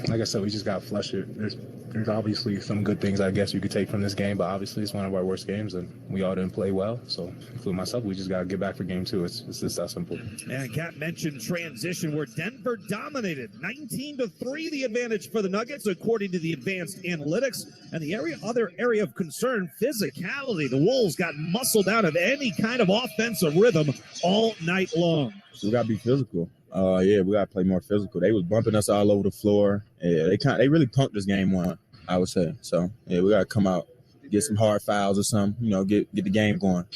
like I said, we just got flustered. There's obviously some good things I guess you could take from this game, but obviously it's one of our worst games, and we all didn't play well. So, including myself, we just got to get back for game 2. It's just that simple. And Kat mentioned transition where Denver dominated 19-3 the advantage for the Nuggets, according to the advanced analytics. And the other area of concern, physicality. The Wolves got muscled out of any kind of offensive rhythm all night long. So we got to be physical. We got to play more physical. They was bumping us all over the floor. Yeah, they really punked this game 1, I would say. So, yeah, we got to come out, get some hard fouls or something, get the game going.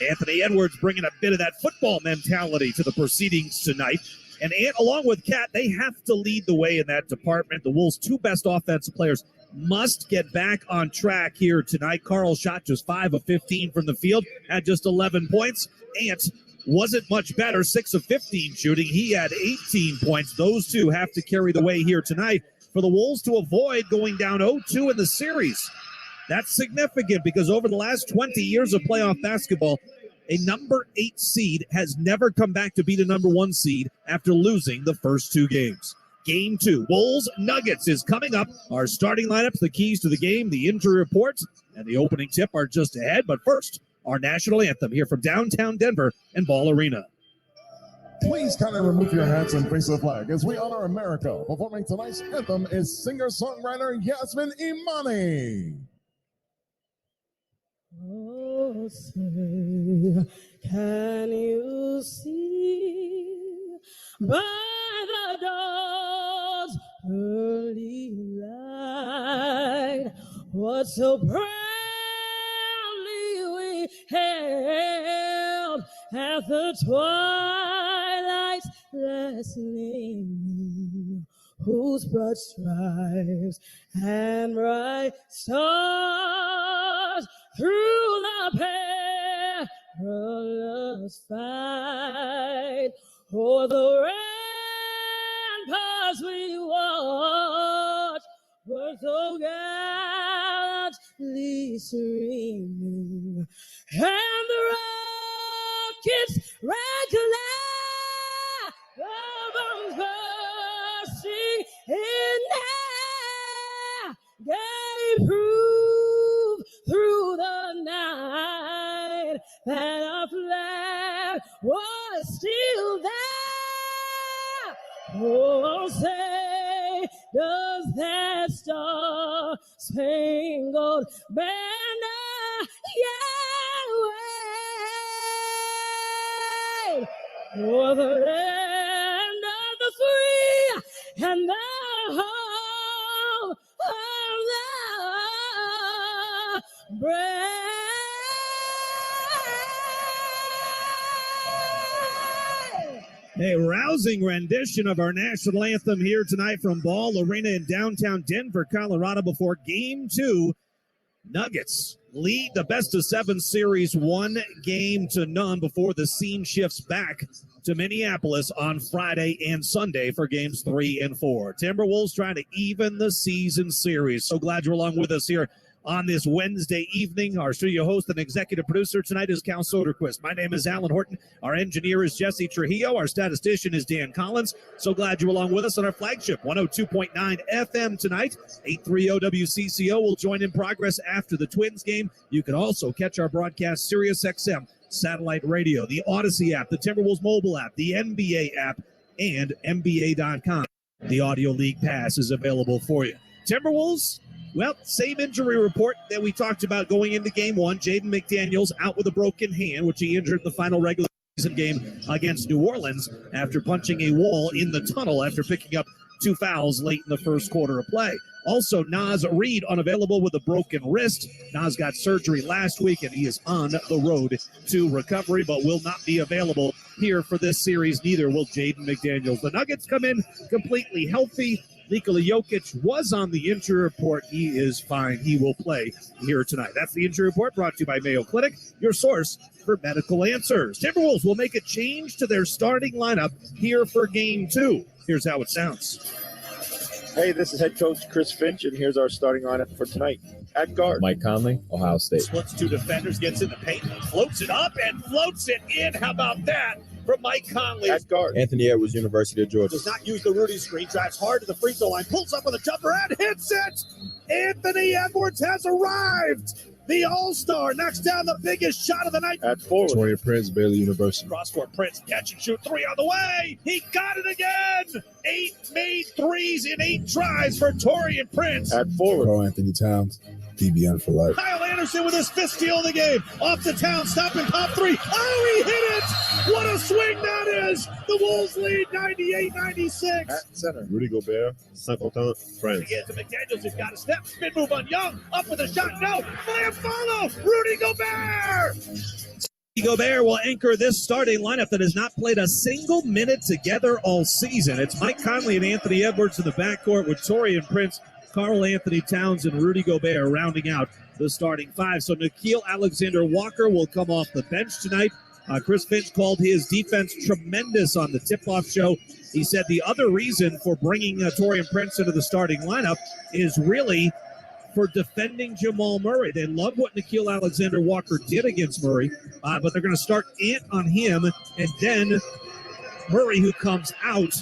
Anthony Edwards bringing a bit of that football mentality to the proceedings tonight. And along with Kat, they have to lead the way in that department. The Wolves' 2 best offensive players must get back on track here tonight. Carl shot just 5 of 15 from the field, had just 11 points. Ant wasn't much better, 6 of 15 shooting. He had 18 points. Those 2 have to carry the way here tonight for the Wolves to avoid going down 0-2 in the series. That's significant because over the last 20 years of playoff basketball, a number 8 seed has never come back to beat a number 1 seed after losing the first 2 games. Game 2, Wolves-Nuggets is coming up. Our starting lineups, the keys to the game, the injury reports, and the opening tip are just ahead. But first, our national anthem here from downtown Denver and Ball Arena. Please kindly remove your hats and face the flag as we honor America. Performing tonight's anthem is singer-songwriter Yasmin Imani. Oh, say, can you see by the dawn's early light what so proudly we hailed at the twilight's last gleaming, whose broad stripes and bright stars through the perilous fight o'er the ramparts we watched were so gallantly streaming, and the rockets red clouds bursting in air gave proof through the night that our flag was still there. Oh, say, does that star-spangled banner yet wave for the land of the free and the home of the brave? A rousing rendition of our national anthem here tonight from Ball Arena in downtown Denver, Colorado, before Game 2. Nuggets lead the best-of-7 series 1-0 before the scene shifts back to Minneapolis on Friday and Sunday for Games 3 and 4. Timberwolves trying to even the season series. So glad you're along with us here on this Wednesday evening. Our studio host and executive producer tonight is Cal Soderquist. My name is Alan Horton. Our engineer is Jesse Trujillo. Our statistician is Dan Collins. So glad you're along with us on our flagship 102.9 FM tonight. 830 WCCO will join in progress after the Twins game. You can also catch our broadcast Sirius XM, satellite radio, the Odyssey app, the Timberwolves mobile app, the NBA app, and NBA.com. The Audio League Pass is available for you. Timberwolves, well, same injury report that we talked about going into Game 1. Jaden McDaniels out with a broken hand, which he injured in the final regular season game against New Orleans after punching a wall in the tunnel after picking up 2 fouls late in the first quarter of play. Also, Naz Reid unavailable with a broken wrist. Naz got surgery last week, and he is on the road to recovery, but will not be available here for this series. Neither will Jaden McDaniels. The Nuggets come in completely healthy. Nikola Jokic was on the injury report. He is fine. He will play here tonight. That's the injury report brought to you by Mayo Clinic, your source for medical answers. Timberwolves will make a change to their starting lineup here for Game 2. Here's how it sounds. Hey, this is head coach Chris Finch, and here's our starting lineup for tonight. At guard, Mike Conley, Ohio State. Splits 2 defenders, gets in the paint, floats it up, and floats it in. How about that from Mike Conley. At guard. Anthony Edwards, University of Georgia. Does not use the Rudy screen. Drives hard to the free throw line. Pulls up with a jumper and hits it. Anthony Edwards has arrived. The All-Star knocks down the biggest shot of the night. At forward. Torian Prince, Baylor University. Cross-court Prince, catch and shoot 3 on the way. He got it again. 8 made threes in 8 tries for Torian Prince. At forward. Carl Anthony Towns, DBN for life. Kyle Anderson with his fifth steal of the game. Off the town, stop and pop 3. Oh, he hit it. What a swing that is. The Wolves lead 98-96. At center. Rudy Gobert, Saint-Quentin, France. Again to McDaniels, he's got a step. Spin move on Young. Up with a shot. No. Fire follow. Rudy Gobert. Rudy Gobert will anchor this starting lineup that has not played a single minute together all season. It's Mike Conley and Anthony Edwards in the backcourt with Torian Prince, Carl Anthony Towns, and Rudy Gobert rounding out the starting 5. So Nickeil Alexander-Walker will come off the bench tonight. Chris Finch called his defense tremendous on the tip-off show. He said the other reason for bringing Torian Prince into the starting lineup is really for defending Jamal Murray. They love what Nickeil Alexander-Walker did against Murray, but they're going to start Ant on him, and then Murray, who comes out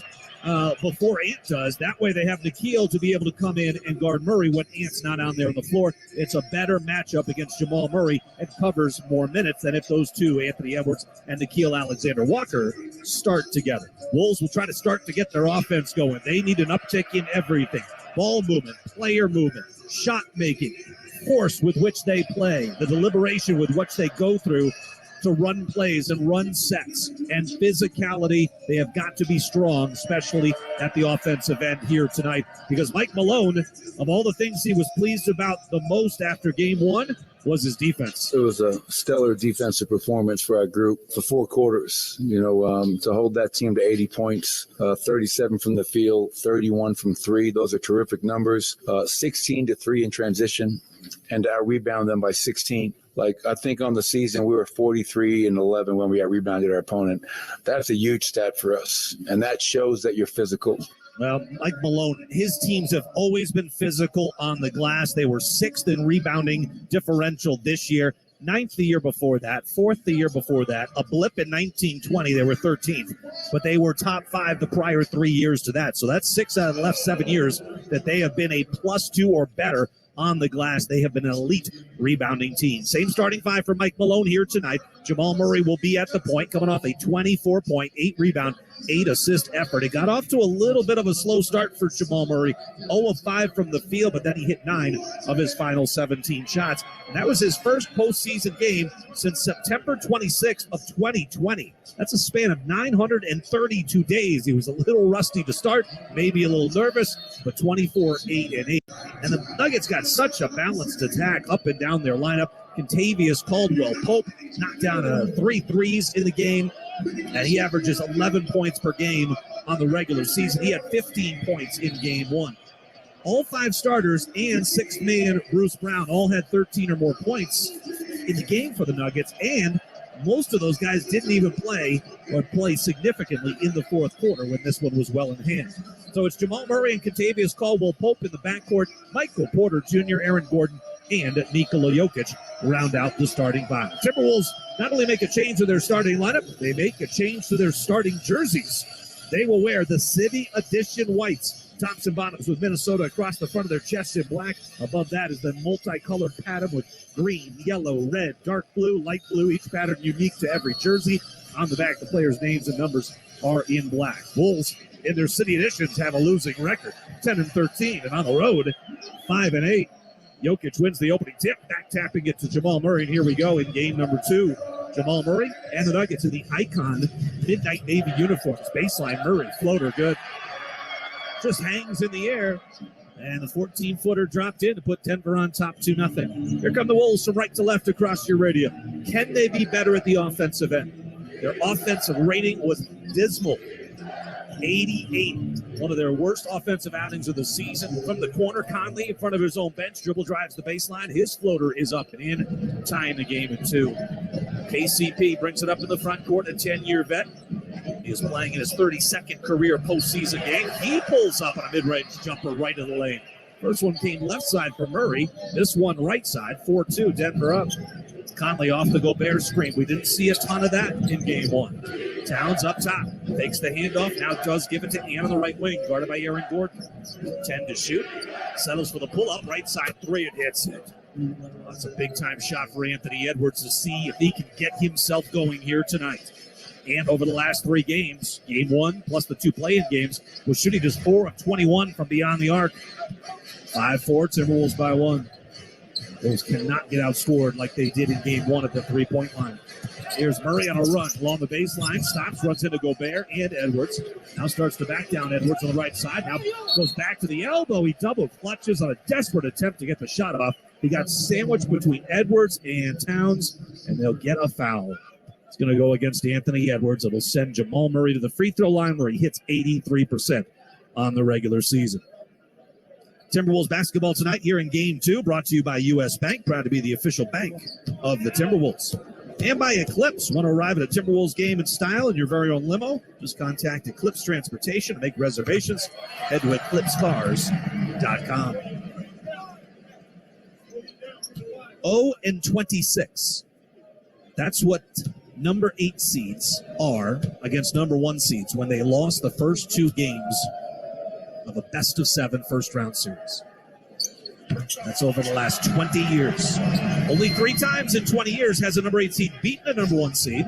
before Ant does. That way they have Nickeil to be able to come in and guard Murray when Ant's not on there on the floor. It's a better matchup against Jamal Murray and covers more minutes than if those two, Anthony Edwards and Nickeil Alexander-Walker, start together. Wolves will try to start to get their offense going. They need an uptick in everything. Ball movement, player movement, shot making, force with which they play, the deliberation with which they go through to run plays and run sets, and physicality. They have got to be strong, especially at the offensive end here tonight, because Mike Malone, of all the things he was pleased about the most after game 1, was his defense. It was a stellar defensive performance for our group for 4 quarters. To hold that team to 80 points, 37 from the field, 31 from 3. Those are terrific numbers. 16 to 3 in transition, and I rebound them by 16. I think on the season, we were 43-11 when we had rebounded our opponent. That's a huge stat for us, and that shows that you're physical. Well, Mike Malone, his teams have always been physical on the glass. They were 6th in rebounding differential this year, 9th the year before that, 4th the year before that. A blip in 1920, they were 13th, but they were top 5 the prior 3 years to that. So that's 6 out of the last 7 years that they have been a +2 or better on the glass. They have been an elite rebounding team. Same starting 5 for Mike Malone here tonight. Jamal Murray will be at the point, coming off a 24-point, 8-rebound, 8-assist effort. It got off to a little bit of a slow start for Jamal Murray. 0 of 5 from the field, but then he hit 9 of his final 17 shots. And that was his first postseason game since September 26th of 2020. That's a span of 932 days. He was a little rusty to start, maybe a little nervous, but 24, 8, and 8. And the Nuggets got such a balanced attack up and down their lineup. Contavious Caldwell-Pope knocked down 3 threes in the game, and he averages 11 points per game on the regular season. He had 15 points in game 1. All 5 starters and 6th man Bruce Brown all had 13 or more points in the game for the Nuggets, and most of those guys didn't even play or play significantly in the 4th quarter when this one was well in hand. So it's Jamal Murray and Contavious Caldwell-Pope in the backcourt, Michael Porter Jr., Aaron Gordon, and Nikola Jokic round out the starting 5. Timberwolves not only make a change to their starting lineup, they make a change to their starting jerseys. They will wear the City Edition whites, tops and bottoms with Minnesota across the front of their chest in black. Above that is the multicolored pattern with green, yellow, red, dark blue, light blue, each pattern unique to every jersey. On the back, the players' names and numbers are in black. Wolves, in their City Editions, have a losing record, 10-13, and on the road, 5-8. Jokic wins the opening tip, back tapping it to Jamal Murray, and here we go in game number 2. Jamal Murray and the Nuggets in the Icon Midnight Navy uniforms. Baseline Murray, floater good. Just hangs in the air, and the 14-footer dropped in to put Denver on top 2-0. Here come the Wolves from right to left across your radio. Can they be better at the offensive end? Their offensive rating was dismal. 88, one of their worst offensive outings of the season. From the corner, Conley in front of his own bench, dribble drives the baseline. His floater is up and in, tying the game at 2. KCP brings it up in the front court, a 10-year vet. He is playing in his 32nd career postseason game. He pulls up on a mid-range jumper right of the lane. First one came left side for Murray. This one right side, 4-2, Denver up. Conley off the Gobert screen. We didn't see a ton of that in game 1. Towns up top. Takes the handoff. Now does give it to Ann on the right wing. Guarded by Aaron Gordon. 10 to shoot. Settles for the pull-up. Right side three. It hits it. That's a big-time shot for Anthony Edwards to see if he can get himself going here tonight. And over the last 3 games, game 1 plus the 2 play-in games, was shooting just 4 of 21 from beyond the arc. 5-4, Timberwolves by 1. Those cannot get outscored like they did in game 1 at the three-point line. Here's Murray on a run along the baseline. Stops, runs into Gobert and Edwards. Now starts to back down Edwards on the right side. Now goes back to the elbow. He double clutches on a desperate attempt to get the shot off. He got sandwiched between Edwards and Towns, and they'll get a foul. It's going to go against Anthony Edwards. It'll send Jamal Murray to the free throw line where he hits 83% on the regular season. Timberwolves basketball tonight here in Game 2, brought to you by U.S. Bank, proud to be the official bank of the Timberwolves. And by Eclipse. Want to arrive at a Timberwolves game in style in your very own limo? Just contact Eclipse Transportation to make reservations. Head to eclipsecars.com. 0-26. That's what number 8 seeds are against number 1 seeds when they lost the first 2 games of a best-of-7 first-round series. That's over the last 20 years. Only 3 times in 20 years has a number 8 seed beaten a number 1 seed,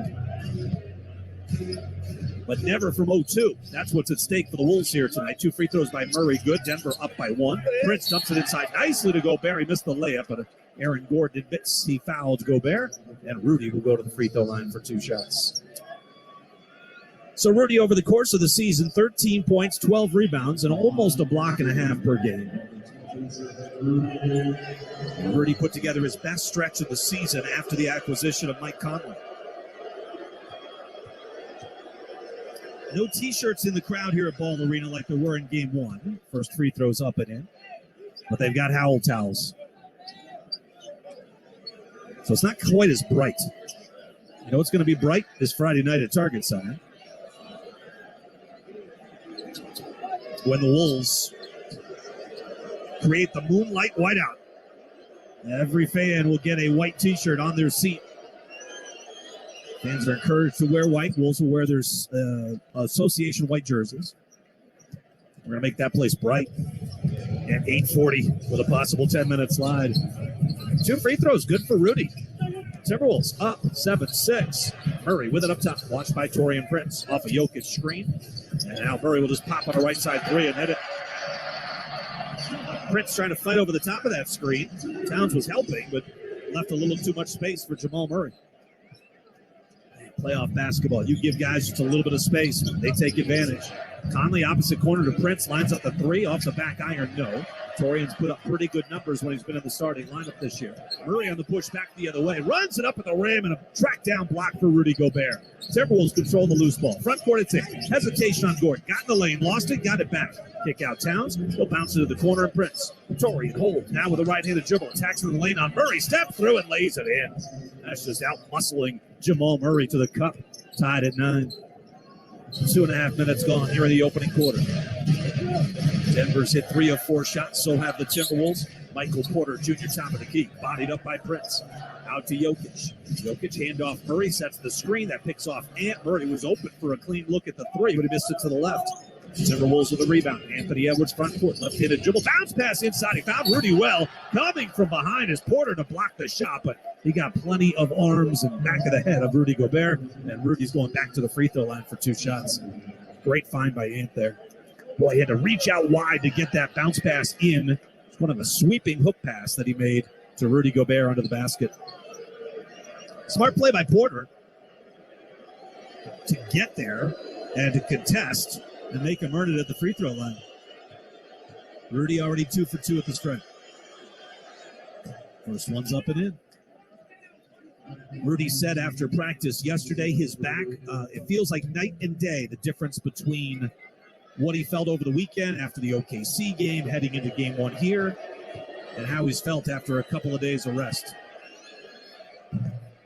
but never from 0-2. That's what's at stake for the Wolves here tonight. 2 free throws by Murray. Good. Denver up by 1. Prince dumps it inside nicely to Gobert. He missed the layup, but Aaron Gordon admits he fouled Gobert, and Rudy will go to the free throw line for 2 shots. So Rudy, over the course of the season, 13 points, 12 rebounds, and almost a block and a half per game. Rudy put together his best stretch of the season after the acquisition of Mike Conley. No T-shirts in the crowd here at Ball Arena like there were in Game 1. First free throws up and in. But they've got Howell towels. So it's not quite as bright. You know what's going to be bright this Friday night at Target Center? When the Wolves create the Moonlight Whiteout. Every fan will get a white T-shirt on their seat. Fans are encouraged to wear white. Wolves will wear their association white jerseys. We're going to make that place bright at 8:40 with a possible 10-minute slide. 2 free throws, good for Rudy. Timberwolves up 7-6. Murray with it up top, watched by Torian Prince off a Jokic screen. And now Murray will just pop on the right side 3 and hit it. Prince trying to fight over the top of that screen. Towns was helping, but left a little too much space for Jamal Murray. Playoff basketball, you give guys just a little bit of space, they take advantage. Conley opposite corner to Prince, lines up the 3 off the back iron, no. Torian's put up pretty good numbers when he's been in the starting lineup this year. Murray on the push back the other way, runs it up at the rim, and a track down block for Rudy Gobert. Timberwolves control the loose ball. Front court it's in. Hesitation on Gordon. Got in the lane, lost it, got it back. Kick out Towns. He'll bounce it to the corner and Prince. Torian holds now with a right-handed dribble. Attacks in the lane on Murray. Step through and lays it in. That's just out-muscling Jamal Murray to the cup. Tied at 9. 2.5 minutes gone here in the opening quarter. Denver's hit 3 of 4 shots, so have the Timberwolves. Michael Porter Jr. top of the key, bodied up by Prince. Out to Jokic. Jokic handoff Murray, sets the screen. That picks off Ant. Murray was open for a clean look at the 3, but he missed it to the left. Timberwolves with a rebound. Anthony Edwards front court, left-handed dribble. Bounce pass inside. He found Rudy well. Coming from behind is Porter to block the shot, but he got plenty of arms and back of the head of Rudy Gobert. And Rudy's going back to the free throw line for 2 shots. Great find by Ant there. Boy, he had to reach out wide to get that bounce pass in. It's one of a sweeping hook pass that he made to Rudy Gobert under the basket. Smart play by Porter to get there and to contest and make him earn it at the free throw line. Rudy already 2 for 2 at the strike. First one's up and in. Rudy said after practice yesterday, his back, it feels like night and day, the difference between what he felt over the weekend after the OKC game, heading into game 1 here, and how he's felt after a couple of days of rest.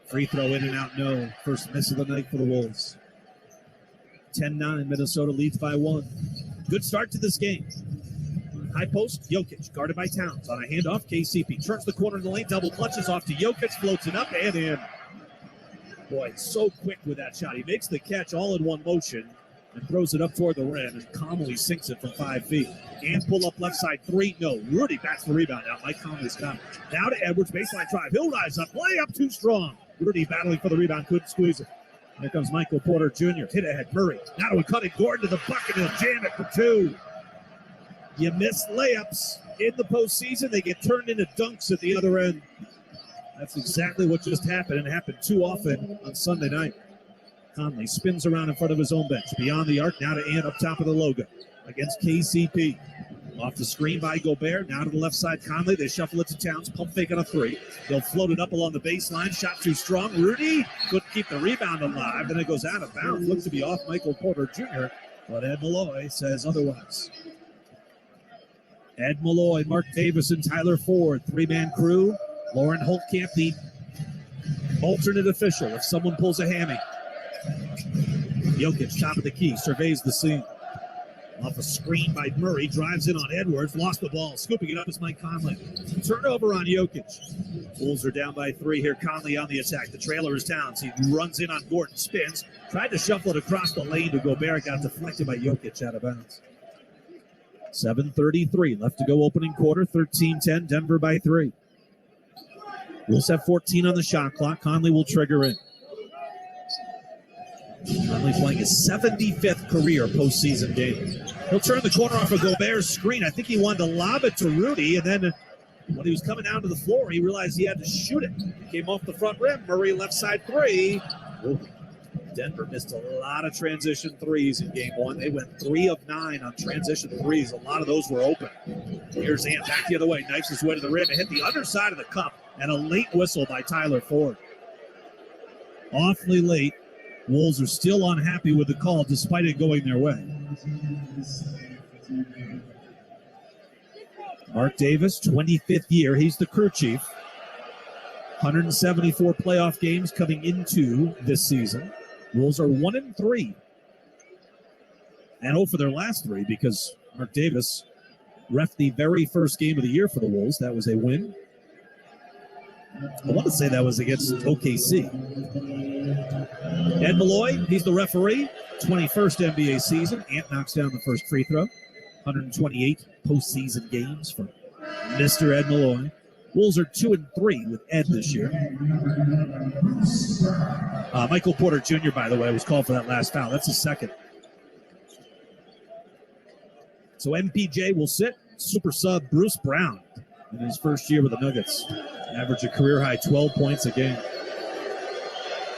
Free throw in and out, no. First miss of the night for the Wolves. 10-9, Minnesota leads by 1. Good start to this game. High post, Jokic, guarded by Towns. On a handoff, KCP turns the corner in the lane, double clutches off to Jokic, floats it up and in. Boy, so quick with that shot. He makes the catch all in one motion and throws it up toward the rim and calmly sinks it from 5 feet. And pull up left side three. No, Rudy bats the rebound out. Mike Conley's got it. Now to Edwards, baseline drive. He'll rise up. Lay up too strong. Rudy battling for the rebound. Couldn't squeeze it. Here comes Michael Porter Jr. Hit ahead. Murray. Now to a cutting Gordon to the bucket. He'll jam it for 2. You miss layups in the postseason. They get turned into dunks at the other end. That's exactly what just happened, and happened too often on Sunday night. Conley spins around in front of his own bench. Beyond the arc, now to Ant up top of the logo against KCP. Off the screen by Gobert. Now to the left side, Conley. They shuffle it to Towns. Pump fake on a 3. They'll float it up along the baseline. Shot too strong. Rudy couldn't keep the rebound alive. Then it goes out of bounds. Looks to be off Michael Porter Jr., but Ed Malloy says otherwise. Ed Malloy, Mark Davis, and Tyler Ford. 3-man crew. Lauren Holtkamp, the alternate official if someone pulls a hammy. Jokic, top of the key, surveys the scene. Off a screen by Murray, drives in on Edwards, lost the ball. Scooping it up is Mike Conley. Turnover on Jokic. Bulls are down by 3 here. Conley on the attack. The trailer is Towns. He runs in on Gordon, spins. Tried to shuffle it across the lane to Gobert. Got deflected by Jokic out of bounds. 7:33 left to go opening quarter. 13-10, Denver by 3. Wolves have 14 on the shot clock. Conley will trigger in. Conley playing his 75th career postseason game. He'll turn the corner off of Gobert's screen. I think he wanted to lob it to Rudy, and then when he was coming down to the floor, he realized he had to shoot it. Came off the front rim. Murray left side 3. Ooh. Denver missed a lot of transition threes in game 1. They went 3 of 9 on transition threes. A lot of those were open. Here's Ant back the other way. Knifes his way to the rim and hit the underside of the cup. And a late whistle by Tyler Ford. Awfully late. Wolves are still unhappy with the call despite it going their way. Mark Davis, 25th year. He's the crew chief. 174 playoff games coming into this season. Wolves are 1-3. And 0 for their last 3 because Mark Davis reffed the very first game of the year for the Wolves. That was a win. I want to say that was against OKC. Ed Malloy, he's the referee. 21st NBA season. Ant knocks down the first free throw. 128 postseason games for Mr. Ed Malloy. Wolves are 2-3 with Ed this year. Michael Porter Jr., by the way, was called for that last foul. That's his second. So MPJ will sit. Super sub Bruce Brown in his first year with the Nuggets. Average a career-high 12 points a game.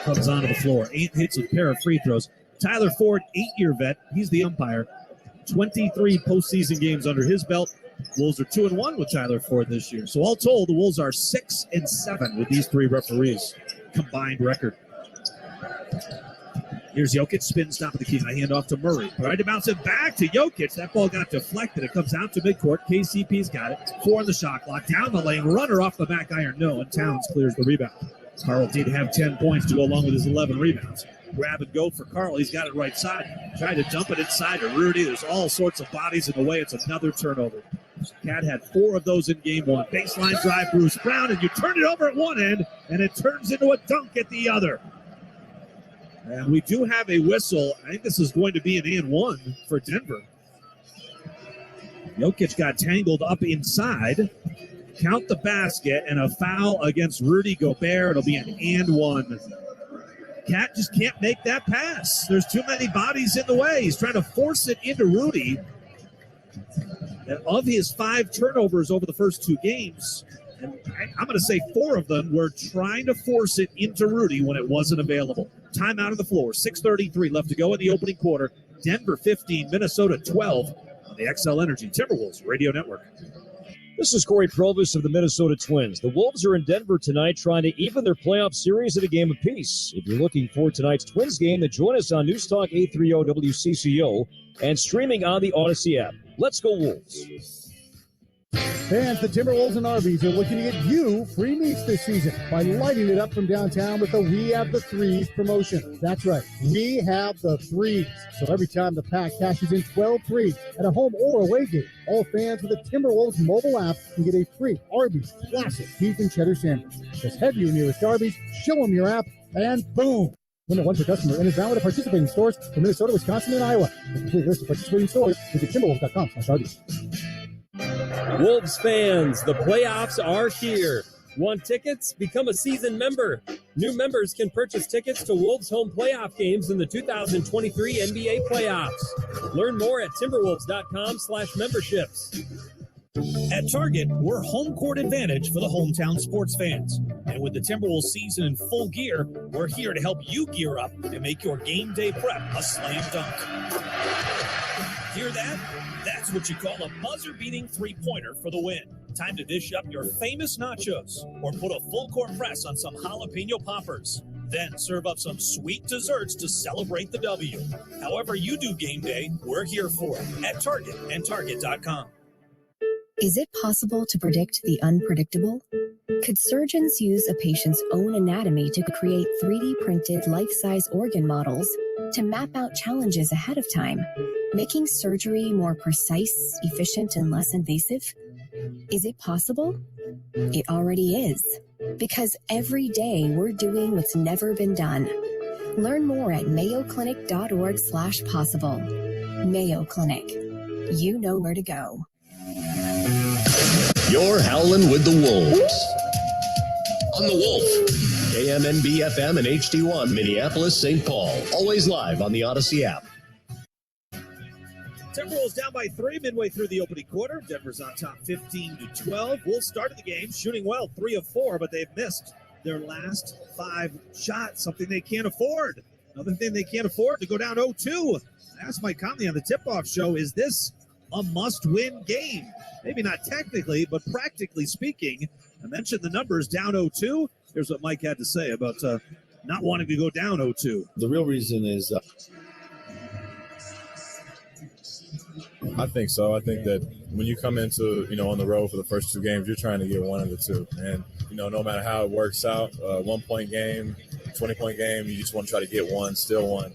Comes onto the floor. 8 hits with a pair of free throws. Tyler Ford, 8-year vet. He's the umpire. 23 postseason games under his belt. Wolves are 2-1 with Tyler Ford this year. So all told, the Wolves are 6-7 with these 3 referees. Combined record. Here's Jokic, spins top of the key. I hand off to Murray. Tried to bounce it back to Jokic. That ball got deflected. It comes out to midcourt. KCP's got it. 4 on the shot clock. Down the lane. Runner off the back iron. No, and Towns clears the rebound. Karl did have 10 points to go along with his 11 rebounds. Grab and go for Karl. He's got it right side. Tried to dump it inside to Rudy. There's all sorts of bodies in the way. It's another turnover. Cat had 4 of those in game 1. Baseline drive, Bruce Brown, and you turn it over at one end, and it turns into a dunk at the other. And we do have a whistle. I think this is going to be an and 1 for Denver. Jokic got tangled up inside. Count the basket, and a foul against Rudy Gobert. It'll be an and 1. Cat just can't make that pass. There's too many bodies in the way. He's trying to force it into Rudy. And of his 5 turnovers over the first 2 games, and I'm going to say 4 of them were trying to force it into Rudy when it wasn't available. Timeout on the floor. 6:33 left to go in the opening quarter. Denver 15, Minnesota 12 on the XL Energy Timberwolves Radio Network. This is Corey Provis of the Minnesota Twins. The Wolves are in Denver tonight trying to even their playoff series at a game apiece. If you're looking for tonight's Twins game, then join us on News Talk 830 WCCO and streaming on the Odyssey app. Let's go Wolves. Fans, the Timberwolves and Arby's are looking to get you free meats this season by lighting it up from downtown with the We Have the Threes promotion. That's right, we have the threes. So every time the pack cashes in 12 threes at a home or away game, all fans with the Timberwolves mobile app can get a free Arby's Classic Beef and Cheddar Sandwich. Just head to your nearest Arby's, show them your app, And boom! Limit one per customer and is valid at participating stores in Minnesota, Wisconsin, and Iowa. For a complete list of participating stores, visit timberwolves.com/Arby's. Wolves fans, the playoffs are here. Want tickets? Become a season member. New members can purchase tickets to Wolves home playoff games in the 2023 NBA playoffs. Learn more at timberwolves.com/memberships. At Target, we're home court advantage for the hometown sports fans. And with the Timberwolves season in full gear, we're here to help you gear up and make your game day prep a slam dunk. Hear that? That's what you call a buzzer-beating three-pointer for the win. Time to dish up your famous nachos or put a full-court press on some jalapeno poppers. Then serve up some sweet desserts to celebrate the W. However you do game day, we're here for it at Target and Target.com. Is it possible to predict the unpredictable? Could surgeons use a patient's own anatomy to create 3D printed life-size organ models to map out challenges ahead of time, making surgery more precise, efficient, and less invasive? Is it possible? It already is, because every day we're doing what's never been done. Learn more at mayoclinic.org/possible. Mayo Clinic. You know where to go. You're howling with the Wolves. On the Wolf. KMNB FM and HD1 Minneapolis, St. Paul. Always live on the Odyssey app. Timberwolves down by 3 midway through the opening quarter. Denver's on top 15-12. Wolves started the game shooting well, 3 of 4, but they've missed their last 5 shots, something they can't afford. Another thing they can't afford to go down 0-2. I asked Mike Conley on the tip-off show, is this a must-win game? Maybe not technically, but practically speaking. I mentioned the numbers down 0-2. Here's what Mike had to say about not wanting to go down 0-2. The real reason is I think so. I think that when you come into, on the road for the first 2 games, you're trying to get one of the 2. And, no matter how it works out, 1-point game, 20-point game, you just want to try to get one, still one.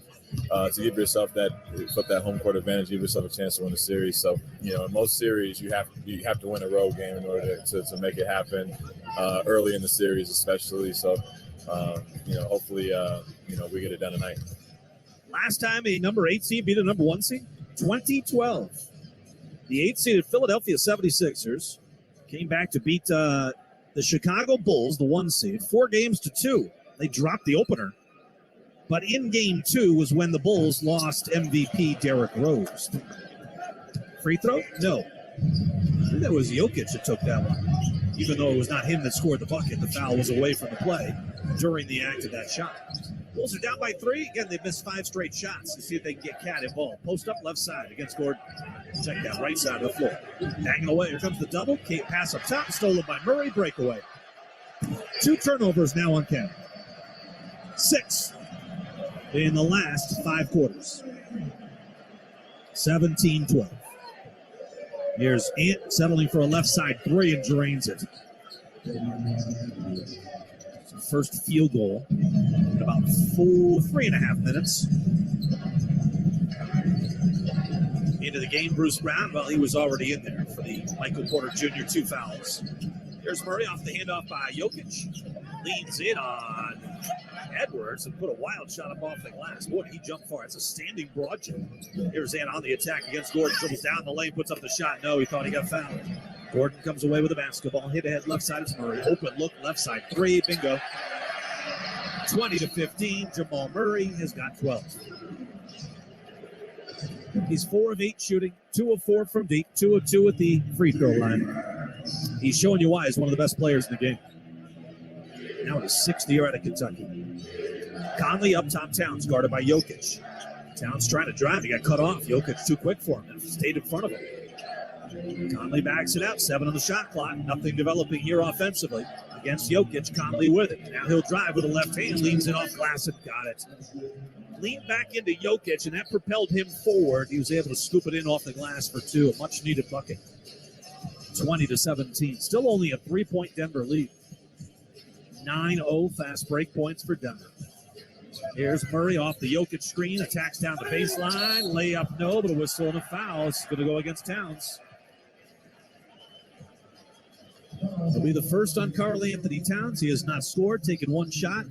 To give yourself that home court advantage, give yourself a chance to win the series. So, in most series, you have to win a road game in order to make it happen early in the series, especially. So, hopefully, we get it done tonight. Last time a number 8 seed beat a number 1 seed, 2012. The 8-seeded Philadelphia 76ers came back to beat the Chicago Bulls, the 1 seed, 4-2. They dropped the opener. But in game 2 was when the Bulls lost MVP Derrick Rose. Free throw? No. I think that was Jokic that took that one. Even though it was not him that scored the bucket, the foul was away from the play during the act of that shot. Bulls are down by 3. Again, they've missed 5 straight shots to see if they can get Cat involved. Post up left side against Gordon. Check that right side of the floor. Hanging away. Here comes the double. Kate pass up top. Stolen by Murray. Breakaway. 2 turnovers now on Cat. 6 in the last 5 quarters. 17-12. Here's Ant settling for a left side 3 and drains it. First field goal in about 3.5 minutes. Into the game, Bruce Brown. Well, he was already in there for the Michael Porter Jr. 2 fouls. Here's Murray off the handoff by Jokic. Leans in on Edwards and put a wild shot up off the glass. Boy, he jumped far. It's a standing broad jump. Here's Ant on the attack against Gordon. Dribbles down the lane, puts up the shot. No, he thought he got fouled. Gordon comes away with the basketball. Hit ahead left side. It's Murray. Open look left side 3. Bingo. 20-15. Jamal Murray has got 12. He's 4 of 8 shooting, 2 of 4 from deep, 2 of 2 at the free throw line. He's showing you why he's one of the best players in the game. Now in his 6th year out of Kentucky. Conley up top, Towns guarded by Jokic. Towns trying to drive. He got cut off. Jokic too quick for him. Stayed in front of him. Conley backs it out. 7 on the shot clock. Nothing developing here offensively against Jokic. Conley with it. Now he'll drive with the left hand. Leans it off glass and got it. Leaned back into Jokic, and that propelled him forward. He was able to scoop it in off the glass for 2. A much-needed bucket. 20-17. Still only a 3-point Denver lead. 9-0 fast break points for Denver. Here's Murray off the Jokic screen. Attacks down the baseline. Layup, no, but a whistle and a foul. It's going to go against Towns. It'll be the first on Karl Anthony Towns. He has not scored, taken 1 shot.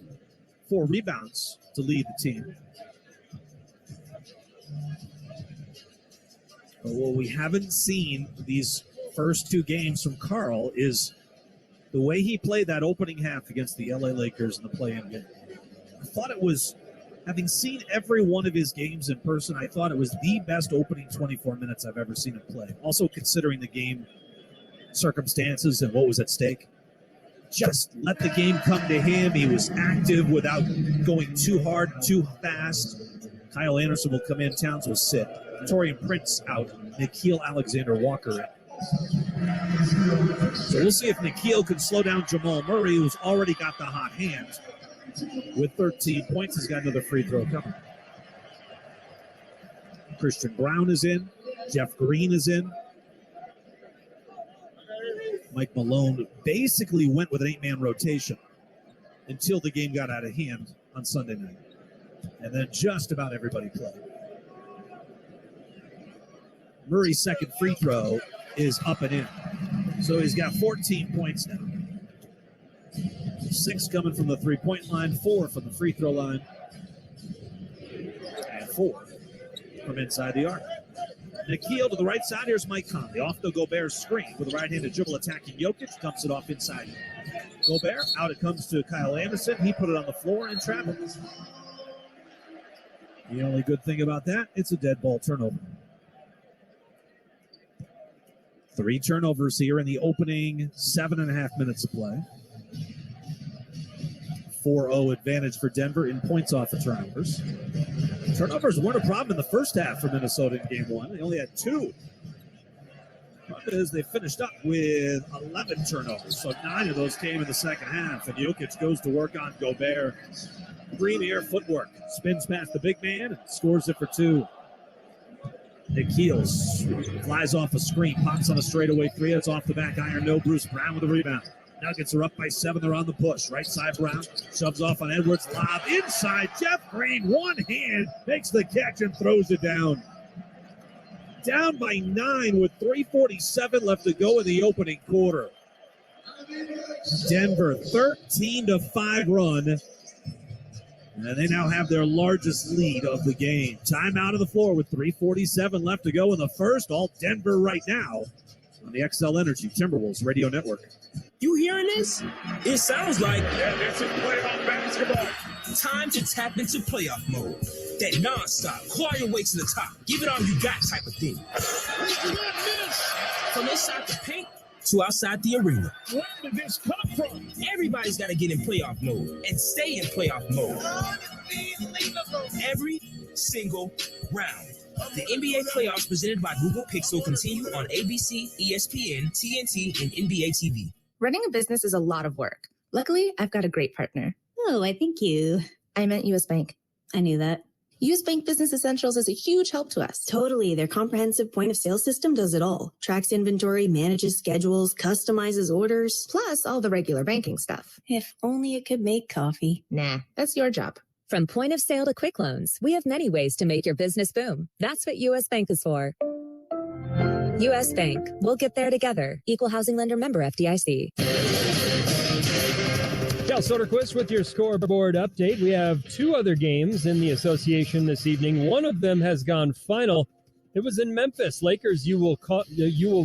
4 rebounds to lead the team. But what we haven't seen these first 2 games from Carl is the way he played that opening half against the LA Lakers in the play-in game. I thought it was, having seen every one of his games in person, I thought it was the best opening 24 minutes I've ever seen him play. Also considering the game circumstances and what was at stake. Just let the game come to him. He was active without going too hard, too fast. Kyle Anderson will come in. Towns will sit. Torian Prince out. Nikhil Alexander-Walker in. So we'll see if Nikhil can slow down Jamal Murray, who's already got the hot hand. With 13 points, he's got another free throw coming. Christian Brown is in. Jeff Green is in. Mike Malone basically went with an 8-man rotation until the game got out of hand on Sunday night. And then just about everybody played. Murray's second free throw is up and in. So he's got 14 points now. 6 coming from the three-point line, 4 from the free throw line, and 4 from inside the arc. Nikhil to the right side. Here's Mike Conley. Off the Gobert screen with a right-handed dribble attacking Jokic. Dumps it off inside Gobert. Out it comes to Kyle Anderson. He put it on the floor and traveled. The only good thing about that, it's a dead ball turnover. 3 turnovers here in the opening 7.5 minutes of play. 4-0 advantage for Denver in points off of turnovers. Turnovers weren't a problem in the first half for Minnesota in game 1. They only had 2. Problem is they finished up with 11 turnovers, so 9 of those came in the second half, and Jokic goes to work on Gobert. Premier footwork. Spins past the big man and scores it for 2. Nikhil flies off a screen, pops on a straightaway 3. It's off the back iron. No, Bruce Brown with a rebound. Nuggets are up by 7. They're on the push. Right side, Brown shoves off on Edwards. Lob inside. Jeff Green, one hand, makes the catch and throws it down. Down by 9 with 3:47 left to go in the opening quarter. Denver 13-5 run. And they now have their largest lead of the game. Timeout of the floor with 3:47 left to go in the first. All Denver right now on the XL Energy Timberwolves Radio Network. You hearing this? It sounds like this is playoff basketball. Time to tap into playoff mode. That non-stop, claw your way to the top, give it all you got type of thing. From inside the paint to outside the arena. Where did this come from? Everybody's got to get in playoff mode and stay in playoff mode. Every single round. The NBA playoffs presented by Google Pixel continue on ABC, ESPN, TNT, and NBA TV. Running a business is a lot of work. Luckily, I've got a great partner. Oh, I think you. I meant US Bank. I knew that. US Bank Business Essentials is a huge help to us. Totally. Their comprehensive point of sale system does it all. Tracks inventory, manages schedules, customizes orders. Plus all the regular banking stuff. If only it could make coffee. Nah, that's your job. From point of sale to quick loans, we have many ways to make your business boom. That's what U.S. Bank is for. U.S. Bank. We'll get there together. Equal housing lender member FDIC. Cal Soderquist with your scoreboard update. We have 2 other games in the association this evening. One of them has gone final. It was in Memphis. Lakers, you will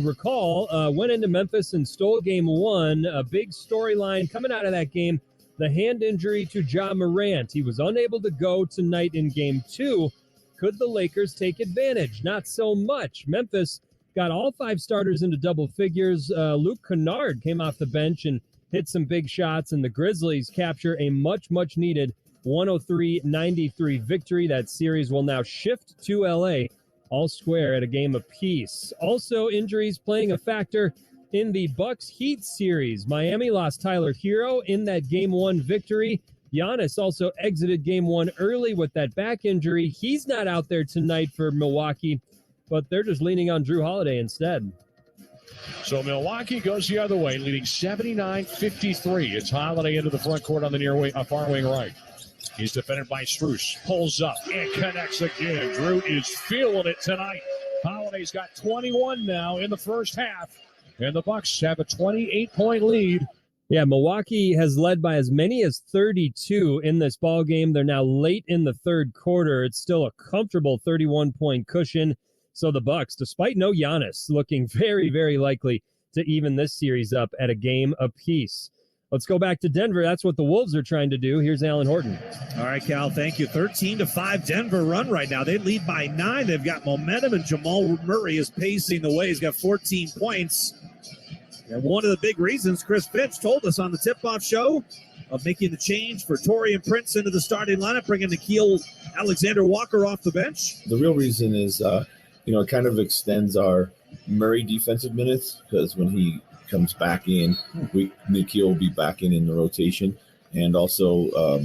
recall, went into Memphis and stole game 1. A big storyline coming out of that game. The hand injury to Ja Morant. He was unable to go tonight in game 2. Could the Lakers take advantage? Not so much. Memphis got all 5 starters into double figures. Luke Kennard came off the bench and hit some big shots, and the Grizzlies capture a much needed 103-93 victory. That series will now shift to LA, all square at a game apiece. Also, injuries playing a factor in the Bucks Heat series. Miami lost Tyler Hero in that game 1 victory. Giannis also exited game 1 early with that back injury. He's not out there tonight for Milwaukee, but they're just leaning on Drew Holiday instead. So Milwaukee goes the other way, leading 79-53. It's Holiday into the front court on the far wing right. He's defended by Strus. Pulls up and connects again. Drew is feeling it tonight. Holiday's got 21 now in the first half. And the Bucks have a 28-point lead Yeah, Milwaukee has led by as many as 32 in this ball game. They're now late in the third quarter. It's still a comfortable 31-point cushion. So the Bucks, despite no Giannis, looking very, very likely to even this series up at a game apiece. Let's go back to Denver. That's what the Wolves are trying to do. Here's Alan Horton. All right, Cal, thank you. 13-5 Denver run right now. They lead by 9. They've got momentum, and Jamal Murray is pacing the way. He's got 14 points. And one of the big reasons Chris Finch told us on the tip-off show of making the change for Torian Prince into the starting lineup, bringing Nikhil Alexander-Walker off the bench. The real reason is, it kind of extends our Murray defensive minutes, because when he comes back in, Nikhil will be back in the rotation. And also,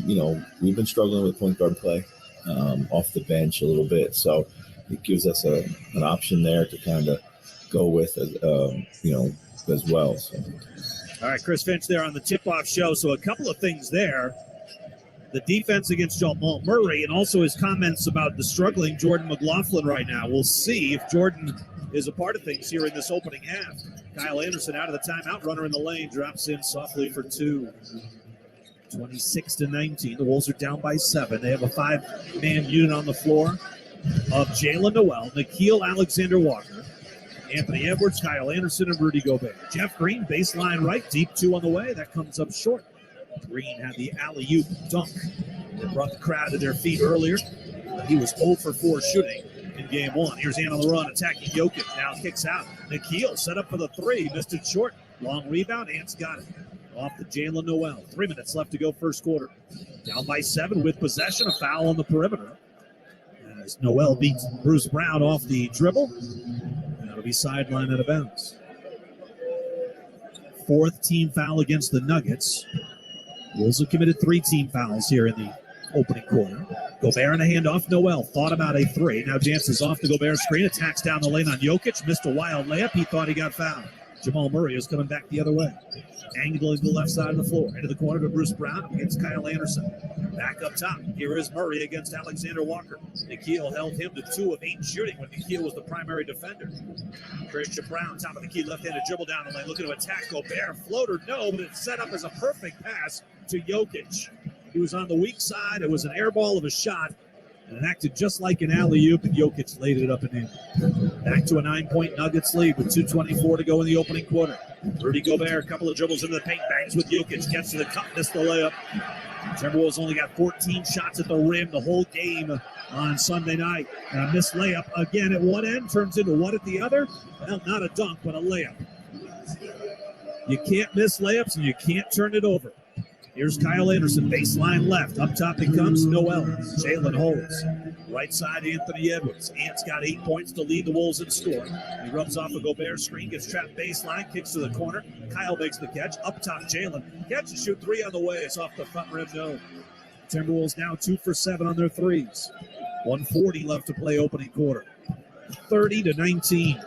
we've been struggling with point guard play off the bench a little bit. So it gives us an option there to kind of go with, as well. So. All right, Chris Finch there on the tip-off show. So a couple of things there. The defense against Jamal Murray, and also his comments about the struggling Jordan McLaughlin right now. We'll see if Jordan is a part of things here in this opening half. Kyle Anderson out of the timeout. Runner in the lane. Drops in softly for 2. 26-19. The Wolves are down by 7. They have a 5-man unit on the floor of Jalen Noel, Nikhil Alexander-Walker, Anthony Edwards, Kyle Anderson, and Rudy Gobert. Jeff Green, baseline right, deep 2 on the way. That comes up short. Green had the alley-oop dunk that brought the crowd to their feet earlier. He was 0 for 4 shooting in game 1. Here's Ant on the run, attacking Jokic. Now kicks out. Nikhil set up for the 3. Missed it short. Long rebound. Ant's got it. Off to Jalen Noel. 3 minutes left to go first quarter. Down by 7 with possession. A foul on the perimeter. As Noel beats Bruce Brown off the dribble. That'll be sidelined out of bounds. 4th team foul against the Nuggets. Wolves have committed 3 team fouls here in the opening quarter. Gobert in a handoff. Noel thought about a 3. Now dances off the Gobert screen. Attacks down the lane on Jokic. Missed a wild layup. He thought he got fouled. Jamal Murray is coming back the other way. Angling to the left side of the floor. Into the corner to Bruce Brown against Kyle Anderson. Back up top. Here is Murray against Alexander Walker. Nikhil held him to 2 of 8 shooting when Nikhil was the primary defender. Christian Brown, top of the key, left-handed dribble down the lane, looking to attack Gobert. Floater, no, but it's set up as a perfect pass to Jokic. He was on the weak side. It was an air ball of a shot, and it acted just like an alley-oop, and Jokic laid it up and in. Back to a 9-point Nuggets lead with 2:24 to go in the opening quarter. Rudy Gobert, a couple of dribbles into the paint, bangs with Jokic, gets to the cup, missed the layup. Timberwolves only got 14 shots at the rim the whole game on Sunday night. And a missed layup again at one end turns into what at the other? Well, not a dunk, but a layup. You can't miss layups and you can't turn it over. Here's Kyle Anderson, baseline left. Up top it comes Noel. Jalen holds. Right side, Anthony Edwards. Ant's got 8 points to lead the Wolves in scoring. He rubs off a Gobert screen, gets trapped baseline, kicks to the corner. Kyle makes the catch. Up top, Jalen. Catch and shoot 3 on the way. It's off the front rim, no. Timberwolves now 2 for 7 on their threes. 1:40 left to play opening quarter. 30-19.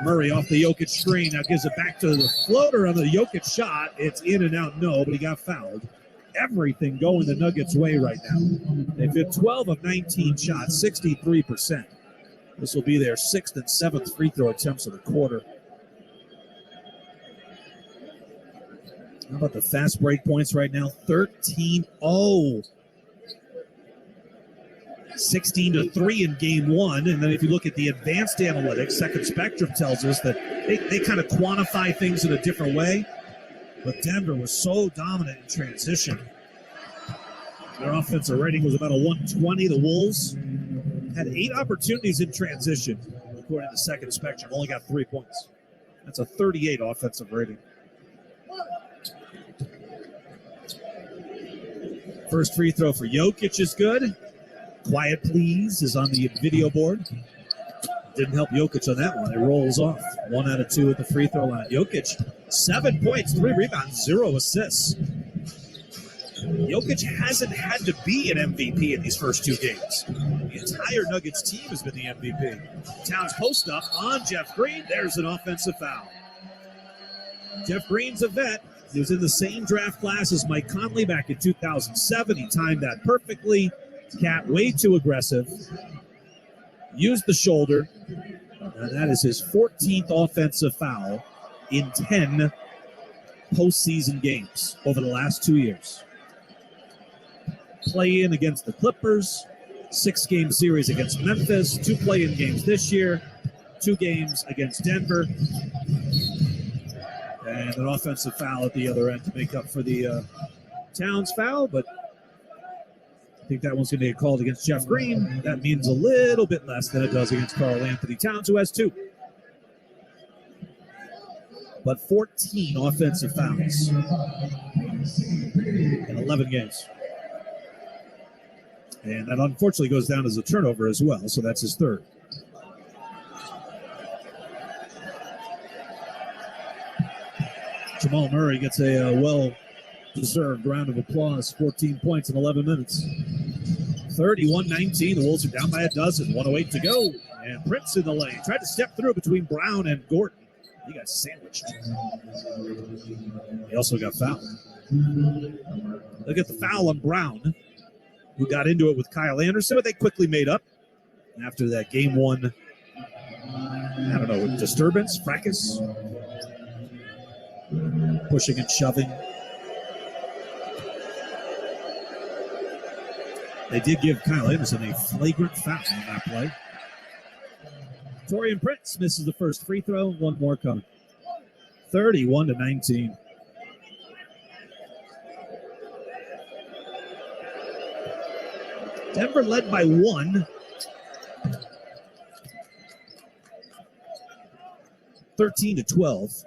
Murray off the Jokic screen. Now gives it back to the floater on the Jokic shot. It's in and out, no, but he got fouled. Everything going the Nuggets' way right now. They've hit 12 of 19 shots, 63%. This will be their 6th and 7th free throw attempts of the quarter. How about the fast break points right now? 13-0. 16-3 in game 1. And then if you look at the advanced analytics, Second Spectrum tells us that they kind of quantify things in a different way. But Denver was so dominant in transition. Their offensive rating was about a 120. The Wolves had 8 opportunities in transition, according to Second Spectrum. Only got 3 points. That's a 38 offensive rating. First free throw for Jokic is good. Quiet please is on the video board. Didn't help Jokic on that one. It rolls off. 1 out of 2 at the free throw line. Jokic, 7 points, 3 rebounds, 0 assists. Jokic hasn't had to be an MVP in these first 2 games. The entire Nuggets team has been the MVP. Towns post up on Jeff Green. There's an offensive foul. Jeff Green's a vet. He was in the same draft class as Mike Conley back in 2007. He timed that perfectly. Cat way too aggressive. Used the shoulder. And that is his 14th offensive foul in 10 postseason games over the last 2 years. Play-in against the Clippers, 6-game series against Memphis, 2 play-in games this year, 2 games against Denver, and an offensive foul at the other end to make up for the Towns foul, but I think that one's going to get called against Jeff Green. That means a little bit less than it does against Karl Anthony Towns, who has 2. But 14 offensive fouls in 11 games. And that unfortunately goes down as a turnover as well, so that's his 3rd. Jamal Murray gets a well-deserved round of applause. 14 points in 11 minutes. 31-19. The Wolves are down by a dozen. 1:08 to go. And Prince in the lane. Tried to step through between Brown and Gordon. He got sandwiched. He also got fouled. Look at the foul on Brown, who got into it with Kyle Anderson, but they quickly made up after that game 1, disturbance, fracas, pushing and shoving. They did give Kyle Anderson a flagrant foul on that play. Torian Prince misses the first free throw. One more coming. 31-19. Denver led by 1. 13-12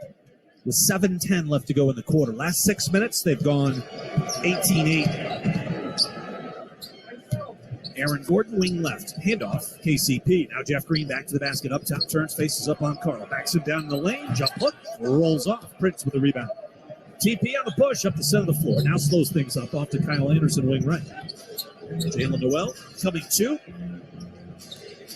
with 7:10 left to go in the quarter. Last 6 minutes, they've gone 18-8. Aaron Gordon, wing left. Handoff, KCP. Now Jeff Green back to the basket. Up top, turns, faces up on Carl. Backs him down in the lane. Jump hook. Rolls off. Prince with the rebound. TP on the push up the center of the floor. Now slows things up off to Kyle Anderson, wing right. Jalen Noel coming to,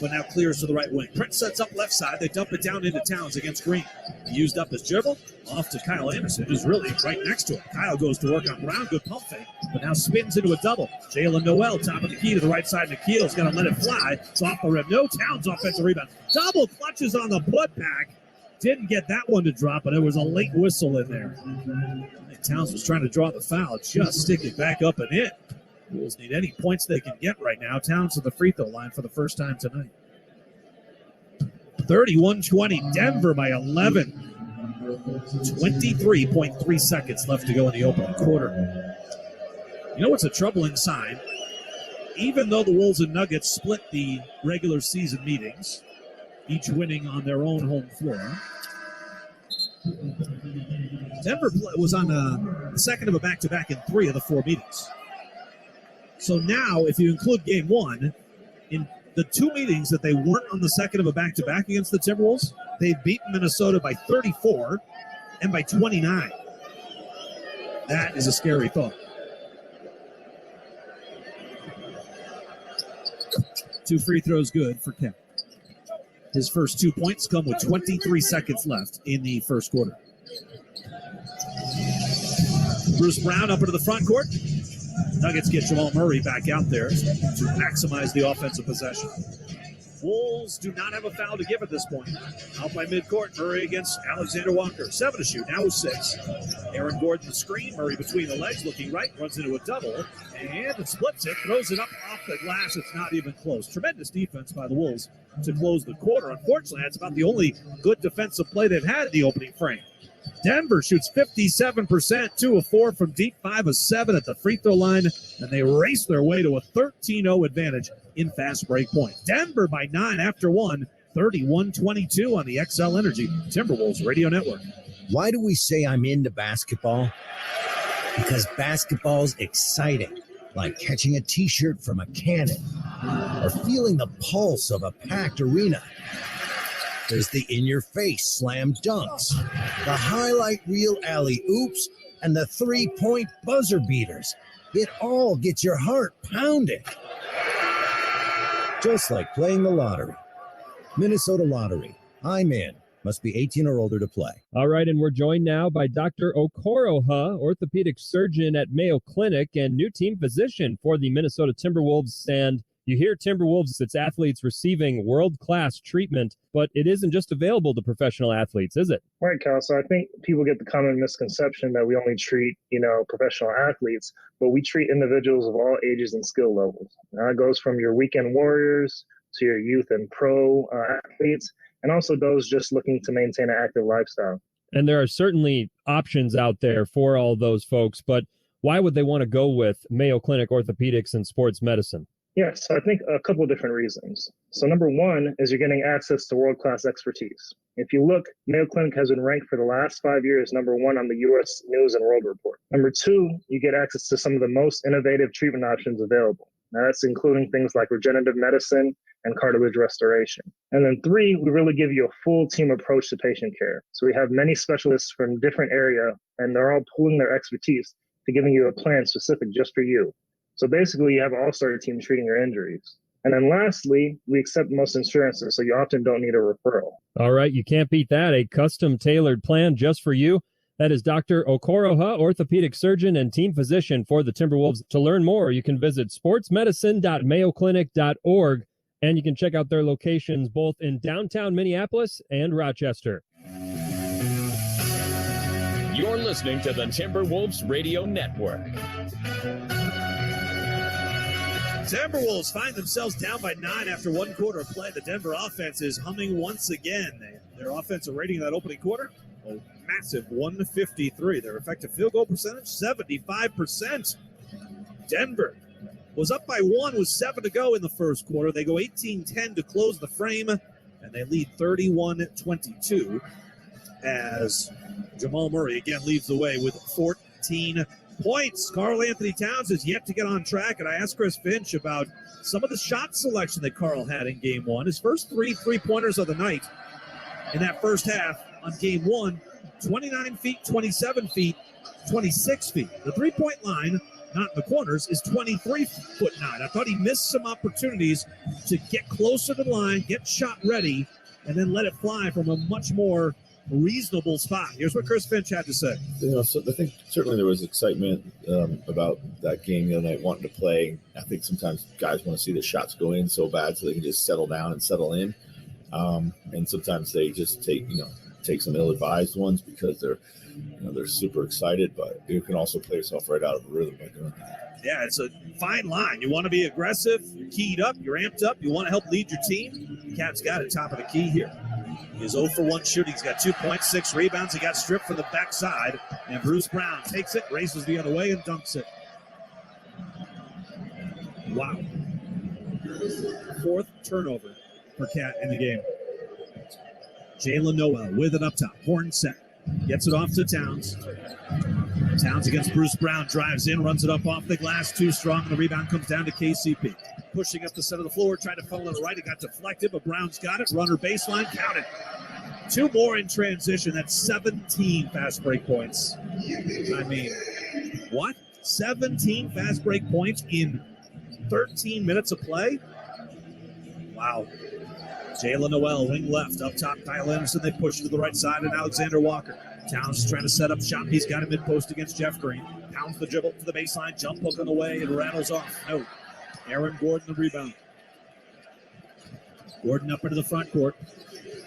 but now clears to the right wing. Prince sets up left side. They dump it down into Towns against Green. He used up his dribble. Off to Kyle Anderson, who's really right next to him. Kyle goes to work on Brown. Good pump fake, but now spins into a double. Jalen Noel, top of the key to the right side. Nikhil's going to let it fly. It's off the rim. No Towns offensive rebound. Double clutches on the putback. Didn't get that one to drop, but it was a late whistle in there. Towns was trying to draw the foul. Just stick it back up and in. Wolves need any points they can get right now. Towns to the free throw line for the first time tonight. 31-20, Denver by 11. 23.3 seconds left to go in the opening quarter. You know what's a troubling sign? Even though the Wolves and Nuggets split the regular season meetings, each winning on their own home floor, Denver was on the second of a back-to-back in 3 of the 4 meetings. So now, if you include game 1, in the 2 meetings that they weren't on the second of a back-to-back against the Timberwolves, they've beaten Minnesota by 34 and by 29. That is a scary thought. 2 free throws good for Kemp. His first 2 points come with 23 seconds left in the first quarter. Bruce Brown up into the front court. Nuggets get Jamal Murray back out there to maximize the offensive possession. Wolves do not have a foul to give at this point. Out by midcourt, Murray against Alexander Walker. 7 to shoot, now with 6. Aaron Gordon the screen, Murray between the legs, looking right, runs into a double, and it splits it, throws it up off the glass. It's not even close. Tremendous defense by the Wolves to close the quarter. Unfortunately, that's about the only good defensive play they've had in the opening frame. Denver shoots 57%, 2 of 4 from deep, 5 of 7 at the free throw line, and they race their way to a 13-0 advantage in fast break point. Denver by 9 after 1, 31-22 on the XL Energy Timberwolves Radio Network. Why do we say I'm into basketball? Because basketball's exciting, like catching a t-shirt from a cannon or feeling the pulse of a packed arena. There's the in-your-face slam dunks, the highlight reel alley-oops, and the three-point buzzer beaters. It all gets your heart pounding. Just like playing the lottery. Minnesota Lottery. I'm in. Must be 18 or older to play. All right, and we're joined now by Dr. Okoroha, orthopedic surgeon at Mayo Clinic and new team physician for the Minnesota Timberwolves. And You hear Timberwolves, its athletes receiving world-class treatment, but it isn't just available to professional athletes, is it? Right, Cal. So I think people get the common misconception that we only treat, professional athletes, but we treat individuals of all ages and skill levels. Now, it goes from your weekend warriors to your youth and pro athletes, and also those just looking to maintain an active lifestyle. And there are certainly options out there for all those folks, but why would they want to go with Mayo Clinic Orthopedics and Sports Medicine? Yes, I think a couple of different reasons. So number one is you're getting access to world-class expertise. If you look, Mayo Clinic has been ranked for the last 5 years number one on the U.S. News and World Report. Number two, you get access to some of the most innovative treatment options available. Now, that's including things like regenerative medicine and cartilage restoration. And then three, we really give you a full team approach to patient care. So we have many specialists from different areas, and they're all pooling their expertise to giving you a plan specific just for you. So basically, you have an all-star team treating your injuries. And then lastly, we accept most insurances, so you often don't need a referral. All right, you can't beat that. A custom-tailored plan just for you. That is Dr. Okoroha, orthopedic surgeon and team physician for the Timberwolves. To learn more, you can visit sportsmedicine.mayoclinic.org, and you can check out their locations both in downtown Minneapolis and Rochester. You're listening to the Timberwolves Radio Network. Timberwolves find themselves down by 9 after one quarter of play. The Denver offense is humming once again. Their offensive rating in that opening quarter, a massive 153. Their effective field goal percentage, 75%. Denver was up by 1 with 7 to go in the first quarter. They go 18-10 to close the frame, and they lead 31-22 as Jamal Murray again leads the way with 14 points. Karl Anthony Towns is yet to get on track, and I asked Chris Finch about some of the shot selection that Karl had in game one. His first three-pointers of the night in that first half on game one, 29 feet, 27 feet, 26 feet. The three-point line, not in the corners, is 23'9". I thought he missed some opportunities to get closer to the line, get shot ready, and then let it fly from a much more reasonable spot. Here's what Chris Finch had to say. So I think certainly there was excitement about that game the other night, wanting to play. I think sometimes guys want to see the shots go in so bad so they can just settle down and settle in. And sometimes they just take some ill-advised ones because they're super excited, but you can also play yourself right out of the rhythm by doing that. Yeah, it's a fine line. You want to be aggressive, you're keyed up, you're amped up, you want to help lead your team. Cat's got it, top of the key here. He's 0 for 1 shooting. He's got 2 points, 6 rebounds. He got stripped from the backside, and Bruce Brown takes it, races the other way, and dunks it. Wow. 4th turnover for Cat in the game. Jalen Noel with it up top. Horn set. Gets it off to Towns. Towns against Bruce Brown. Drives in, runs it up off the glass. Too strong. The rebound comes down to KCP. Pushing up the center of the floor, trying to funnel it right. It got deflected, but Brown's got it. Runner baseline, count it. 2 more in transition. That's 17 fast break points. I mean, what? 17 fast break points in 13 minutes of play? Wow. Jalen Noel, wing left. Up top, Kyle Anderson. They push to the right side, and Alexander Walker. Towns is trying to set up shop. He's got a mid-post against Jeff Green. Pounds the dribble to the baseline. Jump hook on the way. It rattles off. No. Aaron Gordon, the rebound. Gordon up into the front court.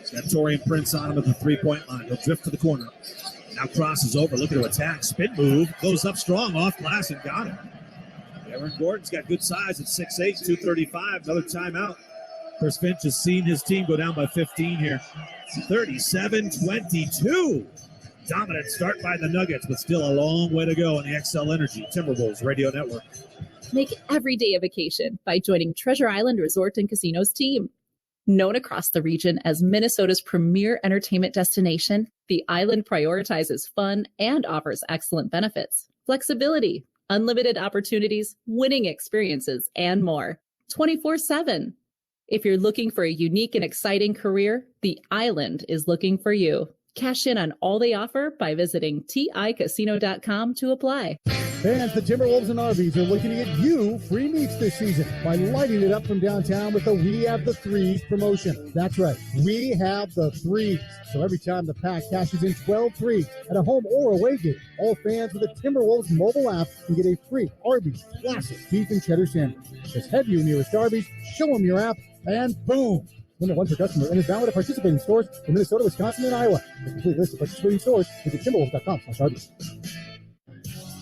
He's got Torian Prince on him at the three-point line. He'll drift to the corner. Now crosses over, looking to attack. Spin move. Goes up strong, off glass, and got it. Aaron Gordon's got good size at 6'8", 235. Another timeout. Chris Finch has seen his team go down by 15 here. 37-22. Dominant start by the Nuggets, but still a long way to go on the XL Energy Timberwolves Radio Network. Make every day a vacation by joining Treasure Island Resort and Casino's team. Known across the region as Minnesota's premier entertainment destination, the island prioritizes fun and offers excellent benefits, flexibility, unlimited opportunities, winning experiences, and more. 24/7. If you're looking for a unique and exciting career, the island is looking for you. Cash in on all they offer by visiting ticasino.com to apply. Fans, the Timberwolves and Arby's are looking to get you free meats this season by lighting it up from downtown with the We Have the Threes promotion. That's right, we have the threes. So every time the pack cashes in 12 threes at a home or away game, all fans with a Timberwolves mobile app can get a free Arby's classic beef and cheddar sandwich. Just head to your nearest Arby's, show them your app, and boom! Limit one per customer and is valid at participating stores in Minnesota, Wisconsin, and Iowa. For a complete list of participating stores, visit timberwolves.com/Arby's.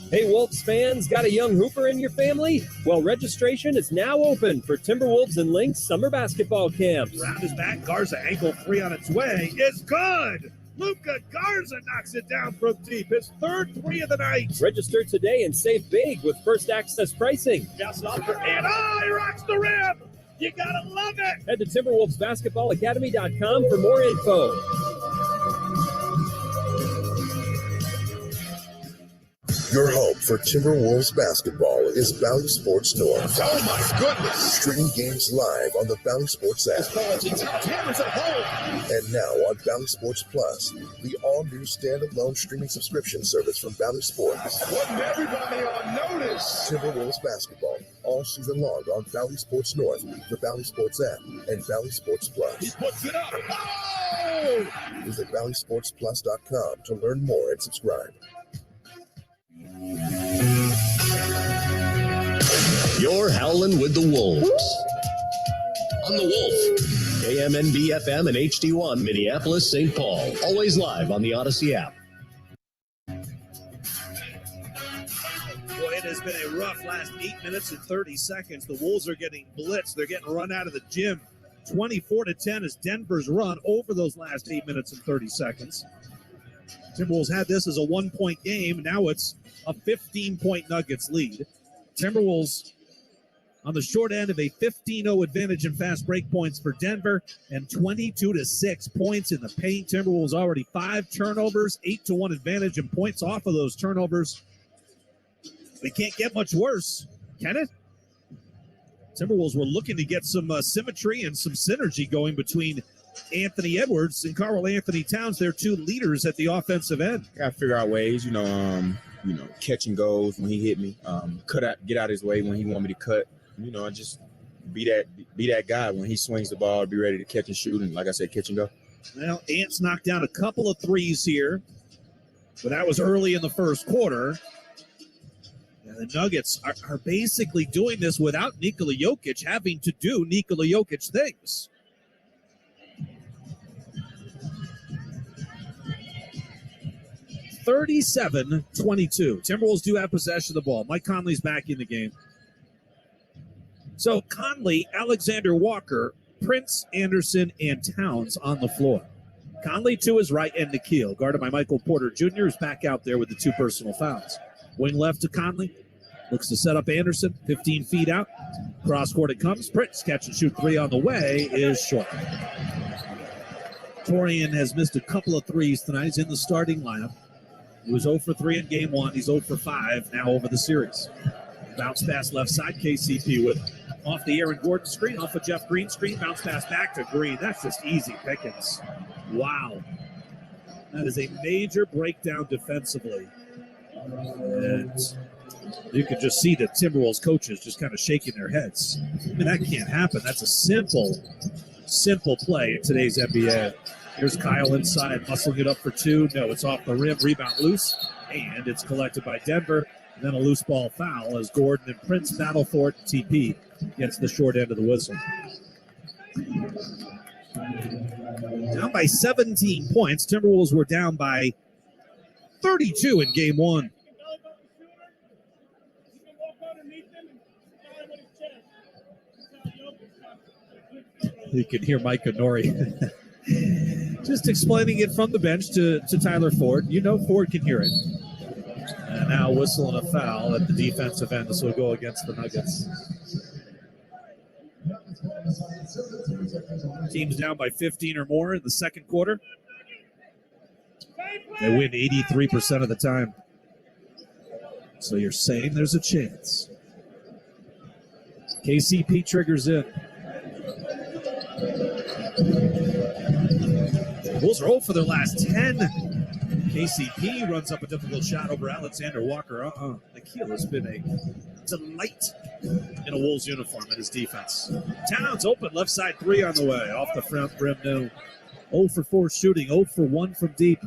Hey, Wolves fans, got a young hooper in your family? Well, registration is now open for Timberwolves and Lynx summer basketball camps. Round his back, Garza ankle three on its way. It's good! Luka Garza knocks it down from deep. His third three of the night. Register today and save big with first access pricing. Just off for and he rocks the rim! You gotta love it! Head to TimberwolvesBasketballAcademy.com for more info. Your home for Timberwolves basketball is Bally Sports North. Oh my goodness! Streaming games live on the Bally Sports app. And now on Bally Sports Plus, the all-new standalone streaming subscription service from Bally Sports. Putting everybody on notice! Timberwolves basketball all season long on Bally Sports North, the Bally Sports app, and Bally Sports Plus. He puts it up! Oh! Visit BallySportsPlus.com to learn more and subscribe. You're howling with the Wolves. On the Wolf. KMNB FM and HD1 Minneapolis, St. Paul. Always live on the Odyssey app. Boy, it has been a rough last 8 minutes and 30 seconds. The Wolves are getting blitzed. They're getting run out of the gym. 24-10 is Denver's run over those last 8 minutes and 30 seconds. Timberwolves had this as a 1-point game. Now it's a 15-point Nuggets lead. Timberwolves on the short end of a 15-0 advantage in fast break points for Denver and 22-6 points in the paint. Timberwolves already 5 turnovers, 8-1 advantage in points off of those turnovers. They can't get much worse, can it? Timberwolves were looking to get some symmetry and some synergy going between Anthony Edwards and Karl Anthony Towns. They're two leaders at the offensive end. Got to figure out ways, catch and goes when he hit me, get out his way when he want me to cut. Just be that guy when he swings the ball, be ready to catch and shoot, and like I said, catch and go. Well, Ants knocked down a couple of threes here, but that was early in the first quarter. And the Nuggets are basically doing this without Nikola Jokic having to do Nikola Jokic things. (37-22). Timberwolves do have possession of the ball. Mike Conley's back in the game. So Conley, Alexander Walker, Prince, Anderson, and Towns on the floor. Conley to his right and Nikhil, guarded by Michael Porter Jr., is back out there with the 2 personal fouls. Wing left to Conley. Looks to set up Anderson, 15 feet out. Cross court it comes. Prince, catch and shoot 3 on the way, is short. Torian has missed a couple of threes tonight. He's in the starting lineup. He was 0 for 3 in game 1. He's 0 for 5 now over the series. Bounce pass left side. KCP with off the Aaron Gordon screen, off of Jeff Green screen. Bounce pass back to Green. That's just easy pickings. Wow. That is a major breakdown defensively. And you can just see the Timberwolves coaches just kind of shaking their heads. I mean, that can't happen. That's a simple play in today's NBA. Here's Kyle inside, muscling it up for 2. No, it's off the rim. Rebound loose, and it's collected by Denver. And then a loose ball foul as Gordon and Prince battle for it. TP gets the short end of the whistle. Down by 17 points. Timberwolves were down by 32 in game 1. You can hear Mike Honori just explaining it from the bench to Tyler Ford. Ford can hear it. And now whistling a foul at the defensive end. This will go against the Nuggets. Teams down by 15 or more in the second quarter. They win 83% of the time. So you're saying there's a chance. KCP triggers in. Bulls are 0 for their last 10. KCP runs up a difficult shot over Alexander Walker. They Nikhil has been a delight in a Wolves uniform in his defense. Towns open, left side 3 on the way. Off the front rim, no. 0 for 4 shooting, 0 for 1 from deep.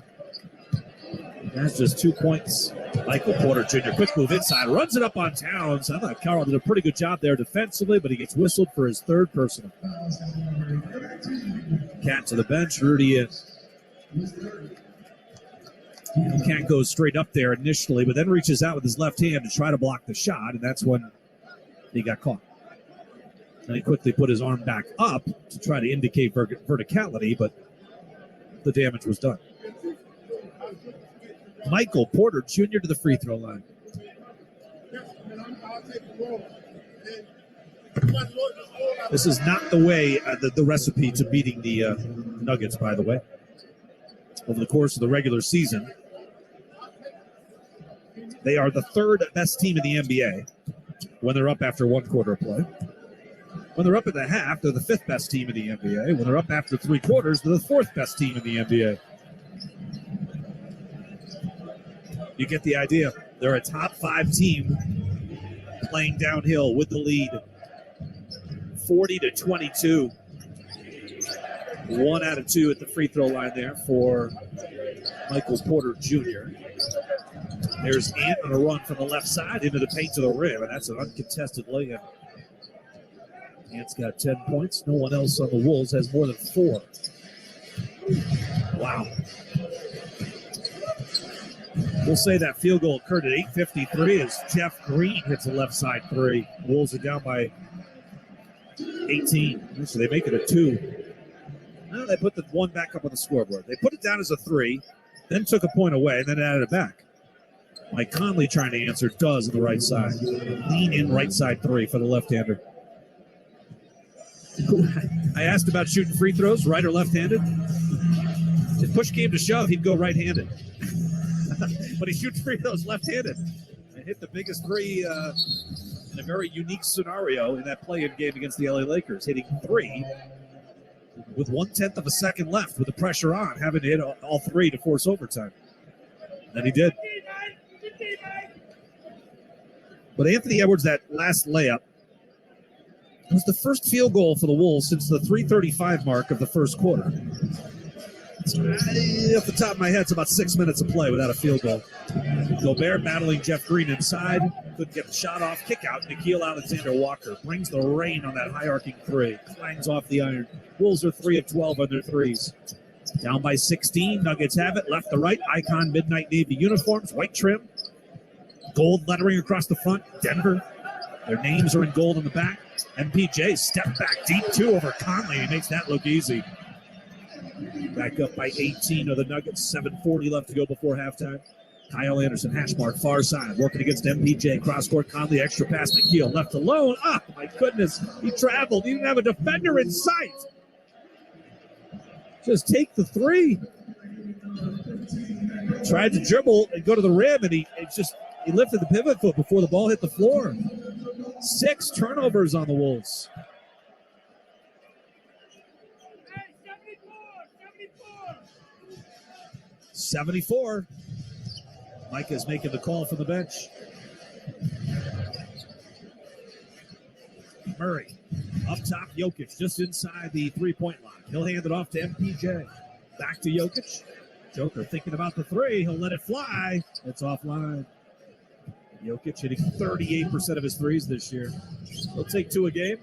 That's just 2 points. Michael Porter Jr., quick move inside, runs it up on Towns. I thought Carl did a pretty good job there defensively, but he gets whistled for his 3rd personal. Cat to the bench, Rudy in. Cat goes straight up there initially, but then reaches out with his left hand to try to block the shot, and that's when he got caught. And he quickly put his arm back up to try to indicate verticality, but the damage was done. Michael Porter Jr. to the free throw line. This is not the way, the recipe to beating the Nuggets, by the way. Over the course of the regular season, they are the 3rd best team in the NBA when they're up after 1 quarter of play. When they're up at the half, they're the 5th best team in the NBA. When they're up after 3 quarters, they're the 4th best team in the NBA. You get the idea. They're a top 5 team playing downhill with the lead. 40-22. 1 out of 2 at the free throw line there for Michael Porter Jr. There's Ant on a run from the left side into the paint to the rim, and that's an uncontested layup. Ant's got 10 points. No one else on the Wolves has more than 4. Wow. We'll say that field goal occurred at 8:53 as Jeff Green hits a left side 3. Wolves are down by 18. So they make it a 2. Now they put the 1 back up on the scoreboard. They put it down as a 3, then took a point away, and then added it back. Mike Conley trying to answer, does on the right side. Lean in right side 3 for the left-hander. I asked about shooting free throws, right or left-handed. If push came to shove, he'd go right-handed. But he shoots free throws left-handed. And hit the biggest 3 in a very unique scenario in that play-in game against the LA Lakers, hitting 3 with 1/10 of a second left with the pressure on, having to hit all 3 to force overtime. And he did. But Anthony Edwards, that last layup, was the first field goal for the Wolves since the 3:35 mark of the first quarter. Off the top of my head, it's about 6 minutes of play without a field goal. Gobert battling Jeff Green inside. Couldn't get the shot off. Kick out. Nikhil Alexander-Walker brings the rain on that high arcing 3. Clangs off the iron. Wolves are 3 of 12 on their 3s. Down by 16. Nuggets have it. Left to right. Icon midnight navy uniforms. White trim. Gold lettering across the front. Denver. Their names are in gold on the back. MPJ step back deep 2 over Conley. He makes that look easy. Back up by 18 of the Nuggets. 7:40 left to go before halftime. Kyle Anderson, hash mark, far side, working against MPJ. Cross-court, Conley, extra pass, Nikhil, left alone. Ah, my goodness, he traveled. He didn't have a defender in sight. Just take the 3. Tried to dribble and go to the rim, and he lifted the pivot foot before the ball hit the floor. 6 turnovers on the Wolves. 74. Mike is making the call from the bench. Murray up top, Jokic just inside the 3-point line. He'll hand it off to MPJ. Back to Jokic. Joker thinking about the 3. He'll let it fly. It's offline. Jokic hitting 38% of his 3s this year. He'll take 2 a game.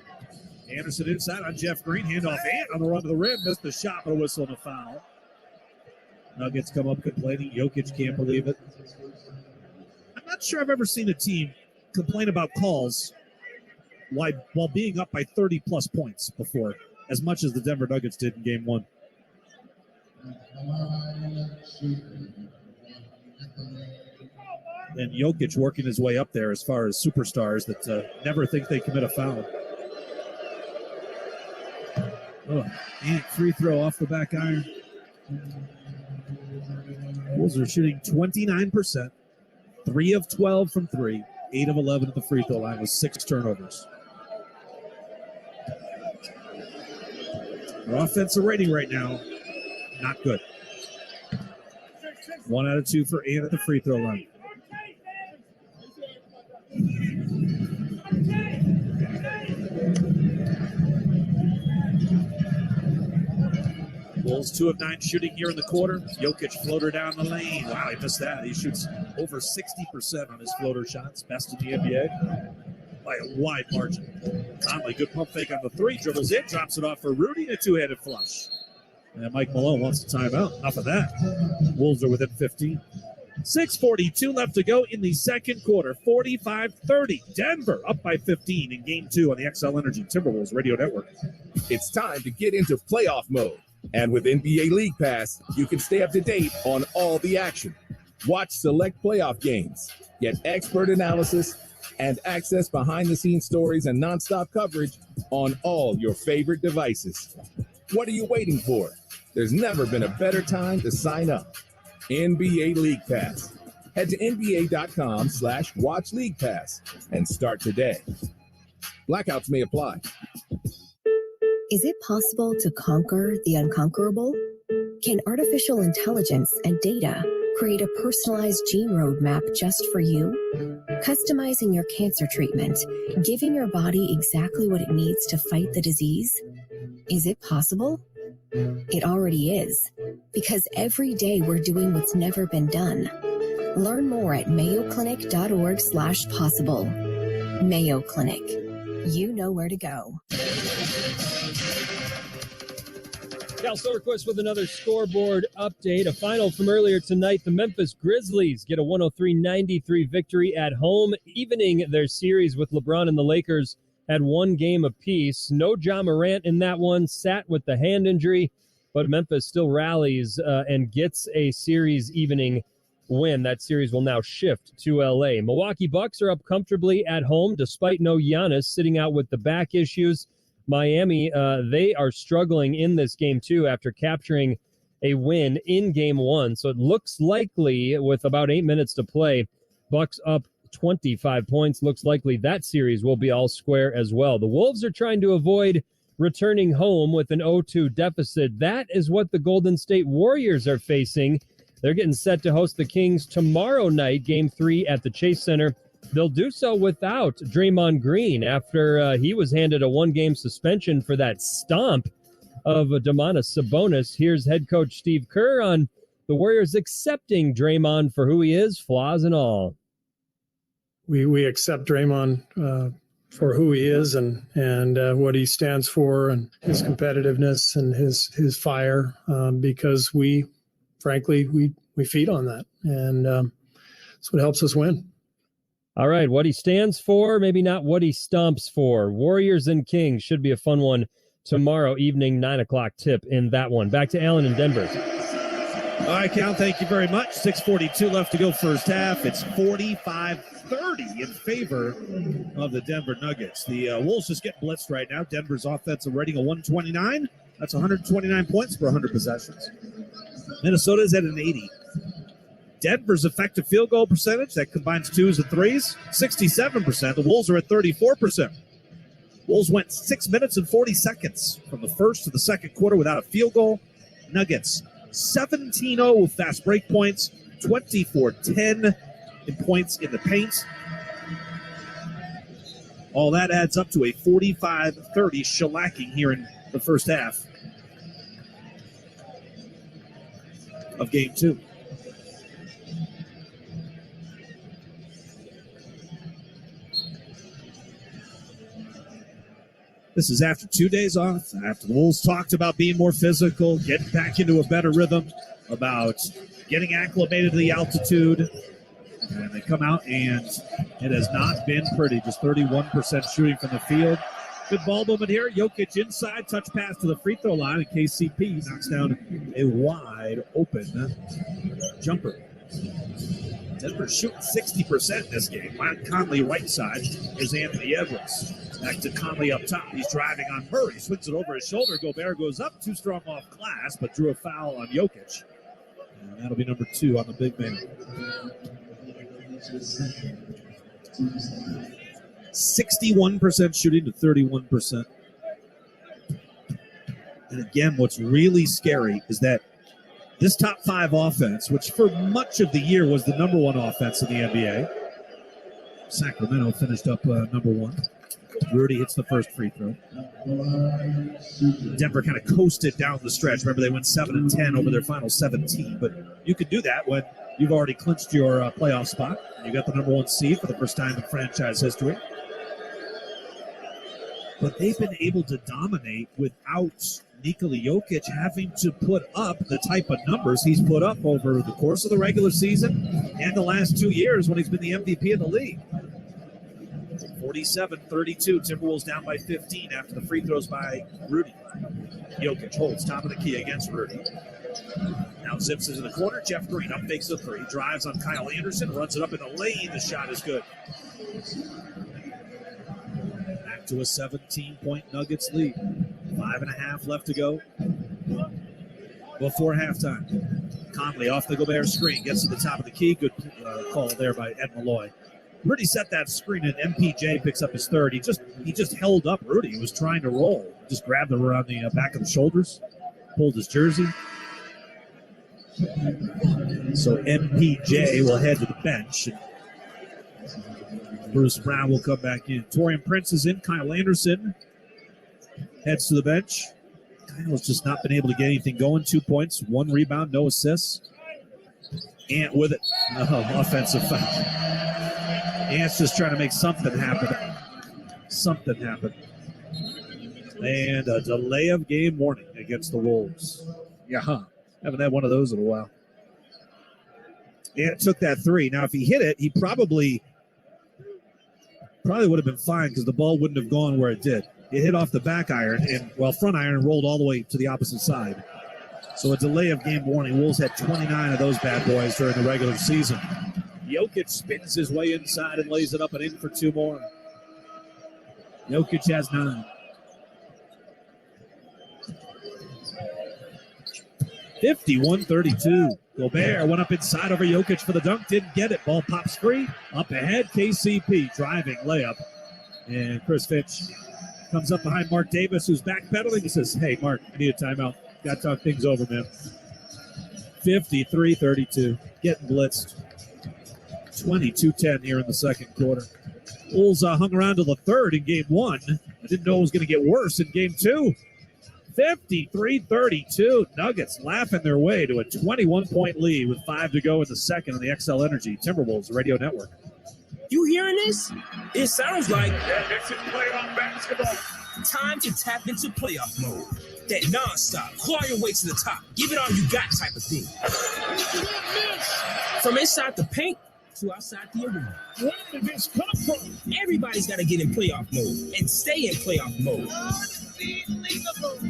Anderson inside on Jeff Green. Handoff Ant on the run to the rim. Missed the shot, but a whistle and a foul. Nuggets come up complaining. Jokic can't believe it. I'm not sure I've ever seen a team complain about calls while being up by 30-plus points before, as much as the Denver Nuggets did in Game 1. And Jokic working his way up there as far as superstars that never think they commit a foul. And free throw off the back iron. Wolves are shooting 29%, 3 of 12 from 3, 8 of 11 at the free throw line with 6 turnovers. Their offensive rating right now, not good. 1 out of 2 for Ant at the free throw line. Wolves 2 of 9 shooting here in the quarter. Jokic floater down the lane. Wow, he missed that. He shoots over 60% on his floater shots. Best in the NBA by a wide margin. Conley, good pump fake on the three. Dribbles in, drops it off for Rudy. A two-handed flush. And Mike Malone wants a timeout. Enough of that. Wolves are within 15. 6:42 left to go in the second quarter. 45-30. Denver up by 15 in Game 2 on the XL Energy Timberwolves Radio Network. It's time to get into playoff mode. And with NBA League Pass, you can stay up to date on all the action. Watch select playoff games, get expert analysis, and access behind-the-scenes stories and nonstop coverage on all your favorite devices. What are you waiting for? There's never been a better time to sign up. NBA League Pass. Head to nba.com/watch League Pass and start today. Blackouts may apply. Is it possible to conquer the unconquerable? Can artificial intelligence and data create a personalized gene roadmap just for you? Customizing your cancer treatment, giving your body exactly what it needs to fight the disease? Is it possible? It already is, because every day we're doing what's never been done. Learn more at mayoclinic.org/possible. Mayo Clinic. You know where to go. Cal Silverquist with another scoreboard update. A final from earlier tonight. The Memphis Grizzlies get a 103-93 victory at home, evening their series with LeBron and the Lakers at one game apiece. No Ja Morant in that one, sat with the hand injury, but Memphis still rallies and gets a series evening win. That series will now shift to L.A. Milwaukee Bucks are up comfortably at home despite no Giannis sitting out with the back issues. Miami, they are struggling in this game, too, after capturing a win in Game 1. So it looks likely, with about 8 minutes to play, Bucks up 25 points. Looks likely that series will be all square as well. The Wolves are trying to avoid returning home with an 0-2 deficit. That is what the Golden State Warriors are facing. They're getting set to host the Kings tomorrow night, Game 3 at the Chase Center. They'll do so without Draymond Green after he was handed a one-game suspension for that stomp of Domantas Sabonis. Here's head coach Steve Kerr on the Warriors accepting Draymond for who he is, flaws and all. We accept Draymond for who he is and what he stands for and his competitiveness and his fire because we feed on that, and that's what helps us win. All right, what he stands for, maybe not what he stomps for. Warriors and Kings should be a fun one tomorrow evening, 9 o'clock tip in that one. Back to Alan in Denver. All right, Cal, thank you very much. 6:42 left to go first half. It's 45-30 in favor of the Denver Nuggets. The Wolves just get blitzed right now. Denver's offensive rating of 129. That's 129 points per 100 possessions. Minnesota's at an 80. Denver's effective field goal percentage, that combines twos and threes, 67%. The Wolves are at 34%. Wolves went 6 minutes and 40 seconds from the first to the second quarter without a field goal. Nuggets 17-0 with fast break points, 24-10 in points in the paint. All that adds up to a 45-30 shellacking here in the first half of Game 2. This is after 2 days off, after the Wolves talked about being more physical, getting back into a better rhythm, about getting acclimated to the altitude. And they come out, and it has not been pretty. Just 31% shooting from the field. Good ball movement here. Jokic inside, touch pass to the free throw line, and KCP knocks down a wide open jumper. Denver's shooting 60% this game. Conley right side. Here's Anthony Edwards. Back to Conley up top. He's driving on Murray. Swings it over his shoulder. Gobert goes up. Too strong off glass, but drew a foul on Jokic. And that'll be number 2 on the big man. 61% shooting to 31%. And again, what's really scary is that this top 5 offense, which for much of the year was the number 1 offense in the NBA, Sacramento finished up number 1. Rudy hits the first free throw. Denver kind of coasted down the stretch. Remember, they went 7-10 over their final 17. But you can do that when you've already clinched your playoff spot. You got the number 1 seed for the first time in franchise history. But they've been able to dominate without Nikola Jokic having to put up the type of numbers he's put up over the course of the regular season and the last 2 years when he's been the MVP of the league. 47-32, Timberwolves down by 15 after the free throws by Rudy. Jokic holds top of the key against Rudy. Now zips into the corner. Jeff Green up fakes the three. Drives on Kyle Anderson. Runs it up in the lane. The shot is good. Back to a 17-point Nuggets lead. 5.5 left to go before halftime. Conley off the Gobert screen. Gets to the top of the key. Good call there by Ed Malloy. Rudy set that screen, and MPJ picks up his third. He just held up Rudy. He was trying to roll. Just grabbed him around the back of the shoulders. Pulled his jersey. So MPJ will head to the bench. Bruce Brown will come back in. Taurean Prince is in. Kyle Anderson heads to the bench. Kyle's just not been able to get anything going. 2 points, 1 rebound, no assists. Ant with it. Offensive foul. Ant's just trying to make something happen. Something happen. And a delay of game warning against the Wolves. Yeah, haven't had one of those in a while. Ant took that three. Now, if he hit it, he probably would have been fine because the ball wouldn't have gone where it did. It hit off the back iron, and front iron rolled all the way to the opposite side. So a delay of game warning. Wolves had 29 of those bad boys during the regular season. Jokic spins his way inside and lays it up and in for 2 more. Jokic has 9. 51-32. Gobert went up inside over Jokic for the dunk. Didn't get it. Ball pops free. Up ahead, KCP driving layup. And Chris Finch comes up behind Mark Davis, who's backpedaling. He says, hey, Mark, I need a timeout. Got to talk things over, man. 53-32. Getting blitzed. 22-10 here in the second quarter. Wolves hung around till the third in game 1. I didn't know it was going to get worse in game 2. 53-32. Nuggets laughing their way to a 21-point lead with 5 to go in the second on the XL Energy Timberwolves Radio Network. You hearing this? It sounds like It's playoff basketball. time to tap into playoff mode. That nonstop, claw your way to the top, give it all you got type of thing. From inside the paint to outside the arena. Where did this come from? Everybody's got to get in playoff mode and stay in playoff mode.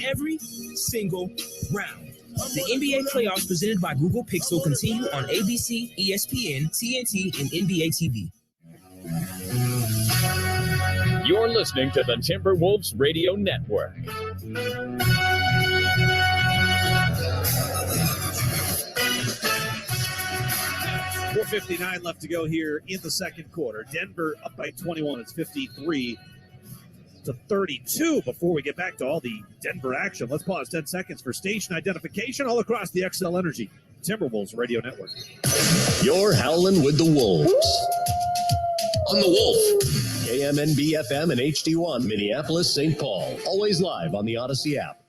Every single round. The NBA playoffs presented by Google Pixel continue on ABC, ESPN, TNT, and NBA TV. You're listening to the Timberwolves Radio Network. 4:59 left to go here in the second quarter. Denver up by 21. It's 53-32 before we get back to all the Denver action. Let's pause 10 seconds for station identification all across the XL Energy Timberwolves Radio Network. You're howling with the Wolves. On the Wolf. KMNB FM and HD1, Minneapolis, St. Paul. Always live on the Odyssey app.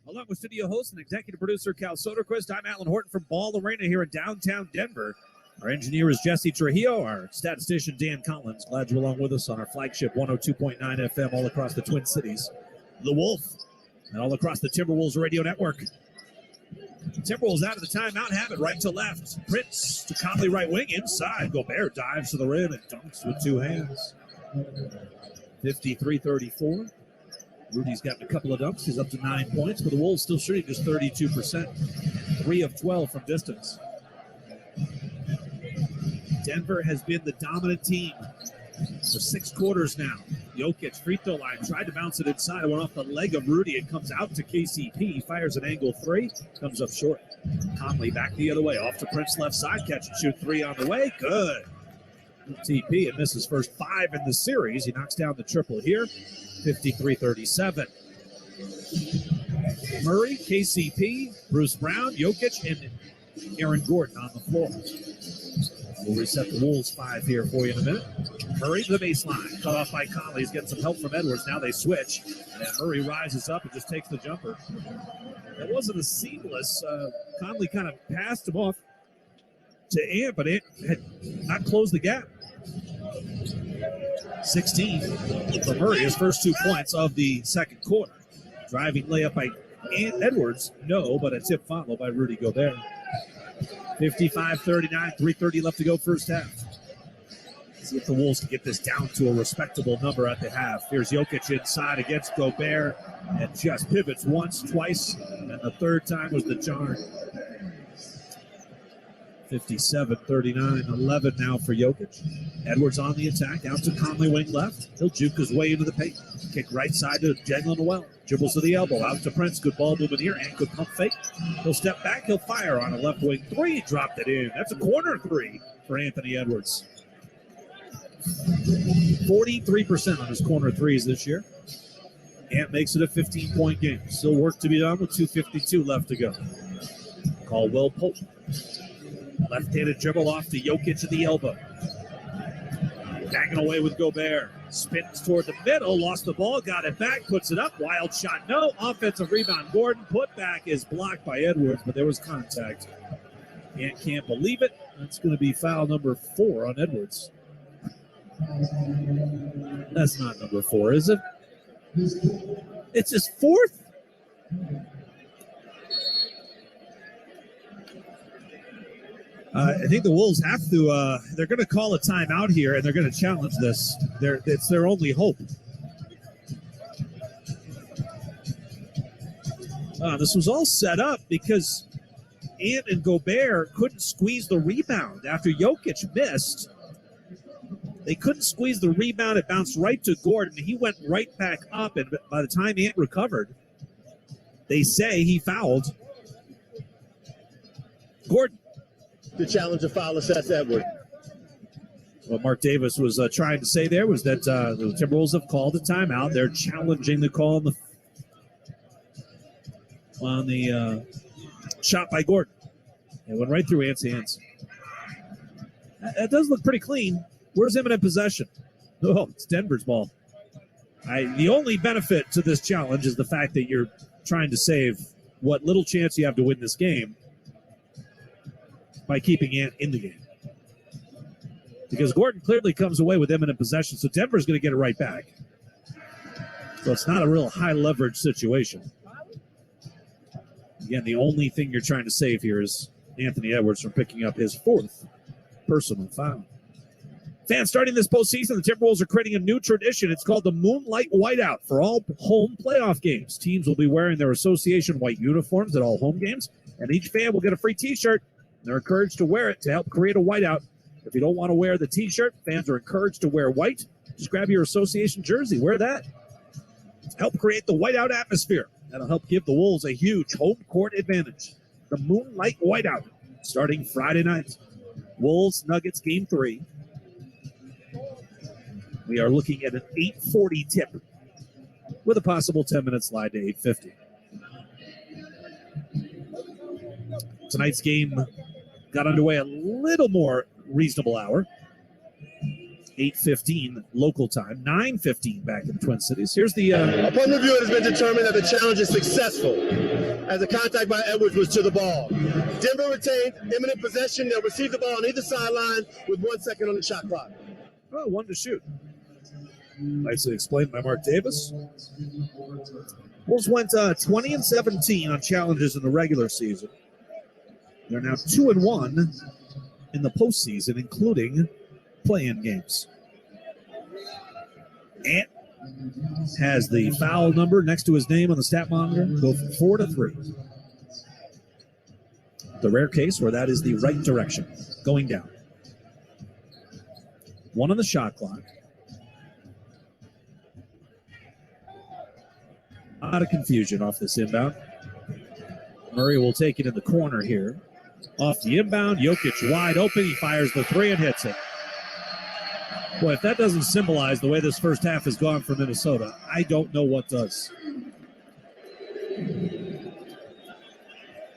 Along with studio host and executive producer Cal Soderquist, I'm Alan Horton from Ball Arena here in downtown Denver. Our engineer is Jesse Trujillo, our statistician Dan Collins. Glad you're along with us on our flagship 102.9 FM all across the Twin Cities. The Wolf, and all across the Timberwolves Radio Network. Timberwolves out of the timeout, have it right to left. Prince to Conley right wing, inside. Gobert dives to the rim and dunks with 2 hands. 53-34. Rudy's gotten a couple of dunks. He's up to 9 points, but the Wolves still shooting just 32%. 3 of 12 from distance. Denver has been the dominant team for 6 quarters now. Jokic, free throw line, tried to bounce it inside. It went off the leg of Rudy. It comes out to KCP. Fires an angle 3. Comes up short. Conley back the other way. Off to Prince left side. Catch and shoot 3 on the way. Good. TP and misses first 5 in the series. He knocks down the triple here. 53-37. Murray, KCP, Bruce Brown, Jokic, and Aaron Gordon on the floor. We'll reset the Wolves 5 here for you in a minute. Murray to the baseline. Cut off by Conley. He's getting some help from Edwards. Now they switch. And Murray rises up and just takes the jumper. That wasn't a seamless. Conley kind of passed him off to Ant, but Ant had not closed the gap. 16 for Murray, his first 2 points of the second quarter. Driving layup by Edwards, no, but a tip follow by Rudy Gobert. 55-39, 3:30 left to go first half. See if the Wolves can get this down to a respectable number at the half. Here's Jokic inside against Gobert and just pivots once, twice, and the third time was the charm. 57-39, 11 now for Jokic. Edwards on the attack, out to Conley, wing left. He'll juke his way into the paint. Kick right side to Jalen Noel. Dribbles to the elbow, out to Prince. Good ball movement here, and good pump fake. He'll step back, he'll fire on a left wing three. Dropped it in. That's a corner three for Anthony Edwards. 43% on his corner threes this year. Ant makes it a 15-point game. Still work to be done with 2:52 left to go. Caldwell Pope. Left-handed dribble off to Jokic at the elbow. Banging away with Gobert. Spins toward the middle, lost the ball, got it back, puts it up. Wild shot, no. Offensive rebound, Gordon. Put back is blocked by Edwards, but there was contact. Ant can't believe it. That's going to be foul number 4 on Edwards. That's not number 4, is it? It's his 4th? I think the Wolves have to, they're going to call a timeout here, and they're going to challenge this. It's their only hope. This was all set up because Ant and Gobert couldn't squeeze the rebound after Jokic missed. They couldn't squeeze the rebound. It bounced right to Gordon. He went right back up, and by the time Ant recovered, they say he fouled Gordon. To challenge a foul assessed Edward. What Mark Davis was trying to say there was that the Timberwolves have called a timeout. They're challenging the call on the shot by Gordon. It went right through Ant's hands. That does look pretty clean. Where's imminent possession? Oh, it's Denver's ball. The only benefit to this challenge is the fact that you're trying to save what little chance you have to win this game by keeping Ant in the game. Because Gordon clearly comes away with imminent possession, so Denver's going to get it right back. So it's not a real high leverage situation. Again, the only thing you're trying to save here is Anthony Edwards from picking up his 4th personal foul. Fans, starting this postseason, the Timberwolves are creating a new tradition. It's called the Moonlight Whiteout for all home playoff games. Teams will be wearing their association white uniforms at all home games, and each fan will get a free T-shirt. They're encouraged to wear it to help create a whiteout. If you don't want to wear the T-shirt, fans are encouraged to wear white. Just grab your association jersey. Wear that. Help create the whiteout atmosphere. That'll help give the Wolves a huge home court advantage. The Moonlight Whiteout, starting Friday night. Wolves-Nuggets Game 3. We are looking at an 8:40 tip with a possible 10-minute slide to 8:50. Tonight's game got underway a little more reasonable hour. 8:15 local time, 9:15 back in the Twin Cities. Here's the... Upon review, it has been determined that the challenge is successful as the contact by Edwards was to the ball. Denver retained imminent possession. They'll receive the ball on either sideline with 1 second on the shot clock. Oh, 1 to shoot. Nicely explained by Mark Davis. Wolves went 20-17 on challenges in the regular season. They're now 2-1 in the postseason, including play-in games. Ant has the foul number next to his name on the stat monitor. Go from 4 to 3. The rare case where that is the right direction, going down. 1 on the shot clock. A lot of confusion off this inbound. Murray will take it in the corner here. Off the inbound, Jokic wide open. He fires the 3 and hits it. Boy, if that doesn't symbolize the way this first half has gone for Minnesota, I don't know what does.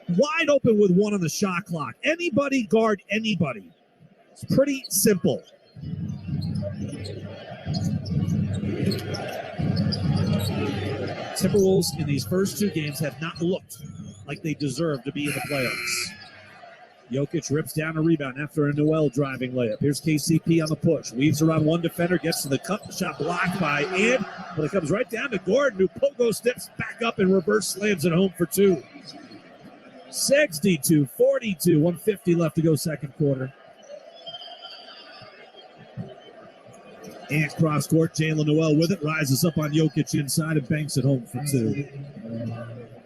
Wide open with 1 on the shot clock. Anybody guard anybody. It's pretty simple. Timberwolves in these first two games have not looked like they deserve to be in the playoffs. Jokic rips down a rebound after a Noel driving layup. Here's KCP on the push. Weaves around one defender, gets to the cup. Shot blocked by Ant, but it comes right down to Gordon, who pogo steps back up and reverse slams it home for two. 62-42, 150 left to go second quarter. Ant cross court, Jalen Noel with it, rises up on Jokic inside and banks it home for two.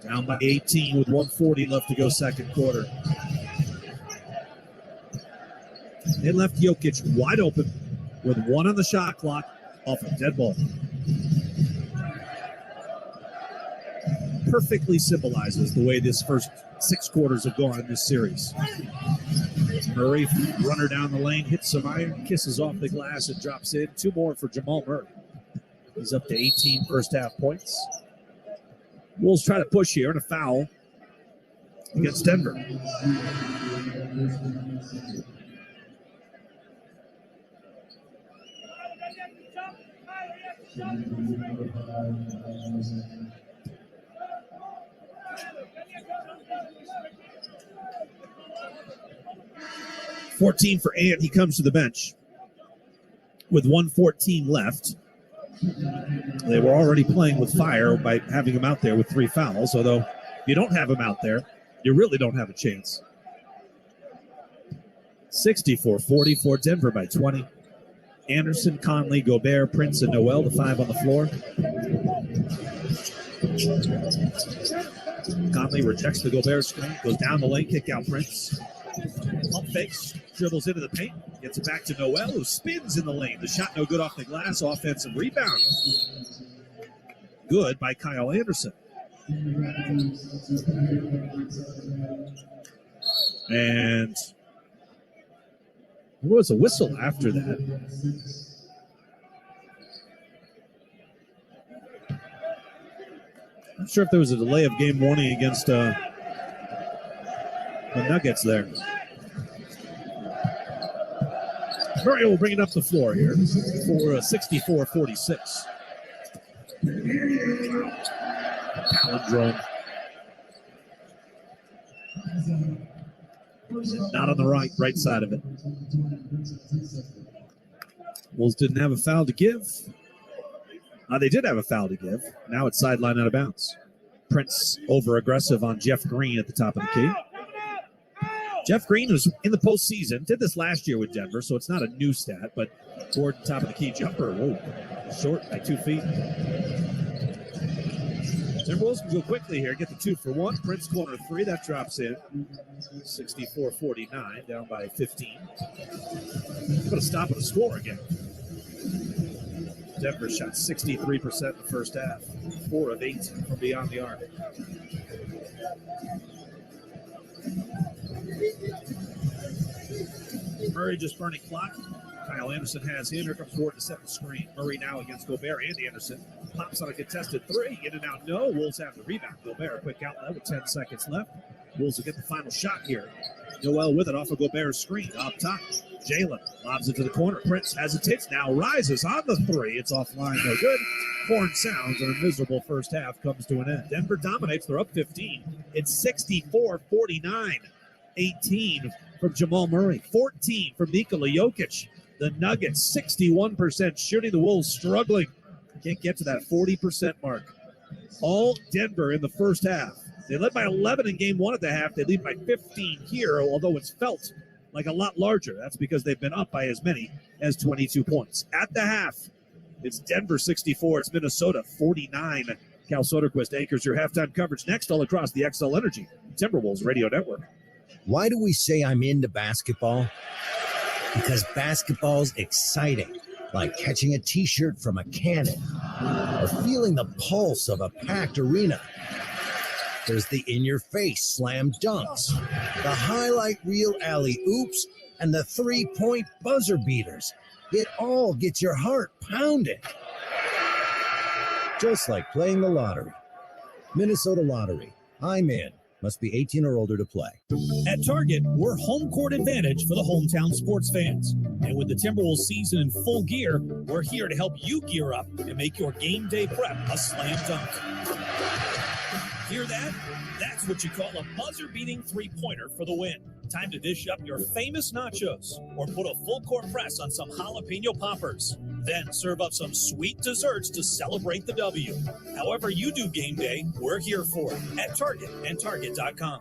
Down by 18 with 140 left to go second quarter. They left Jokic wide open with one on the shot clock off a dead ball. Perfectly symbolizes the way this first 6 quarters have gone in this series. Murray, runner down the lane, hits some iron, kisses off the glass and drops in. 2 more for Jamal Murray. He's up to 18 first half points. Wolves try to push here and a foul against Denver. $14 for Ant. He comes to the bench with 1:14 left. They were already playing with fire by having him out there with 3 fouls, although if you don't have him out there, you really don't have a chance. 64-44, Denver by 20. Anderson, Conley, Gobert, Prince, and Noel, the 5 on the floor. Conley rejects the Gobert screen, goes down the lane, kick out Prince. Pump fakes, dribbles into the paint, gets it back to Noel, who spins in the lane. The shot no good off the glass, offensive rebound. Good by Kyle Anderson. And there was a whistle after that. I'm not sure if there was a delay of game warning against the Nuggets there. Murray will bring it up the floor here for a 64-46. Palindrome. Not on the right side of it. Wolves didn't have a foul to give. They did have a foul to give. Now it's sideline out of bounds. Prince over aggressive on Jeff Green at the top of the key. Jeff Green was in the postseason, did this last year with Denver, so it's not a new stat, but Gordon, top of the key jumper, short by 2 feet. Timberwolves can go quickly here, get the 2 for 1. Prince corner 3, that drops in. 64-49, down by 15. Put a stop on the score again. Denver shot 63% in the first half, 4 of 8 from beyond the arc. Murray just burning clock. Kyle Anderson has him. Here comes Gordon to set the screen. Murray now against Gobert and Anderson. Pops on a contested 3. In and out, no. Wolves have the rebound. Gobert, a quick outlet with 10 seconds left. Wolves will get the final shot here. Noel with it off of Gobert's screen. Up top, Jalen lobs it to the corner. Prince hesitates, now rises on the 3. It's offline, no good. Horn sounds, and a miserable first half comes to an end. Denver dominates. They're up 15. It's 64-49. 18 from Jamal Murray, 14 from Nikola Jokic. The Nuggets, 61% shooting. The Wolves struggling. Can't get to that 40% mark. All Denver in the first half. They led by 11 in game 1 at the half. They lead by 15 here, although it's felt like a lot larger. That's because they've been up by as many as 22 points. At the half, it's Denver 64. It's Minnesota 49. Cal Soderquist anchors your halftime coverage next all across the XL Energy Timberwolves Radio Network. Why do we say I'm into basketball? Because basketball's exciting, like catching a t-shirt from a cannon or feeling the pulse of a packed arena. There's the in-your-face slam dunks, the highlight reel alley-oops, and the three-point buzzer beaters. It all gets your heart pounding. Just like playing the lottery. Minnesota Lottery. I'm in. Must be 18 or older to play. At Target, we're home court advantage for the hometown sports fans. And with the Timberwolves season in full gear, we're here to help you gear up and make your game day prep a slam dunk. Hear that? That's what you call a buzzer-beating three-pointer for the win. Time to dish up your famous nachos or put a full-court press on some jalapeno poppers. Then serve up some sweet desserts to celebrate the W. However you do game day, we're here for it at Target and Target.com.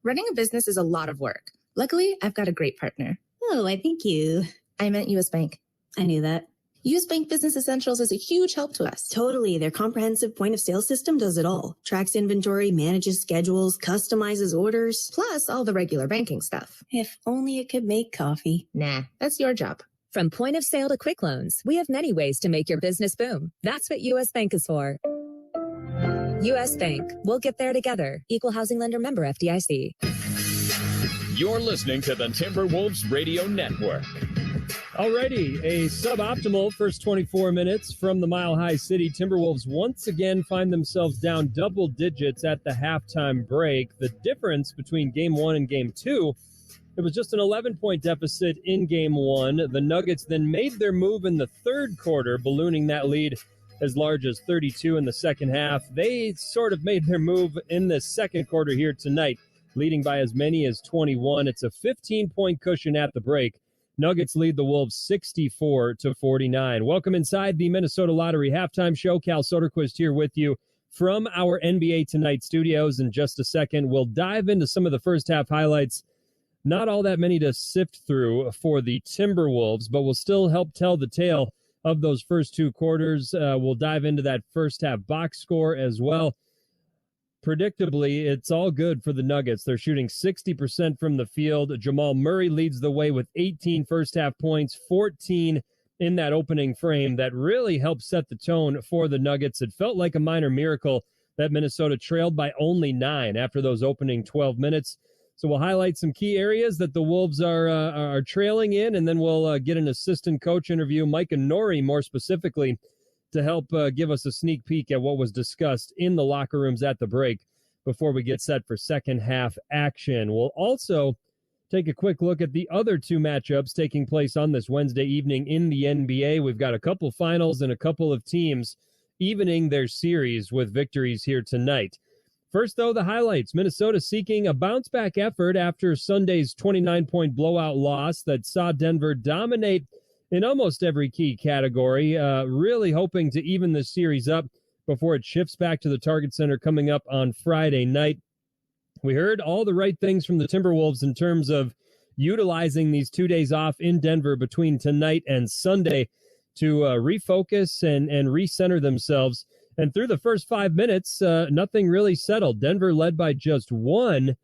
Running a business is a lot of work. Luckily, I've got a great partner. Oh, I think you. I meant US Bank. I knew that. US Bank Business Essentials is a huge help to us. Totally. Their comprehensive point of sale system does it all. Tracks inventory, manages schedules, customizes orders. Plus all the regular banking stuff. If only it could make coffee. Nah, that's your job. From point of sale to quick loans, we have many ways to make your business boom. That's what U.S. Bank is for. U.S. Bank. We'll get there together. Equal housing lender, member FDIC. You're listening to the Timberwolves Radio Network. Alrighty, a suboptimal first 24 minutes from the Mile High City. Timberwolves once again find themselves down double digits at the halftime break. The difference between game one and game two, it was just an 11-point deficit in game one. The Nuggets then made their move in the third quarter, ballooning that lead as large as 32 in the second half. They sort of made their move in the second quarter here tonight, leading by as many as 21. It's a 15-point cushion at the break. Nuggets lead the Wolves 64-49. Welcome inside the Minnesota Lottery halftime show. Cal Soderquist here with you from our NBA Tonight studios. In just a second, we'll dive into some of the first half highlights. Not all that many to sift through for the Timberwolves, but we'll still help tell the tale of those first two quarters. We'll dive into that first half box score as well. Predictably, it's all good for the Nuggets. They're shooting 60% from the field. Jamal Murray leads the way with 18 first-half points, 14 in that opening frame. That really helped set the tone for the Nuggets. It felt like a minor miracle that Minnesota trailed by only 9 after those opening 12 minutes. So we'll highlight some key areas that the Wolves are trailing in, and then we'll get an assistant coach interview, Mike Nori more specifically, to help give us a sneak peek at what was discussed in the locker rooms at the break before we get set for second half action. We'll also take a quick look at the other two matchups taking place on this Wednesday evening in the NBA. We've got a couple finals and a couple of teams evening their series with victories here tonight. First, though, the highlights. Minnesota seeking a bounce-back effort after Sunday's 29-point blowout loss that saw Denver dominate in almost every key category, really hoping to even this series up before it shifts back to the Target Center coming up on Friday night. We heard all the right things from the Timberwolves in terms of utilizing these 2 days off in Denver between tonight and Sunday to refocus and recenter themselves. And through the first 5 minutes, nothing really settled. Denver led by just 1,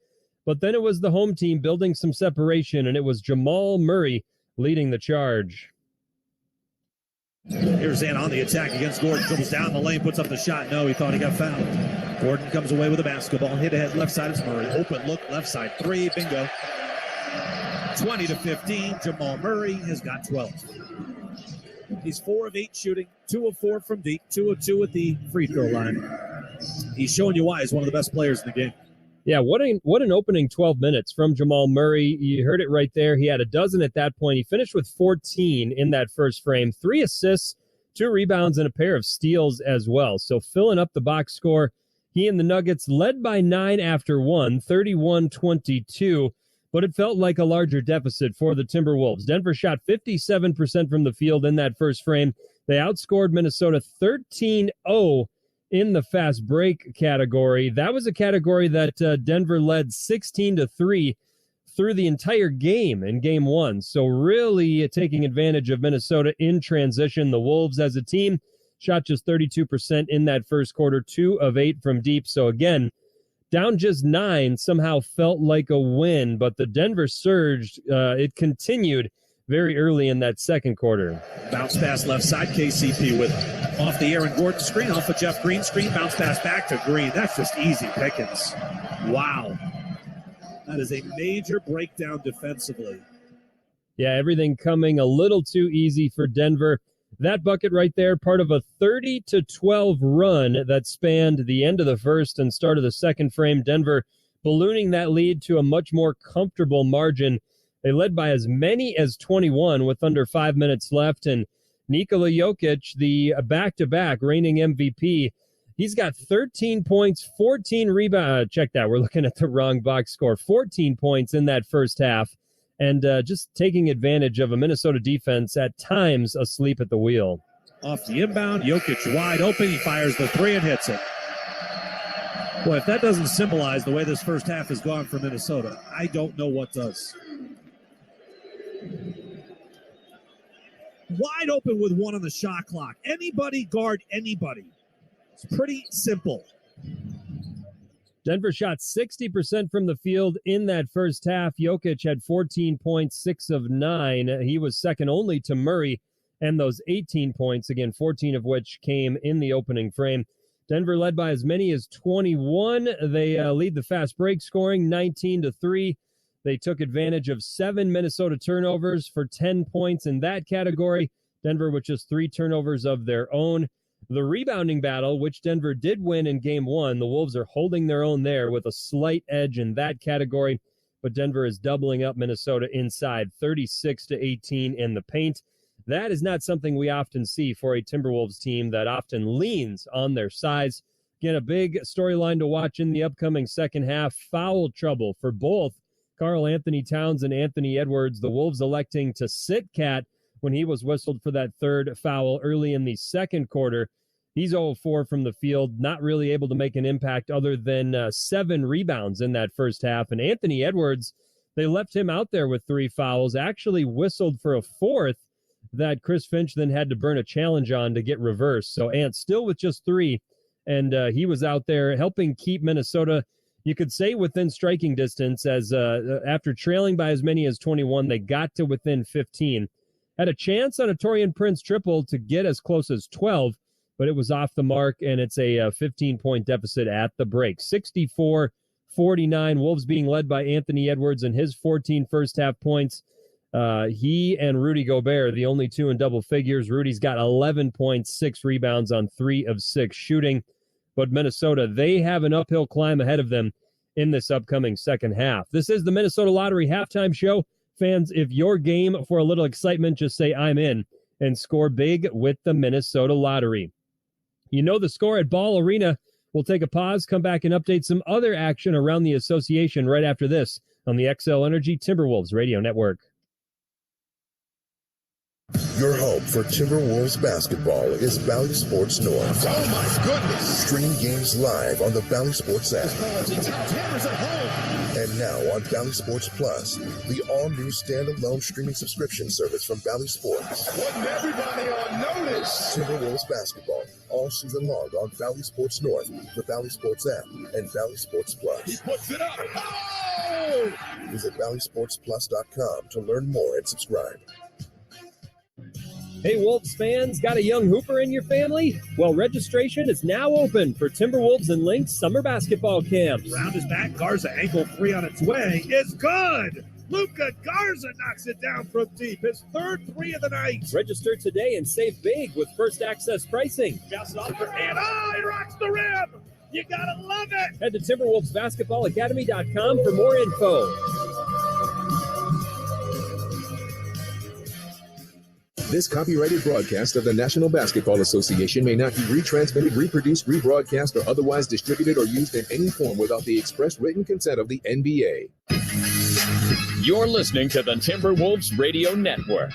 but then it was the home team building some separation, and it was Jamal Murray leading the charge. Here's Zan on the attack against Gordon. Dribbles down the lane, puts up the shot. No, he thought he got fouled. Gordon comes away with a basketball. Hit ahead, left side is Murray. Open look, left side three. Bingo. 20-15. Jamal Murray has got 12. He's 4 of 8 shooting, 2 of 4 from deep, 2 of 2 at the free throw line. He's showing you why he's one of the best players in the game. Yeah, what an opening 12 minutes from Jamal Murray. You heard it right there. He had a dozen at that point. He finished with 14 in that first frame, 3 assists, 2 rebounds, and a pair of steals as well. So filling up the box score. He and the Nuggets led by 9 after 1, 31-22, but it felt like a larger deficit for the Timberwolves. Denver shot 57% from the field in that first frame. They outscored Minnesota 13-0 in the fast break category. That was a category that Denver led 16-3 through the entire game in game one. So really taking advantage of Minnesota in transition. The Wolves as a team shot just 32% in that first quarter, 2 of 8 from deep. So again, down just 9 somehow felt like a win, but the Denver surged. It continued very early in that second quarter. Bounce pass left side, KCP with off the Aaron Gordon screen, off of Jeff Green screen, bounce pass back to Green. That's just easy pickings. Wow. That is a major breakdown defensively. Yeah, everything coming a little too easy for Denver. That bucket right there, part of a 30-12 run that spanned the end of the first and start of the second frame. Denver ballooning that lead to a much more comfortable margin They led by as many as 21 with under 5 minutes left. And Nikola Jokic, the back-to-back reigning MVP, he's got 13 points, 14 rebounds. Check that. We're looking at the wrong box score. 14 points in that first half. And just taking advantage of a Minnesota defense at times asleep at the wheel. Off the inbound, Jokic wide open. He fires the three and hits it. Boy, if that doesn't symbolize the way this first half has gone for Minnesota, I don't know what does. Wide open with one on the shot clock. Anybody guard anybody. It's pretty simple. Denver shot 60% from the field in that first half. Jokic had 14 points, 6 of 9. He was second only to Murray and those 18 points, again, 14 of which came in the opening frame. Denver led by as many as 21. They lead the fast break scoring 19-3. They took advantage of 7 Minnesota turnovers for 10 points in that category. Denver with just 3 turnovers of their own. The rebounding battle, which Denver did win in game 1, the Wolves are holding their own there with a slight edge in that category, but Denver is doubling up Minnesota inside, 36-18 in the paint. That is not something we often see for a Timberwolves team that often leans on their size. Again, a big storyline to watch in the upcoming second half. Foul trouble for both Karl Anthony Towns and Anthony Edwards. The Wolves electing to sit Cat when he was whistled for that third foul early in the second quarter. He's 0-4 from the field, not really able to make an impact other than 7 rebounds in that first half. And Anthony Edwards, they left him out there with 3 fouls, actually whistled for a fourth that Chris Finch then had to burn a challenge on to get reversed. So Ant still with just 3, and he was out there helping keep Minnesota, you could say, within striking distance, as after trailing by as many as 21, they got to within 15. Had a chance on a Taurean Prince triple to get as close as 12, but it was off the mark, and it's a 15-point deficit at the break. 64-49, Wolves being led by Anthony Edwards and his 14 first-half points. He and Rudy Gobert, the only 2 in double figures. Rudy's got 11 points, 6 rebounds on 3 of 6 shooting. But Minnesota, they have an uphill climb ahead of them in this upcoming second half. This is the Minnesota Lottery halftime show. Fans, if you're game for a little excitement, just say I'm in and score big with the Minnesota Lottery. You know the score at Ball Arena. We'll take a pause, come back and update some other action around the association right after this on the XL Energy Timberwolves Radio Network. Your home for Timberwolves basketball is Bally Sports North. Oh my goodness! Stream games live on the Bally Sports app. Hammers at home. And now on Bally Sports Plus, the all-new standalone streaming subscription service from Bally Sports. Putting everybody on notice. Timberwolves basketball all season long on Bally Sports North, the Bally Sports app, and Bally Sports Plus. He puts it up. Oh! Visit BallySportsPlus.com to learn more and subscribe. Hey, Wolves fans, got a young hooper in your family? Well, registration is now open for Timberwolves and Lynx summer basketball camps. Round his back, Garza ankle 3 on its way is good. Luka Garza knocks it down from deep. His 3rd 3 of the night. Register today and save big with first access pricing. Just off her hand. Oh, he rocks the rim. You gotta love it. Head to TimberwolvesBasketballAcademy.com for more info. This copyrighted broadcast of the National Basketball Association may not be retransmitted, reproduced, rebroadcast, or otherwise distributed or used in any form without the express written consent of the NBA. You're listening to the Timberwolves Radio Network.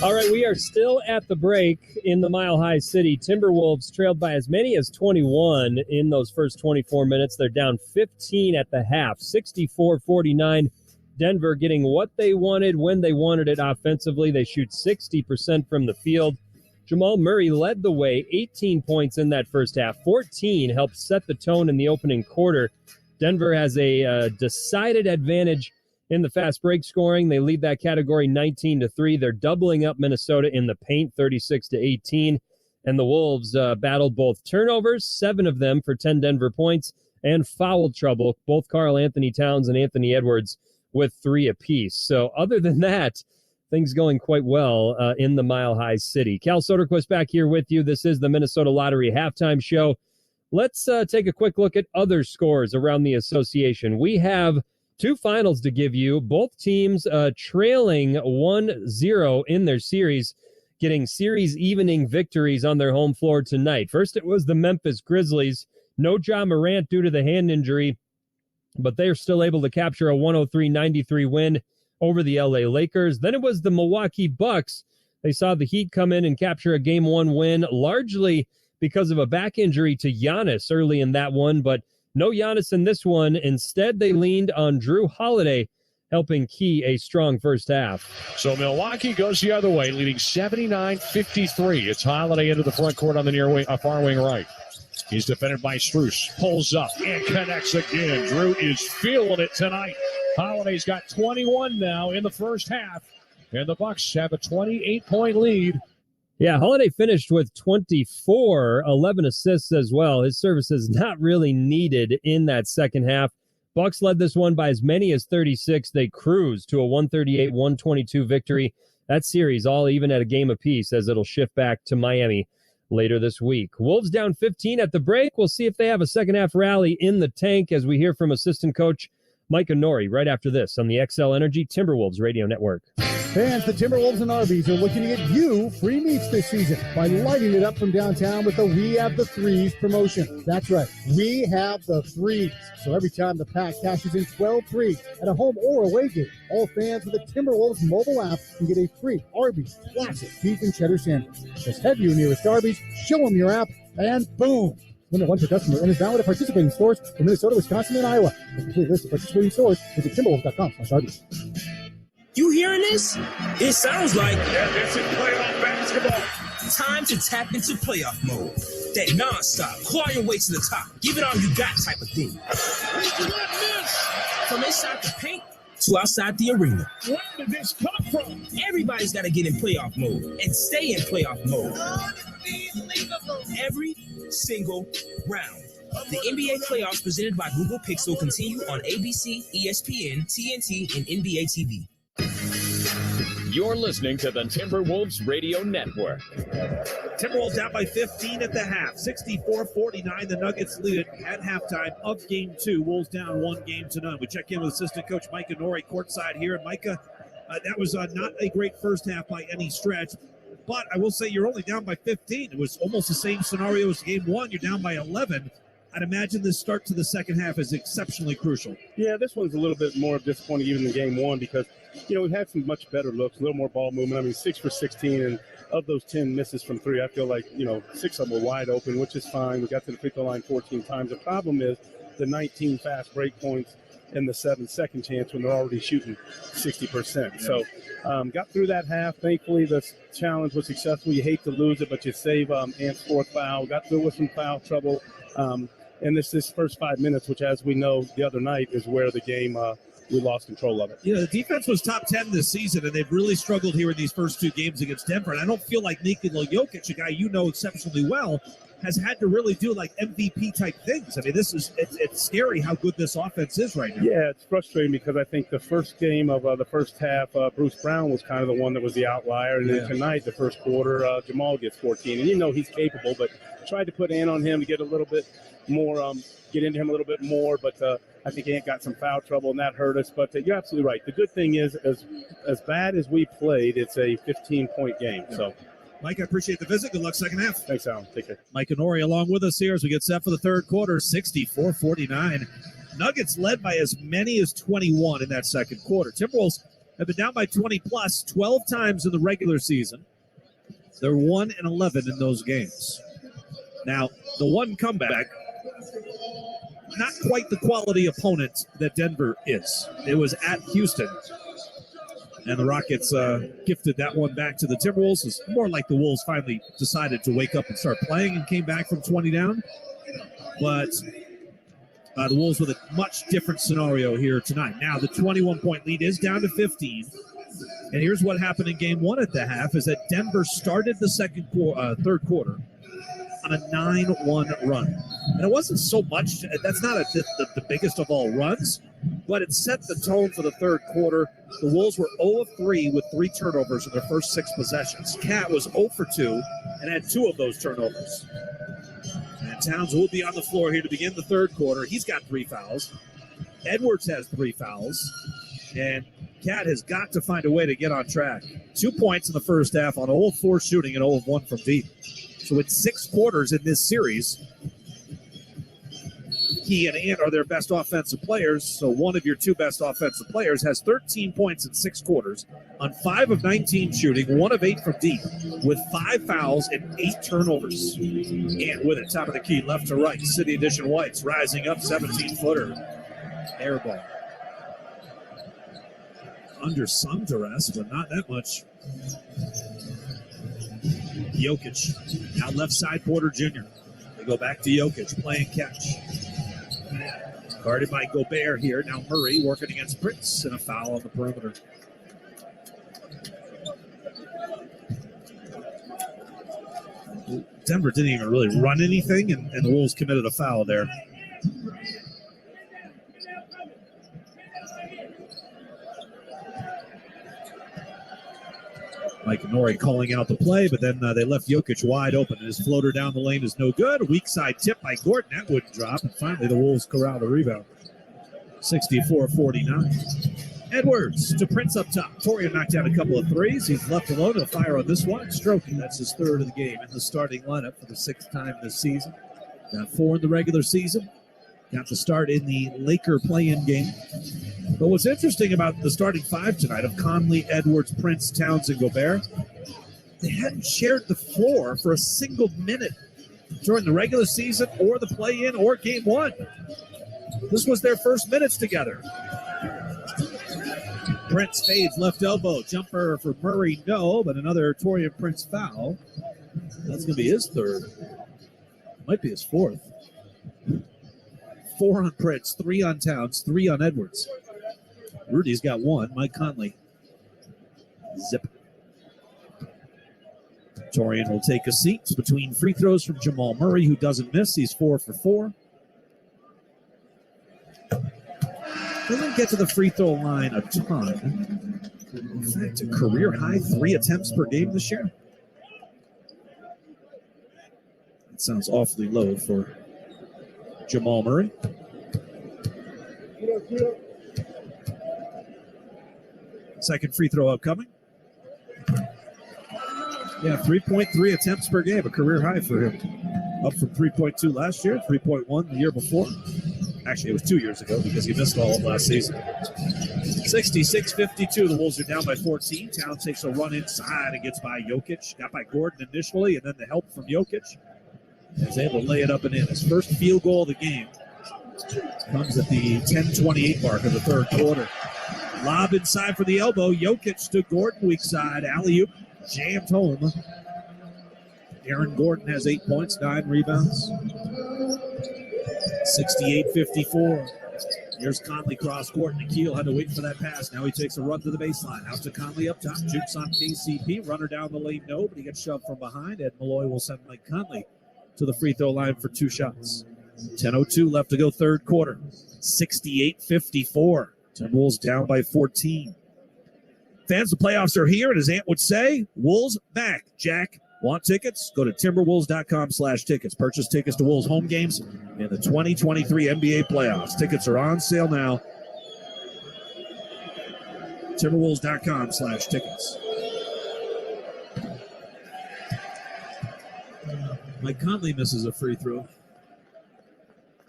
All right, we are still at the break in the Mile High City. Timberwolves trailed by as many as 21 in those first 24 minutes. They're down 15 at the half, 64-49. Denver getting what they wanted when they wanted it offensively. They shoot 60% from the field. Jamal Murray led the way, 18 points in that first half. 14 helped set the tone in the opening quarter. Denver has a decided advantage in the fast break scoring. They lead that category 19-3. They're doubling up Minnesota in the paint, 36-18. And the Wolves battled both turnovers, 7 of them for 10 Denver points, and foul trouble, both Karl Anthony Towns and Anthony Edwards with 3 apiece. So other than that, things going quite well in the Mile High City. Cal Soderquist back here with you. This is the Minnesota Lottery halftime show. Let's take a quick look at other scores around the association. We have two finals to give you. Both teams trailing 1-0 in their series, getting series evening victories on their home floor tonight. First, it was the Memphis Grizzlies. No Ja Morant due to the hand injury, but they're still able to capture a 103-93 win over the LA Lakers. Then it was the Milwaukee Bucks. They saw the Heat come in and capture a Game 1 win, largely because of a back injury to Giannis early in that one, but no Giannis in this one. Instead, they leaned on Drew Holiday, helping key a strong first half. So Milwaukee goes the other way, leading 79-53. It's Holiday into the front court on the near wing, far wing right. He's defended by Strus. Pulls up and connects again. Drew is feeling it tonight. Holiday's got 21 now in the first half, and the Bucks have a 28-point lead. Yeah, Holiday finished with 24, 11 assists as well. His services not really needed in that second half. Bucks led this one by as many as 36. They cruised to a 138-122 victory. That series all even at a game apiece as it'll shift back to Miami later this week. Wolves down 15 at the break. We'll see if they have a second half rally in the tank as we hear from assistant coach Micah Norrie right after this on the XL Energy Timberwolves Radio Network. Fans, the Timberwolves and Arby's are looking to get you free meats this season by lighting it up from downtown with the We Have the Threes promotion. That's right, we have the threes. So every time the pack cashes in 12 threes at a home or away game, all fans with the Timberwolves mobile app can get a free Arby's classic beef and cheddar sandwich. Just head to your nearest Arby's, show them your app, and boom! Limit one per customer and is valid at participating stores in Minnesota, Wisconsin, and Iowa. For a complete list of participating stores, visit timberwolves.com/Arby's. You hearing this? It sounds like this is playoff basketball. Time to tap into playoff mode. That non-stop, claw your way to the top, give it all you got type of thing. From inside the paint to outside the arena. Where did this come from? Everybody's got to get in playoff mode and stay in playoff mode. Every single round. The NBA playoffs presented by Google Pixel continue on ABC, ESPN, TNT, and NBA TV. You're listening to the Timberwolves Radio Network. Timberwolves down by 15 at the half, 64-49. The Nuggets lead at halftime of Game 2. Wolves down 1-0. We check in with assistant coach Micah Norrie courtside here. And Micah, that was not a great first half by any stretch. But I will say you're only down by 15. It was almost the same scenario as Game 1. You're down by 11. I'd imagine this start to the second half is exceptionally crucial. Yeah, this one's a little bit more disappointing even than Game 1 because, we've had some much better looks, a little more ball movement. I mean, 6 for 16, and of those 10 misses from three, I feel like, 6 of them were wide open, which is fine. We got to the free throw line 14 times. The problem is the 19 fast break points and the 7 second chance when they're already shooting 60%. Yeah. So got through that half. Thankfully, the challenge was successful. You hate to lose it, but you save Ant's fourth foul. Got through with some foul trouble. And this first 5 minutes, which, as we know, the other night is where the game we lost control of it. The defense was top 10 this season, and they've really struggled here in these first 2 games against Denver. And I don't feel like Nikola Jokic, a guy you know exceptionally well, has had to really do like MVP type things. I mean, it's scary how good this offense is right now. Yeah, it's frustrating because I think the first game of the first half, Bruce Brown was kind of the one that was the outlier. And then tonight, the first quarter, Jamal gets 14. And he's capable, but tried to put Ant on him to get a little bit more, get into him a little bit more. But I think Ant got some foul trouble, and that hurt us. But you're absolutely right. The good thing is, as bad as we played, it's a 15-point game. Yeah. So, Mike, I appreciate the visit. Good luck second half. Thanks, Alan. Take care. Mike Norrie along with us here as we get set for the third quarter, 64-49. Nuggets led by as many as 21 in that second quarter. Timberwolves have been down by 20-plus 12 times in the regular season. They're 1-11 in those games. Now, the one comeback, not quite the quality opponent that Denver is. It was at Houston. And the Rockets gifted that one back to the Timberwolves. It's more like the Wolves finally decided to wake up and start playing and came back from 20 down. But the Wolves with a much different scenario here tonight. Now, the 21-point lead is down to 15. And here's what happened in Game 1 at the half is that Denver started the third quarter on a 9-1 run. And it wasn't so much, that's not the biggest of all runs, but it set the tone for the third quarter. The Wolves were 0 of 3 with 3 turnovers in their first 6 possessions. Cat was 0 for 2 and had 2 of those turnovers. And Towns will be on the floor here to begin the third quarter. He's got 3 fouls. Edwards has 3 fouls, and Cat has got to find a way to get on track. 2 points in the first half on 0 of 4 shooting and 0 of 1 from deep. So it's 6 quarters in this series. He and Ant are their best offensive players, so one of your 2 best offensive players has 13 points in 6 quarters on 5 of 19 shooting, 1 of 8 from deep, with 5 fouls and 8 turnovers. Ant with it, top of the key, left to right. City Edition Whites rising up, 17-footer. Air ball. Under some duress, but not that much. Jokic, now left side, Porter Jr. They go back to Jokic, playing catch. Guarded by Gobert here. Now Murray working against Prince, and a foul on the perimeter. Denver didn't even really run anything, and the Wolves committed a foul there. Mike Nori calling out the play, but then they left Jokic wide open. His floater down the lane is no good. Weak side tip by Gordon. That wouldn't drop. And finally, the Wolves corral the rebound. 64-49. Edwards to Prince up top. Torian knocked down a couple of threes. He's left alone to fire on this one. Stroking, that's his 3rd of the game in the starting lineup for the 6th time this season. Got 4 in the regular season. Got the start in the Laker play-in game. But what's interesting about the starting 5 tonight of Conley, Edwards, Prince, Towns, and Gobert, they hadn't shared the floor for a single minute during the regular season or the play-in or game 1. This was their first minutes together. Prince fades left elbow. Jumper for Murray, no, but another Torian Prince foul. That's going to be his 3rd. Might be his 4th. 4 on Prince, 3 on Towns, 3 on Edwards. Rudy's got 1. Mike Conley. Zip. Torian will take a seat between free throws from Jamal Murray, who doesn't miss. He's 4 for 4. Doesn't get to the free throw line a ton. In fact, a career high 3 attempts per game this year. That sounds awfully low for Jamal Murray. Second free throw upcoming. Yeah, 3.3 attempts per game, a career high for him. Up from 3.2 last year, 3.1 the year before. Actually, it was 2 years ago because he missed all of last season. 66-52, the Wolves are down by 14. Towns takes a run inside and gets by Jokic. Got by Gordon initially, and then the help from Jokic. He's able to lay it up and in. His first field goal of the game comes at the 10:28 mark of the 3rd quarter. Lob inside for the elbow. Jokic to Gordon, weak side. Alley-oop jammed home. Aaron Gordon has 8 points, 9 rebounds. 68-54. Here's Conley cross court. Nikhil had to wait for that pass. Now he takes a run to the baseline. Out to Conley up top. Jukes on KCP. Runner down the lane, no, but he gets shoved from behind. Ed Malloy will send Mike Conley to the free throw line for 2 shots. 10:02 left to go 3rd quarter. 68-54. Timberwolves down by 14. Fans, the playoffs are here, and as Ant would say, Wolves back. Jack, want tickets? Go to timberwolves.com/tickets. Purchase tickets to Wolves home games in the 2023 NBA playoffs. Tickets are on sale now. timberwolves.com/tickets. Mike Conley misses a free throw.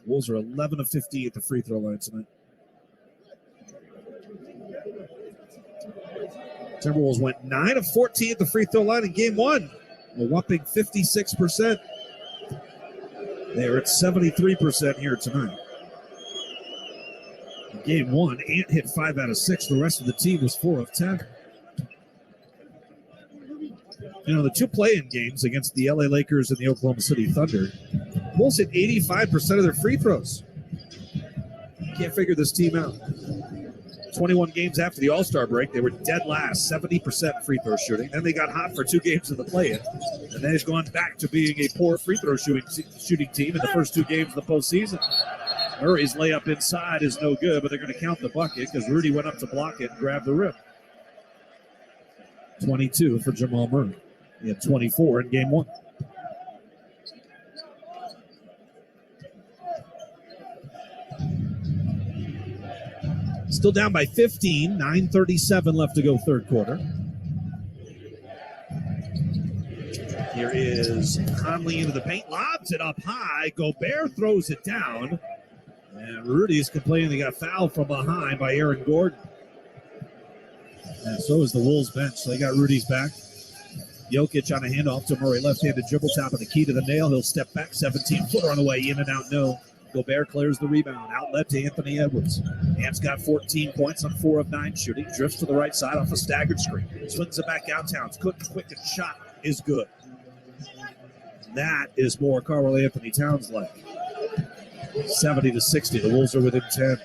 Wolves are 11 of 50 at the free throw line tonight. Timberwolves went 9 of 14 at the free throw line in game 1. A whopping 56%. They are at 73% here tonight. In game 1, Ant hit 5 out of 6. The rest of the team was 4 of 10. You know, the 2 play-in games against the LA Lakers and the Oklahoma City Thunder, Wolves hit 85% of their free throws. Can't figure this team out. 21 games after the All-Star break, they were dead last, 70% free throw shooting. Then they got hot for 2 games in the play-in, and then it's gone back to being a poor free throw shooting team in the first 2 games of the postseason. Murray's layup inside is no good, but they're going to count the bucket because Rudy went up to block it and grabbed the rim. 22 for Jamal Murray. He had 24 in game 1. Still down by 15, 9:37 left to go third quarter. Here is Conley into the paint, lobs it up high. Gobert throws it down. And Rudy's complaining they got fouled from behind by Aaron Gordon. And so is the Wolves bench. So they got Rudy's back. Jokic on a handoff to Murray. Left-handed dribble top of the key to the nail. He'll step back. 17-footer on the way. In and out, no. Gobert clears the rebound. Outlet to Anthony Edwards. Ant's got 14 points on 4 of 9 shooting. Drifts to the right side off a staggered screen. Swings it back downtown. Quick and shot is good. That is more Karl Anthony Towns like. 70-60. The Wolves are within 10.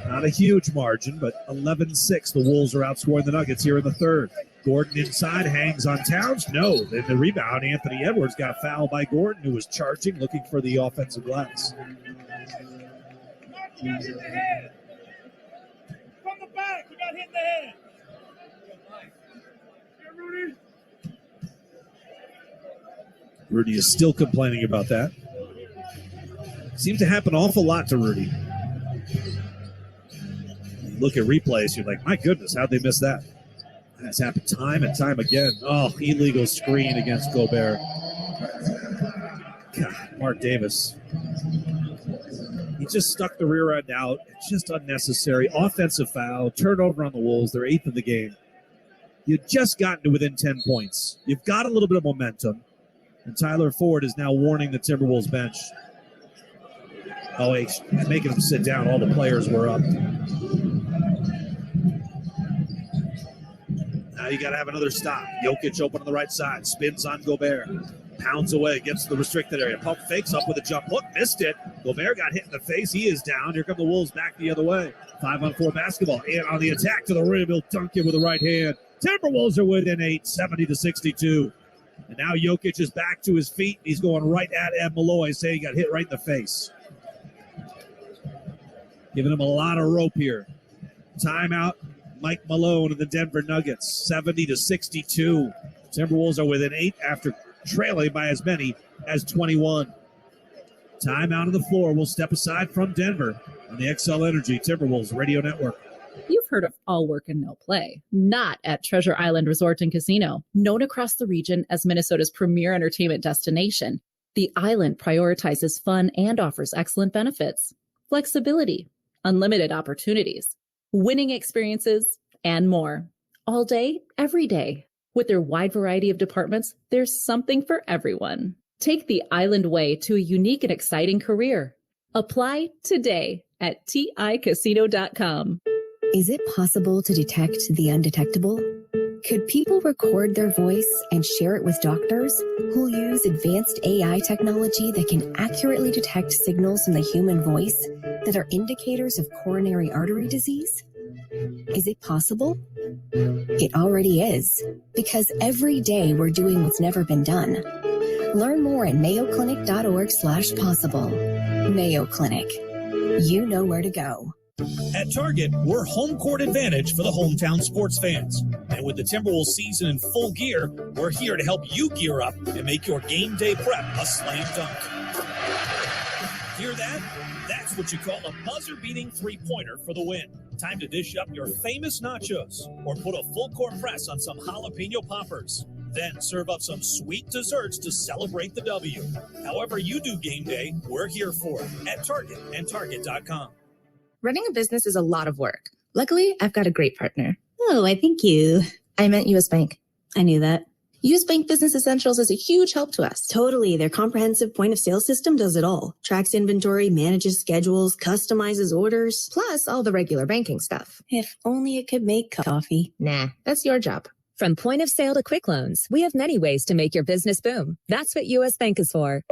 Not a huge margin, but 11-6. The Wolves are outscoring the Nuggets here in the third. Gordon inside, hangs on Towns. No, then the rebound. Anthony Edwards got fouled by Gordon, who was charging, looking for the offensive glass. From the back, you got hit in the head. Here, Rudy. Rudy is still complaining about that. Seems to happen an awful lot to Rudy. You look at replays, you're like, my goodness, how'd they miss that? That's happened time and time again. Oh, illegal screen against Gobert. God, Mark Davis. He just stuck the rear end out. It's just unnecessary. Offensive foul, turnover on the Wolves. They're 8th in the game. You've just gotten to within 10 points. You've got a little bit of momentum. And Tyler Ford is now warning the Timberwolves bench. Oh, he's making them sit down. All the players were up. Now you got to have another stop. Jokic open on the right side. Spins on Gobert. Pounds away. Gets to the restricted area. Pump fakes up with a jump hook. Missed it. Gobert got hit in the face. He is down. Here come the Wolves back the other way. 5-on-4 basketball. And on the attack to the rim. He'll dunk it with the right hand. Timberwolves are within 8. 70-62. And now Jokic is back to his feet. He's going right at Ed Malloy, saying he got hit right in the face. Giving him a lot of rope here. Timeout, Mike Malone and the Denver Nuggets. 70-62. Timberwolves are within 8 after trailing by as many as 21. Timeout on the floor. We'll step aside from Denver on the XL Energy Timberwolves Radio Network. You've heard of all work and no play. Not at Treasure Island Resort and Casino, known across the region as Minnesota's premier entertainment destination. The island prioritizes fun and offers excellent benefits, flexibility, unlimited opportunities, winning experiences, and more. All day, every day. With their wide variety of departments, there's something for everyone. Take the island way to a unique and exciting career. Apply today at ticasino.com. Is it possible to detect the undetectable? Could people record their voice and share it with doctors who'll use advanced AI technology that can accurately detect signals from the human voice that are indicators of coronary artery disease? Is it possible? It already is, because every day we're doing what's never been done. Learn more at mayoclinic.org/possible. Mayo Clinic. You know where to go. At Target, we're home court advantage for the hometown sports fans. And with the Timberwolves season in full gear, we're here to help you gear up and make your game day prep a slam dunk. Hear that? That's what you call a buzzer-beating three-pointer for the win. Time to dish up your famous nachos or put a full-court press on some jalapeno poppers. Then serve up some sweet desserts to celebrate the W. However you do game day, we're here for it at Target and Target.com. Running a business is a lot of work. Luckily, I've got a great partner. Oh, I thank you. I meant U.S. Bank. I knew that. U.S. Bank Business Essentials is a huge help to us. Totally. Their comprehensive point of sale system does it all. Tracks inventory, manages schedules, customizes orders. Plus all the regular banking stuff. If only it could make coffee. Nah, that's your job. From point of sale to quick loans, we have many ways to make your business boom. That's what U.S. Bank is for.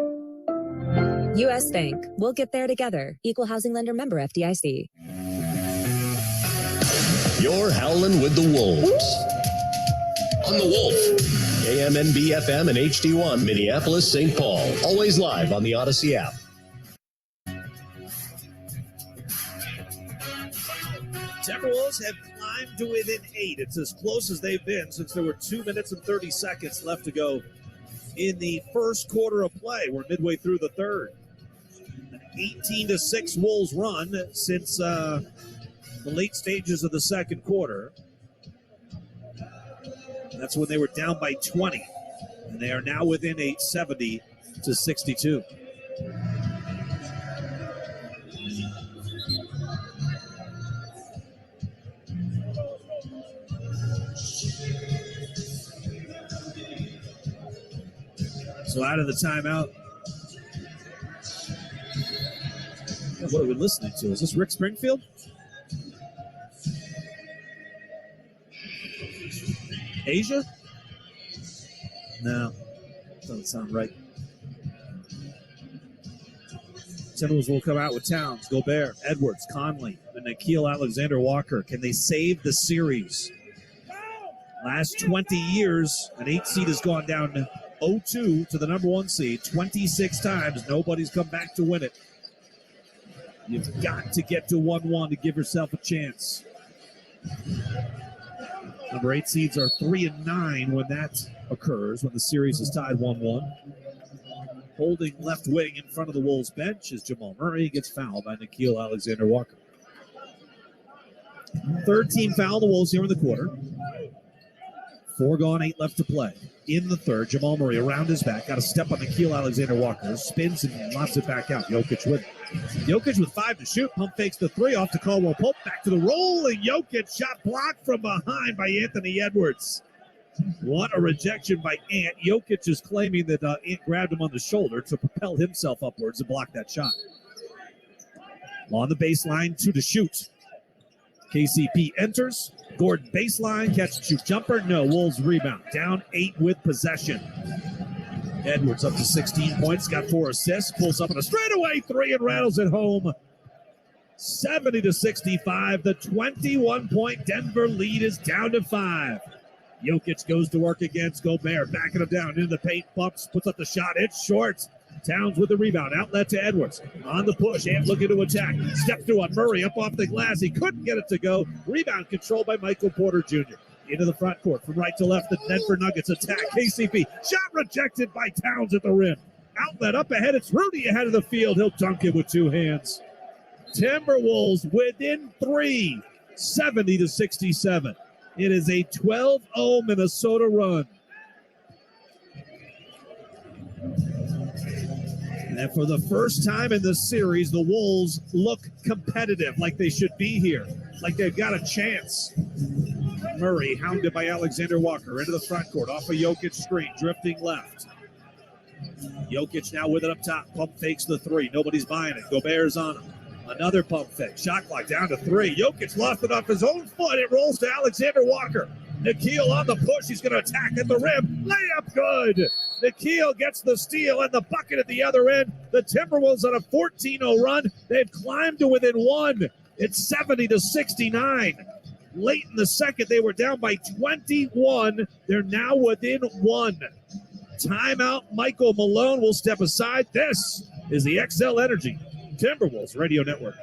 U.S. Bank. We'll get there together. Equal housing lender member FDIC. You're howling with the Wolves. On the Wolf. KMNB FM and HD1 Minneapolis, St. Paul. Always live on the Odyssey app. Timberwolves have climbed to within 8. It's as close as they've been since there were 2 minutes and 30 seconds left to go in the first quarter of play. We're midway through the third. 18-6 Wolves run since the late stages of the second quarter. That's when they were down by 20. And they are now within 8, 70-62. So out of the timeout. What are we listening to? Is this Rick Springfield? Asia? No, doesn't sound right. Timberwolves will come out with Towns, Gobert, Edwards, Conley, and Nickeil Alexander-Walker. Can they save the series? Last 20 years, an 8 seed has gone down 0-2 to the number 1 seed 26 times. Nobody's come back to win it. You've got to get to 1-1 to give yourself a chance. Number 8 seeds are 3-9 when that occurs, when the series is tied 1-1. Holding left wing in front of the Wolves bench is Jamal Murray. He gets fouled by Nickeil Alexander-Walker. Third team foul, the Wolves here in the quarter. 4 gone, 8 left to play. In the third, Jamal Murray around his back. Got a step on Nickeil Alexander-Walker. Spins and lofts it back out. Jokic with it. Jokic with 5 to shoot. Pump fakes the 3 off to Caldwell Pope. Back to the rolling Jokic. Shot blocked from behind by Anthony Edwards. What a rejection by Ant. Jokic is claiming that Ant grabbed him on the shoulder to propel himself upwards and block that shot. On the baseline, 2 to shoot. KCP enters. Gordon baseline, catch and shoot jumper. No, Wolves rebound. Down 8 with possession. Edwards up to 16 points, got 4 assists, pulls up on a straightaway 3 and rattles it home. 70-65. The 21-point Denver lead is down to 5. Jokic goes to work against Gobert, backing him down into the paint, bumps, puts up the shot. It's short. Towns with the rebound, outlet to Edwards. On the push, Ant looking to attack. Step through on Murray, up off the glass. He couldn't get it to go. Rebound controlled by Michael Porter Jr. Into the front court, from right to left, the Denver Nuggets attack. KCP, shot rejected by Towns at the rim. Outlet up ahead, it's Rudy ahead of the field. He'll dunk it with 2 hands. Timberwolves within 3, 70-67. It is a 12-0 Minnesota run. And for the first time in this series, the Wolves look competitive, like they should be here, like they've got a chance. Murray hounded by Alexander Walker into the front court, off a Jokic screen, drifting left. Jokic now with it up top, pump fakes the 3. Nobody's buying it. Gobert's on him. Another pump fake. Shot clock down to 3. Jokic lost it off his own foot. It rolls to Alexander Walker. Nickeil on the push. He's going to attack at the rim. Layup good. Nickeil gets the steal and the bucket at the other end. The Timberwolves on a 14-0 run. They've climbed to within 1. It's 70-69. Late in the second, they were down by 21. They're now within 1. Timeout. Michael Malone will step aside. This is the XL Energy Timberwolves Radio Network.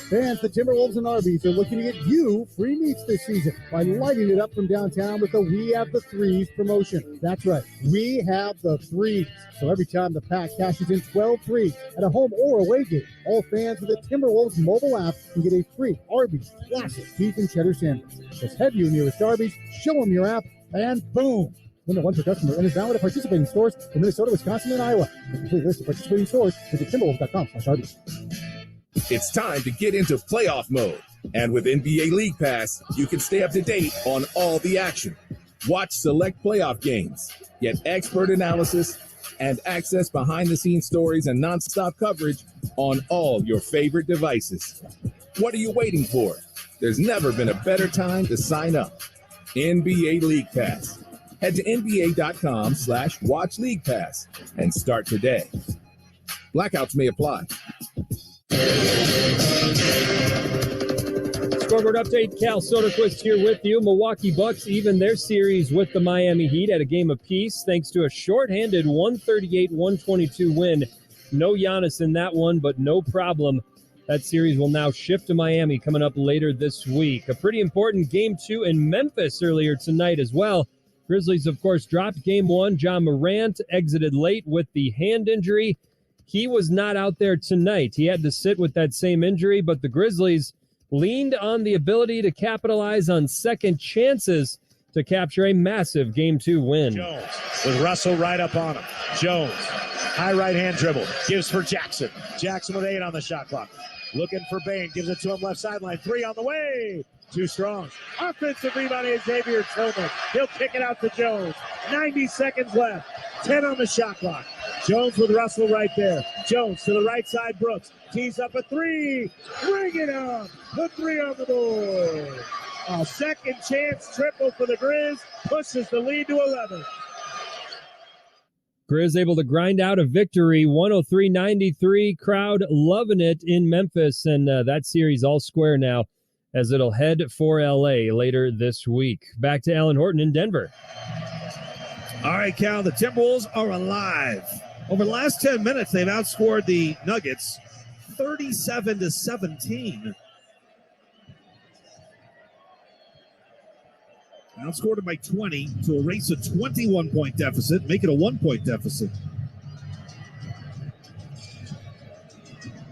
Fans, the Timberwolves and Arby's are looking to get you free meats this season by lighting it up from downtown with the We Have the Threes promotion. That's right, we have the threes. So every time the pack cashes in 12 threes at a home or away game, all fans with the Timberwolves mobile app can get a free Arby's classic beef and cheddar sandwich. Just head to your nearest Arby's, show them your app, and boom! Limit 1 per customer and is valid at participating stores in Minnesota, Wisconsin, and Iowa. For a complete list of participating stores, visit timberwolves.com/Arby's. It's time to get into playoff mode. And with NBA League Pass, you can stay up to date on all the action. Watch select playoff games, get expert analysis, and access behind-the-scenes stories and nonstop coverage on all your favorite devices. What are you waiting for? There's never been a better time to sign up. NBA League Pass. Head to nba.com/watch League Pass and start today. Blackouts may apply. Scoreboard update, Cal Soderquist here with you. Milwaukee Bucks even their series with the Miami Heat at a game apiece thanks to a shorthanded 138-122 win. No Giannis in that one, but no problem. That series will now shift to Miami coming up later this week. A pretty important Game 2 in Memphis earlier tonight as well. Grizzlies, of course, dropped Game 1. John Morant exited late with the hand injury. He was not out there tonight. He had to sit with that same injury, but the Grizzlies leaned on the ability to capitalize on second chances to capture a massive Game 2 win. Jones with Russell right up on him. Jones, high right-hand dribble, gives for Jackson. Jackson with 8 on the shot clock. Looking for Bain, gives it to him left sideline. 3 on the way. Too strong. Offensive rebound is Xavier Tillman. He'll kick it out to Jones. 90 seconds left. 10 on the shot clock. Jones with Russell right there. Jones to the right side. Brooks tees up a 3. Bring it up. The 3 on the board. A second chance triple for the Grizz. Pushes the lead to 11. Grizz able to grind out a victory, 103-93. Crowd loving it in Memphis, and that series all square now as it'll head for L.A. later this week. Back to Alan Horton in Denver. All right, Cal, the Timberwolves are alive. Over the last 10 minutes, they've outscored the Nuggets 37-17. Outscored it by 20 to erase a 21-point deficit, make it a 1-point deficit.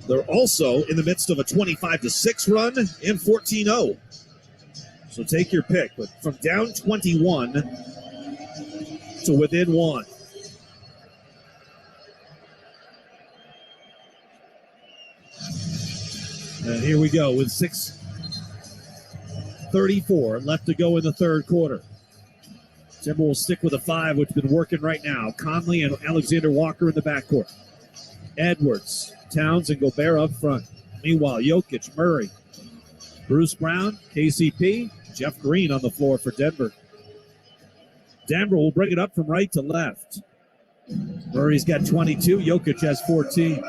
They're also in the midst of a 25-6 run and 14-0. So take your pick, but from down 21 to within 1. And here we go with 6:34 left to go in the third quarter. Timberwolves stick with a 5, which has been working right now. Conley and Alexander Walker in the backcourt. Edwards, Towns, and Gobert up front. Meanwhile, Jokic, Murray, Bruce Brown, KCP, Jeff Green on the floor for Denver. Denver will bring it up from right to left. Murray's got 22. Jokic has 14.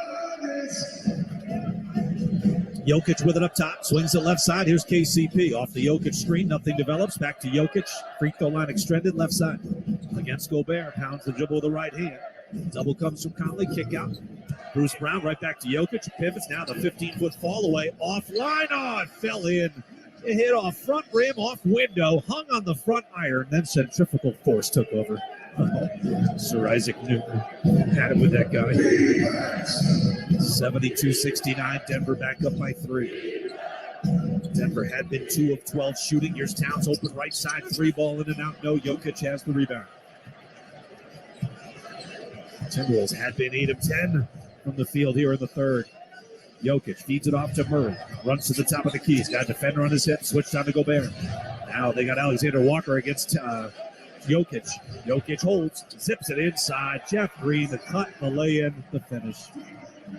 Jokic with it up top. Swings it left side. Here's KCP. Off the Jokic screen. Nothing develops. Back to Jokic. Free throw line extended left side. Against Gobert. Pounds the dribble with the right hand. Double comes from Conley. Kick out. Bruce Brown right back to Jokic. Pivots now. The 15-foot fall away. Offline. Oh, it fell in. It hit off front rim, off window, hung on the front iron, then centrifugal force took over. Sir Isaac Newton had it with that guy. 72-69, Denver back up by 3. Denver had been 2 of 12 shooting. Here's Towns, open right side, 3 ball in and out. No, Jokic has the rebound. Timberwolves had been 8 of 10 from the field here in the third. Jokic feeds it off to Murray. Runs to the top of the keys. Got a defender on his hip. Switched on to Gobert. Now they got Alexander Walker against Jokic. Jokic holds. Zips it inside. Jeff Green, the cut, the lay-in, the finish.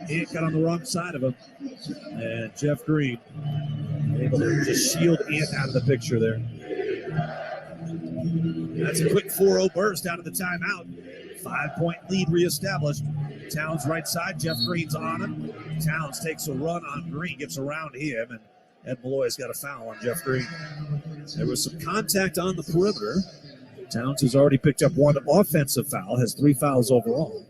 He got on the wrong side of him. And Jeff Green able to just shield Ant out of the picture there. That's a quick 4-0 burst out of the timeout. 5-point lead reestablished. Towns right side. Jeff Green's on him. Towns takes a run on Green, gets around him, and Ed Malloy's got a foul on Jeff Green. There was some contact on the perimeter. Towns has already picked up 1 offensive foul, has 3 fouls overall.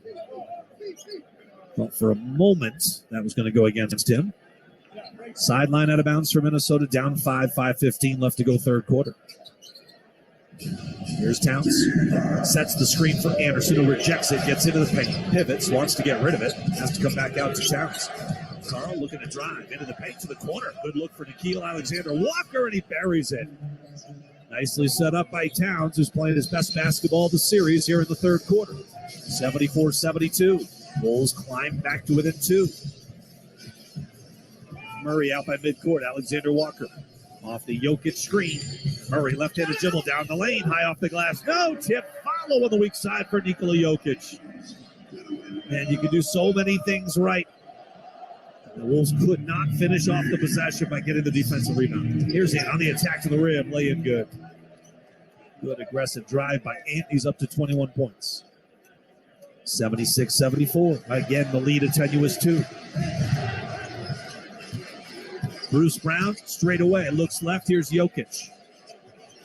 But for a moment, that was going to go against him. Sideline out of bounds for Minnesota, down 5, 5:15 left to go third quarter. Here's Towns. Sets the screen for Anderson, who rejects it, gets into the paint, pivots, wants to get rid of it, has to come back out to Towns. Carl looking to drive into the paint to the corner. Good look for Nickeil Alexander-Walker, and he buries it. Nicely set up by Towns, who's playing his best basketball of the series here in the third quarter. 74-72. Bulls climb back to within 2. Murray out by midcourt. Alexander Walker off the Jokic screen. Murray left-handed dribble down the lane, high off the glass. No tip. Follow on the weak side for Nikola Jokic. And you can do so many things right. The Wolves could not finish off the possession by getting the defensive rebound. Here's Ant on the attack to the rim. Lay in good. Good aggressive drive by Ant. He's up to 21 points. 76-74. Again, the lead at tenuous 2. Bruce Brown straight away. Looks left. Here's Jokic.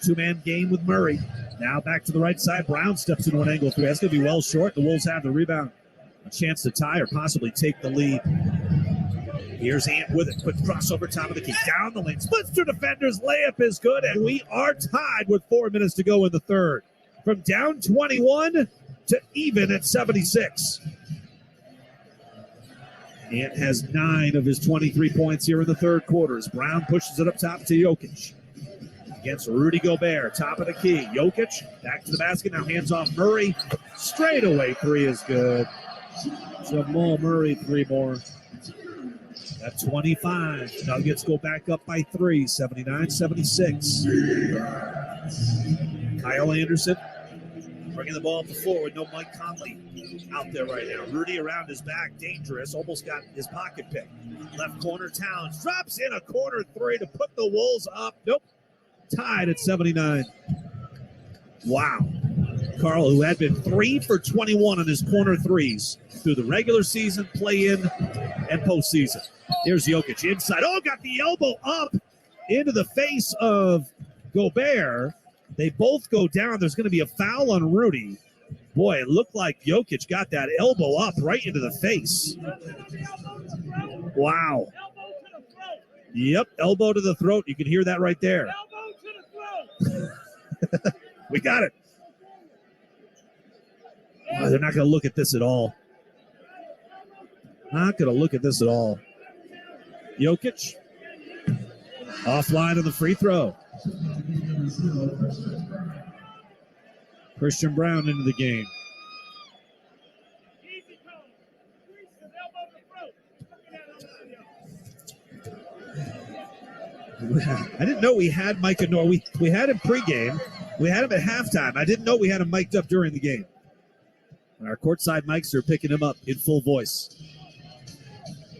2-man game with Murray. Now back to the right side. Brown steps into an angle 3. That's going to be well short. The Wolves have the rebound. A chance to tie or possibly take the lead. Here's Ant with it. Quick crossover, top of the key. Down the lane. Splits through defenders. Layup is good. And we are tied with 4 minutes to go in the third. From down 21 to even at 76. Ant has 9 of his 23 points here in the third quarter as Brown pushes it up top to Jokic. Against Rudy Gobert, top of the key. Jokic, back to the basket, now hands off Murray. Straight away, 3 is good. Jamal Murray, 3 more. At 25, Nuggets go back up by 3, 79-76. Kyle Anderson bringing the ball up the floor with no Mike Conley out there right now. Rudy around his back, dangerous, almost got his pocket picked. Left corner, Towns drops in a corner 3 to put the Wolves up. Nope, tied at 79. Wow. Carl, who had been 3 for 21 on his corner threes through the regular season, play-in, and postseason. Here's Jokic inside. Oh, got the elbow up into the face of Gobert. They both go down. There's going to be a foul on Rudy. Boy, it looked like Jokic got that elbow up right into the face. Wow. Yep, elbow to the throat. You can hear that right there. Elbow to the throat. We got it. Oh, they're not going to look at this at all. Not going to look at this at all. Jokic. Offline on the free throw. Christian Brown into the game. I didn't know we had Mike Anor. We had him pregame. We had him at halftime. I didn't know we had him mic'd up during the game. And our courtside mics are picking him up in full voice.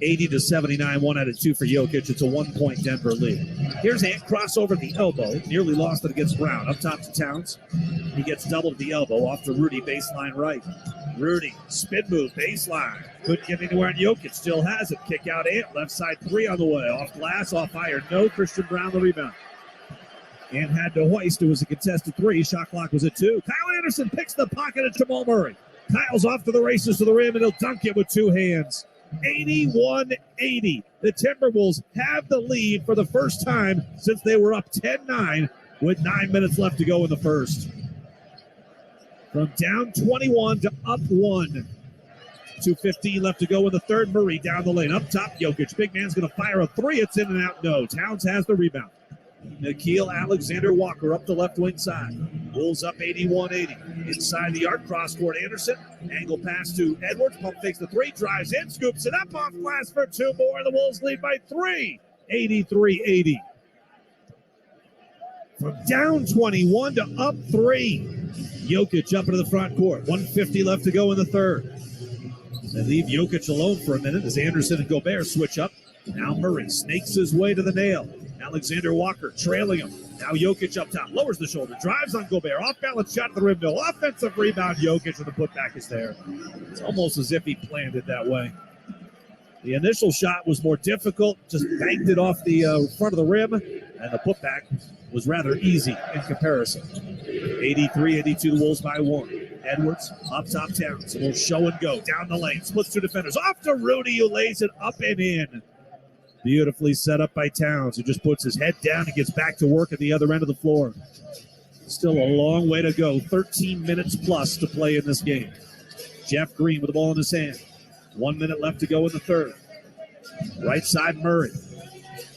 80-79, 1 out of 2 for Jokic. It's a 1-point Denver lead. Here's Ant, crossover the elbow. Nearly lost it against Brown. Up top to Towns. He gets doubled at the elbow. Off to Rudy, baseline right. Rudy, spin move, baseline. Couldn't get anywhere, and Jokic still has it. Kick out Ant, left side 3 on the way. Off glass, off iron. No, Christian Brown the rebound. Ant had to hoist. It was a contested 3. Shot clock was at 2. Kyle Anderson picks the pocket of Jamal Murray. Kyle's off to the races to the rim, and he'll dunk it with 2 hands. 81-80. The Timberwolves have the lead for the first time since they were up 10-9 with 9 minutes left to go in the first. From down 21 to up 1. 2:15 left to go in the third. Murray down the lane. Up top, Jokic. Big man's going to fire a 3. It's in and out. No. Towns has the rebound. Nickeil Alexander-Walker up the left wing side. Wolves up 81-80. Inside the arc, cross court Anderson. Angle pass to Edwards. Pump fakes the 3, drives in, scoops it up off glass for 2 more. The Wolves lead by 3. 83-80. From down 21 to up 3. Jokic up into the front court. 1:50 left to go in the third. They leave Jokic alone for a minute as Anderson and Gobert switch up. Now Murray snakes his way to the nail. Alexander Walker trailing him. Now Jokic up top, lowers the shoulder, drives on Gobert, off balance shot at the rim, no offensive rebound. Jokic with the putback is there. It's almost as if he planned it that way. The initial shot was more difficult, just banked it off the front of the rim, and the putback was rather easy in comparison. 83-82, the Wolves by 1. Edwards up top, Towns, a little show and go down the lane, splits 2 defenders, off to Rudy, who lays it up and in. Beautifully set up by Towns, who just puts his head down and gets back to work at the other end of the floor. Still a long way to go. 13 minutes plus to play in this game. Jeff Green with the ball in his hand. 1 minute left to go in the third. Right side, Murray.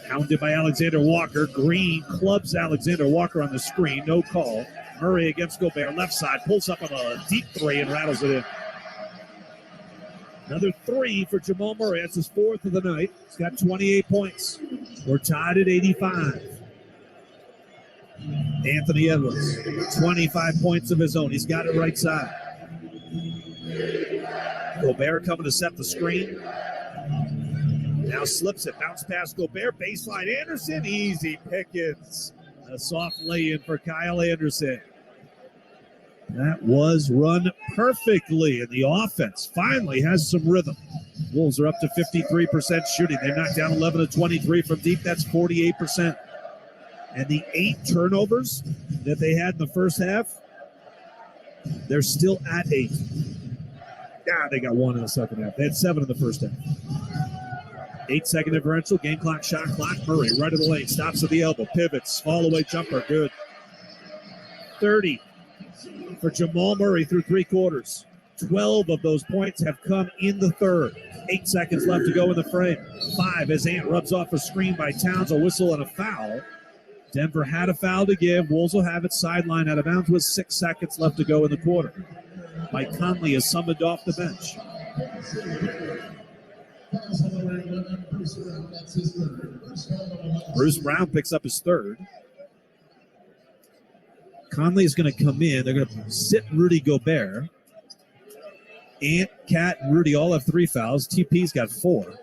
Hounded by Alexander Walker. Green clubs Alexander Walker on the screen. No call. Murray against Gobert. Left side. Pulls up on a deep 3 and rattles it in. Another 3 for Jamal Murray. That's his 4th of the night. He's got 28 points. We're tied at 85. Anthony Edwards, 25 points of his own. He's got it right side. Gobert coming to set the screen. Now slips it. Bounce past Gobert. Baseline Anderson. Easy pickings. A soft lay-in for Kyle Anderson. That was run perfectly, and the offense finally has some rhythm. Wolves are up to 53% shooting. They knocked down 11 of 23 from deep. That's 48%. And the 8 turnovers that they had in the first half, they're still at 8. Yeah, they got 1 in the second half. They had 7 in the first half. 8-second differential, game clock, shot clock. Murray right of the lane, stops at the elbow, pivots, fall away jumper, good. 30 for Jamal Murray through 3 quarters. 12 of those points have come in the third. 8 seconds left to go in the frame. 5 as Ant rubs off a screen by Towns, a whistle and a foul. Denver had a foul to give. Wolves will have it sidelined out of bounds with 6 seconds left to go in the quarter. Mike Conley is summoned off the bench. Bruce Brown picks up his third. Conley is going to come in. They're going to sit Rudy Gobert. Ant, Cat, and Rudy all have 3 fouls. TP's got 4.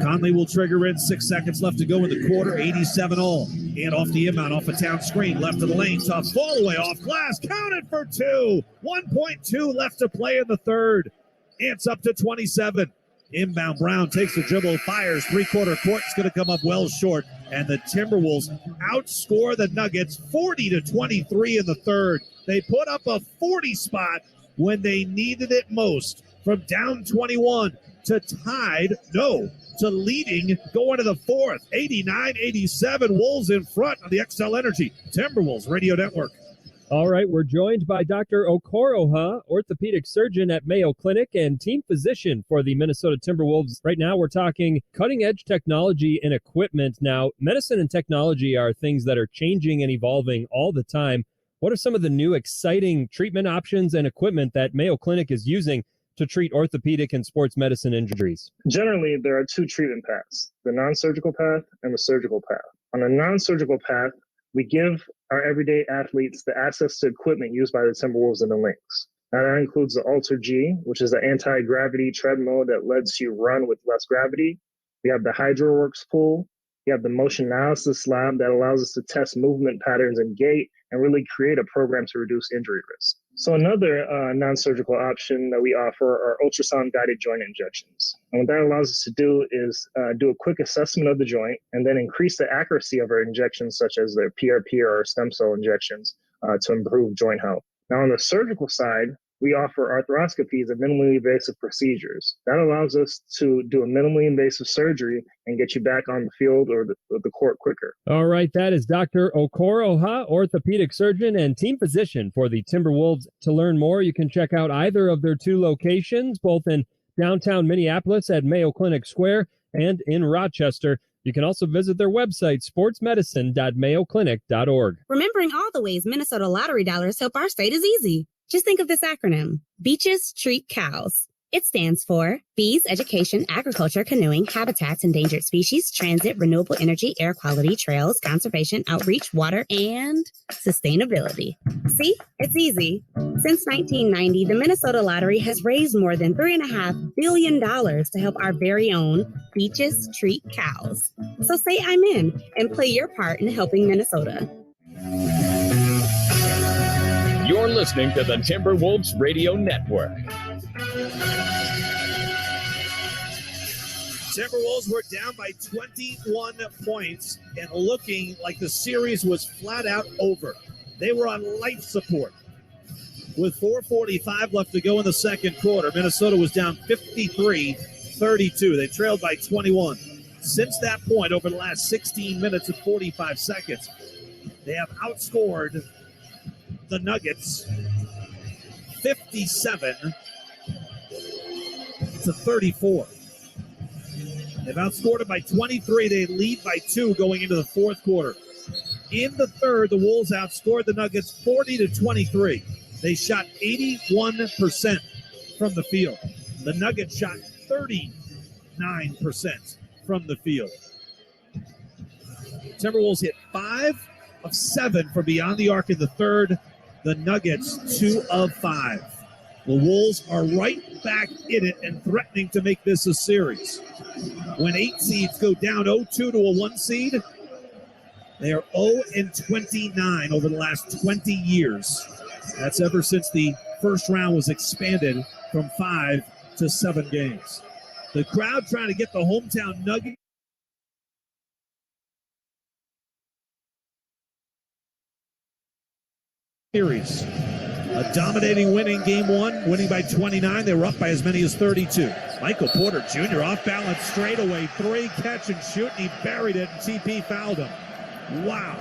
Conley will trigger in. 6 seconds left to go in the quarter. 87 all. And off the inbound, off a town screen. Left of the lane. Tough fall away off glass. Counted for 2. 1.2 left to play in the third. Ants up to 27. Inbound, Brown takes the dribble, fires, three-quarter court. It's going to come up well short. And the Timberwolves outscore the Nuggets 40-23 in the third. They put up a 40 spot when they needed it most. From down 21 to to leading going to the fourth. 89-87, Wolves in front on the XL Energy Timberwolves Radio Network. All right, we're joined by Dr. Okoroha, orthopedic surgeon at Mayo Clinic and team physician for the Minnesota Timberwolves. Right now, we're talking cutting-edge technology and equipment. Now, medicine and technology are things that are changing and evolving all the time. What are some of the new exciting treatment options and equipment that Mayo Clinic is using to treat orthopedic and sports medicine injuries? Generally, there are 2 treatment paths, the non-surgical path and the surgical path. On the non-surgical path, we give our everyday athletes the access to equipment used by the Timberwolves and the Lynx. Now, that includes the Alter G, which is an anti-gravity treadmill that lets you run with less gravity. We have the HydroWorks pool. You have the motion analysis lab that allows us to test movement patterns and gait and really create a program to reduce injury risk. So another non-surgical option that we offer are ultrasound-guided joint injections. And what that allows us to do is do a quick assessment of the joint and then increase the accuracy of our injections, such as the PRP or stem cell injections, to improve joint health. Now, on the surgical side, we offer arthroscopies and minimally invasive procedures. That allows us to do a minimally invasive surgery and get you back on the field or the court quicker. All right, that is Dr. Okoroha, orthopedic surgeon and team physician for the Timberwolves. To learn more, you can check out either of their 2 locations, both in downtown Minneapolis at Mayo Clinic Square and in Rochester. You can also visit their website, sportsmedicine.mayoclinic.org. Remembering all the ways Minnesota lottery dollars help our state is easy. Just think of this acronym, Beaches Treat Cows. It stands for Bees, Education, Agriculture, Canoeing, Habitats, Endangered Species, Transit, Renewable Energy, Air Quality, Trails, Conservation, Outreach, Water, and Sustainability. See, it's easy. Since 1990, the Minnesota Lottery has raised more than $3.5 billion to help our very own Beaches Treat Cows. So say I'm in and play your part in helping Minnesota. You're listening to the Timberwolves Radio Network. Timberwolves were down by 21 points and looking like the series was flat out over. They were on life support. With 4:45 left to go in the second quarter, Minnesota was down 53-32. They trailed by 21. Since that point, over the last 16 minutes and 45 seconds, they have outscored the Nuggets 57-34. They've outscored it by 23. They lead by 2 going into the fourth quarter. In the third, the Wolves outscored the Nuggets 40-23. They shot 81% from the field. The Nuggets shot 39% from the field. Timberwolves hit 5 of 7 from beyond the arc in the third. The Nuggets, 2 of 5. The Wolves are right back in it and threatening to make this a series. When 8 seeds go down 0-2 to a 1 seed, they are 0-29 over the last 20 years. That's ever since the first round was expanded from 5 to 7 games. The crowd trying to get the hometown Nuggets series. A dominating win in game 1, winning by 29. They were up by as many as 32. Michael Porter Jr. off balance straightaway 3, catch and shoot, and he buried it, and TP fouled him. Wow.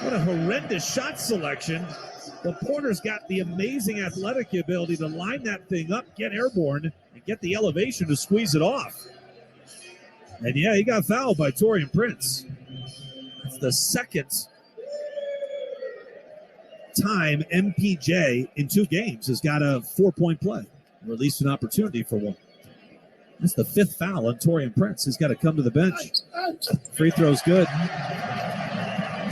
What a horrendous shot selection But Porter's got the amazing athletic ability to line that thing up, get airborne, and get the elevation to squeeze it off. And yeah, he got fouled by Torian Prince. It's the second time MPJ in 2 games has got a 4-point play, or at least an opportunity for one. That's the 5th foul on Torian Prince. He's got to come to the bench. Free throw's good.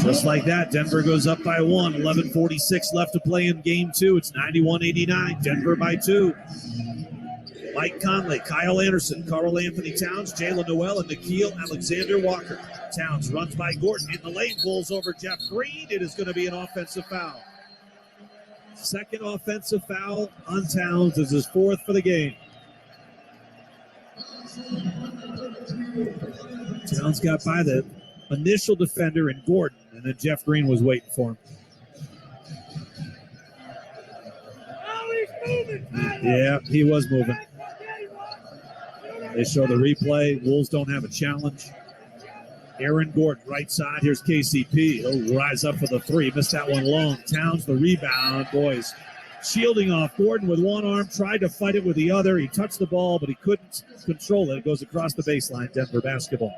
Just like that, Denver goes up by 1. 11:46 left to play in game 2. It's 91-89. Denver by 2. Mike Conley, Kyle Anderson, Karl Anthony Towns, Jalen Noel, and Nickeil Alexander Walker. Towns runs by Gordon in the lane, pulls over Jeff Green. It is going to be an offensive foul. Second offensive foul on Towns is his 4th for the game. Towns got by the initial defender in Gordon, and then Jeff Green was waiting for him. Yeah, he was moving. They show the replay. Wolves don't have a challenge. Aaron Gordon, right side. Here's KCP. He'll rise up for the 3. Missed that one long. Towns, the rebound. Boys, shielding off Gordon with one arm. Tried to fight it with the other. He touched the ball, but he couldn't control it. It goes across the baseline. Denver basketball.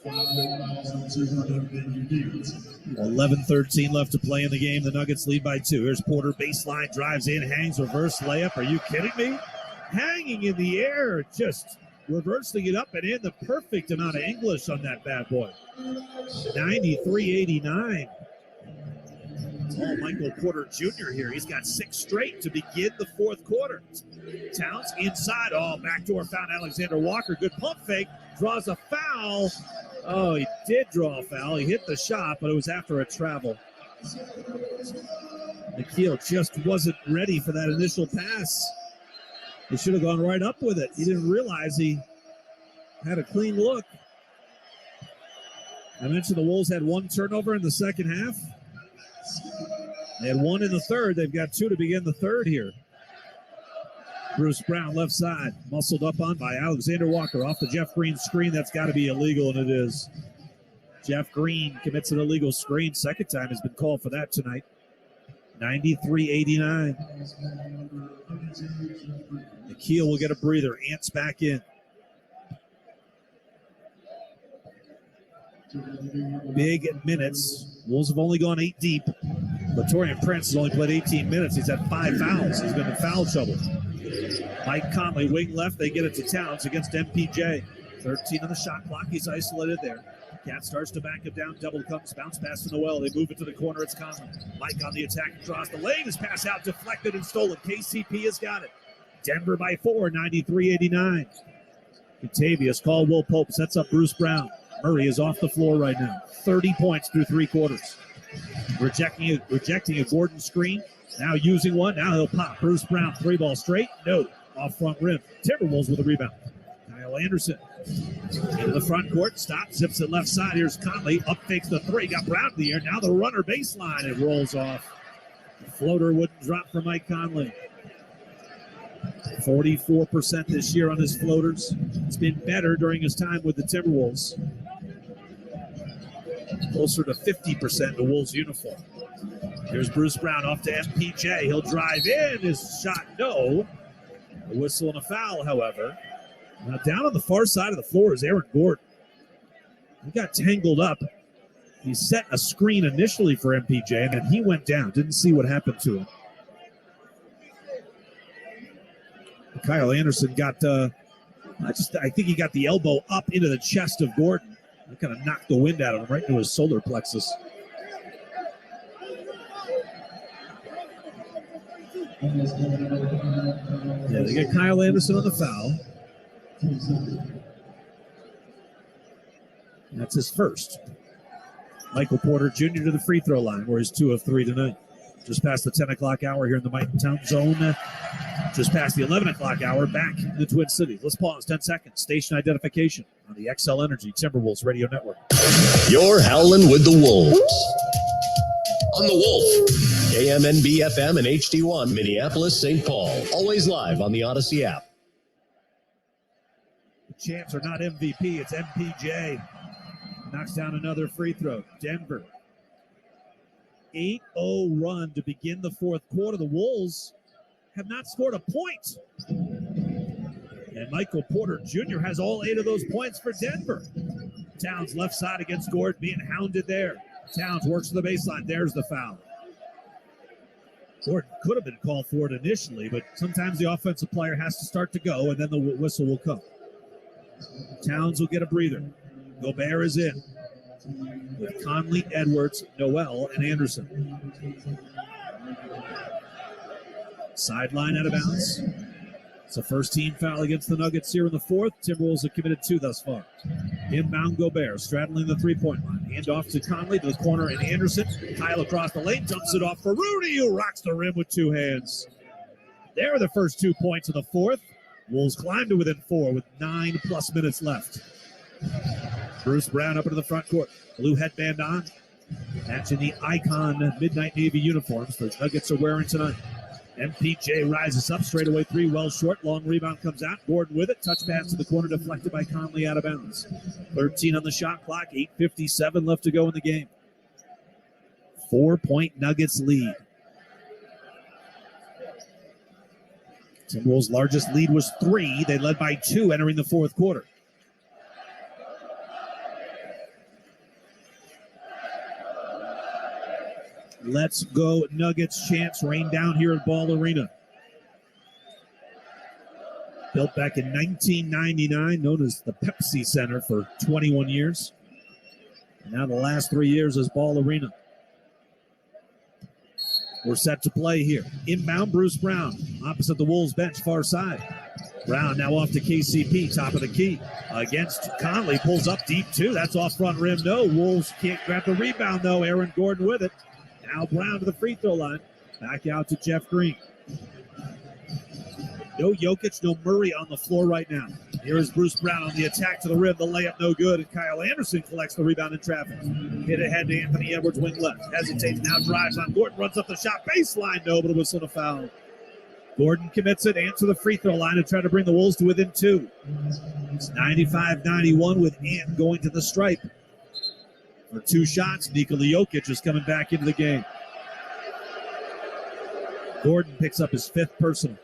11:13 left to play in the game. The Nuggets lead by 2. Here's Porter, baseline, drives in, hangs, reverse layup. Are you kidding me? Hanging in the air, just reversing it up and in. The perfect amount of English on that bad boy. 93-89. Oh, Michael Porter Jr. here. He's got 6 straight to begin the 4th quarter. Towns inside. Oh, backdoor found Alexander Walker. Good pump fake. Draws a foul. Oh, he did draw a foul. He hit the shot, but it was after a travel. Nickeil just wasn't ready for that initial pass. He should have gone right up with it. He didn't realize he had a clean look. I mentioned the Wolves had 1 turnover in the second half. They had 1 in the 3rd. They've got 2 to begin the 3rd here. Bruce Brown, left side, muscled up on by Alexander Walker off the Jeff Green screen. That's got to be illegal, and it is. Jeff Green commits an illegal screen. Second time has been called for that tonight. 93-89. Nickeil will get a breather. Ants back in. Big minutes. Wolves have only gone 8 deep. But Torian Prince has only played 18 minutes. He's had 5 fouls. He's been in foul trouble. Mike Conley, wing left. They get it to Towns against MPJ. 13 on the shot clock. He's isolated there. Cat starts to back him down. Double comes. Bounce pass to Noel. They move it to the corner. It's Conley. Mike on the attack across the lane. His pass out, deflected and stolen. KCP has got it. Denver by 4, 93-89. Contavious, Caldwell Pope sets up Bruce Brown. Murray is off the floor right now. 30 points through 3 quarters. Rejecting a Gordon screen. Now using one. Now he'll pop. Bruce Brown, 3-ball straight. No. Off front rim. Timberwolves with a rebound. Kyle Anderson into the front court. Stop. Zips it left side. Here's Conley. Up fakes the 3. Got Brown in the air. Now the runner baseline. It rolls off. The floater wouldn't drop for Mike Conley. 44% this year on his floaters. It's been better during his time with the Timberwolves. Closer to 50% in the Wolves uniform. Here's Bruce Brown off to MPJ. He'll drive in. His shot, no. A whistle and a foul, however. Now down on the far side of the floor is Aaron Gordon. He got tangled up. He set a screen initially for MPJ, and then he went down. Didn't see what happened to him. Kyle Anderson got, I think he got the elbow up into the chest of Gordon. It kind of knocked the wind out of him right into his solar plexus. Yeah, they get Kyle Anderson on the foul. That's his first. Michael Porter Jr. to the free throw line, where he's 2 of 3 tonight. Just past the 10 o'clock hour here in the Mike Town zone. Just past the 11 o'clock hour back in the Twin Cities. Let's pause 10 seconds. Station identification on the XL Energy Timberwolves Radio Network. You're howling with the Wolves. On the Wolf. KMNB FM and HD1 Minneapolis, St. Paul. Always live on the Odyssey app. The champs are not MVP. It's MPJ. knocks down another free throw. Denver, 8-0 run to begin the fourth quarter. The Wolves have not scored a point. And Michael Porter Jr. has all 8 of those points for Denver. Towns left side against Gordon, being hounded there. Towns works to the baseline. There's the foul. Gordon could have been called for it initially, but sometimes the offensive player has to start to go, and then the whistle will come. Towns will get a breather. Gobert is in with Conley, Edwards, Noel, and Anderson. Sideline out of bounds. It's a first-team foul against the Nuggets here in the fourth. Timberwolves have committed 2 thus far. Inbound Gobert, straddling the three-point line. Hand off to Conley to the corner, and Anderson. Kyle across the lane, dumps it off for Rudy, who rocks the rim with 2 hands. There are the first 2 points of the fourth. Wolves climb to within 4 with 9+ minutes left. Bruce Brown up into the front court. Blue headband on, matching the icon Midnight Navy uniforms the Nuggets are wearing tonight. MPJ rises up, straightaway 3, well short. Long rebound comes out. Gordon with it. Touch pass to the corner, deflected by Conley, out of bounds. 13 on the shot clock, 8:57 left to go in the game. 4-point Nuggets lead. Timberwolves' largest lead was 3. They led by 2 entering the fourth quarter. Let's go Nuggets chants rain down here at Ball Arena. Built back in 1999, known as the Pepsi Center for 21 years. And now the last 3 years as Ball Arena. We're set to play here. Inbound, Bruce Brown, opposite the Wolves bench, far side. Brown now off to KCP, top of the key. Against Conley, pulls up deep too. That's off front rim. No, Wolves can't grab the rebound though. Aaron Gordon with it. Now Brown to the free throw line. Back out to Jeff Green. No Jokic, no Murray on the floor right now. Here is Bruce Brown on the attack to the rim. The layup no good. And Kyle Anderson collects the rebound in traffic. Hit ahead to Anthony Edwards, wing left. Hesitates, now drives on Gordon. Runs up the shot. Baseline, no, but a whistle and a foul. Gordon commits it and to the free throw line to try to bring the Wolves to within 2. It's 95-91 with Ant going to the stripe. For 2 shots, Nikola Jokic is coming back into the game. Gordon picks up his 5th personal.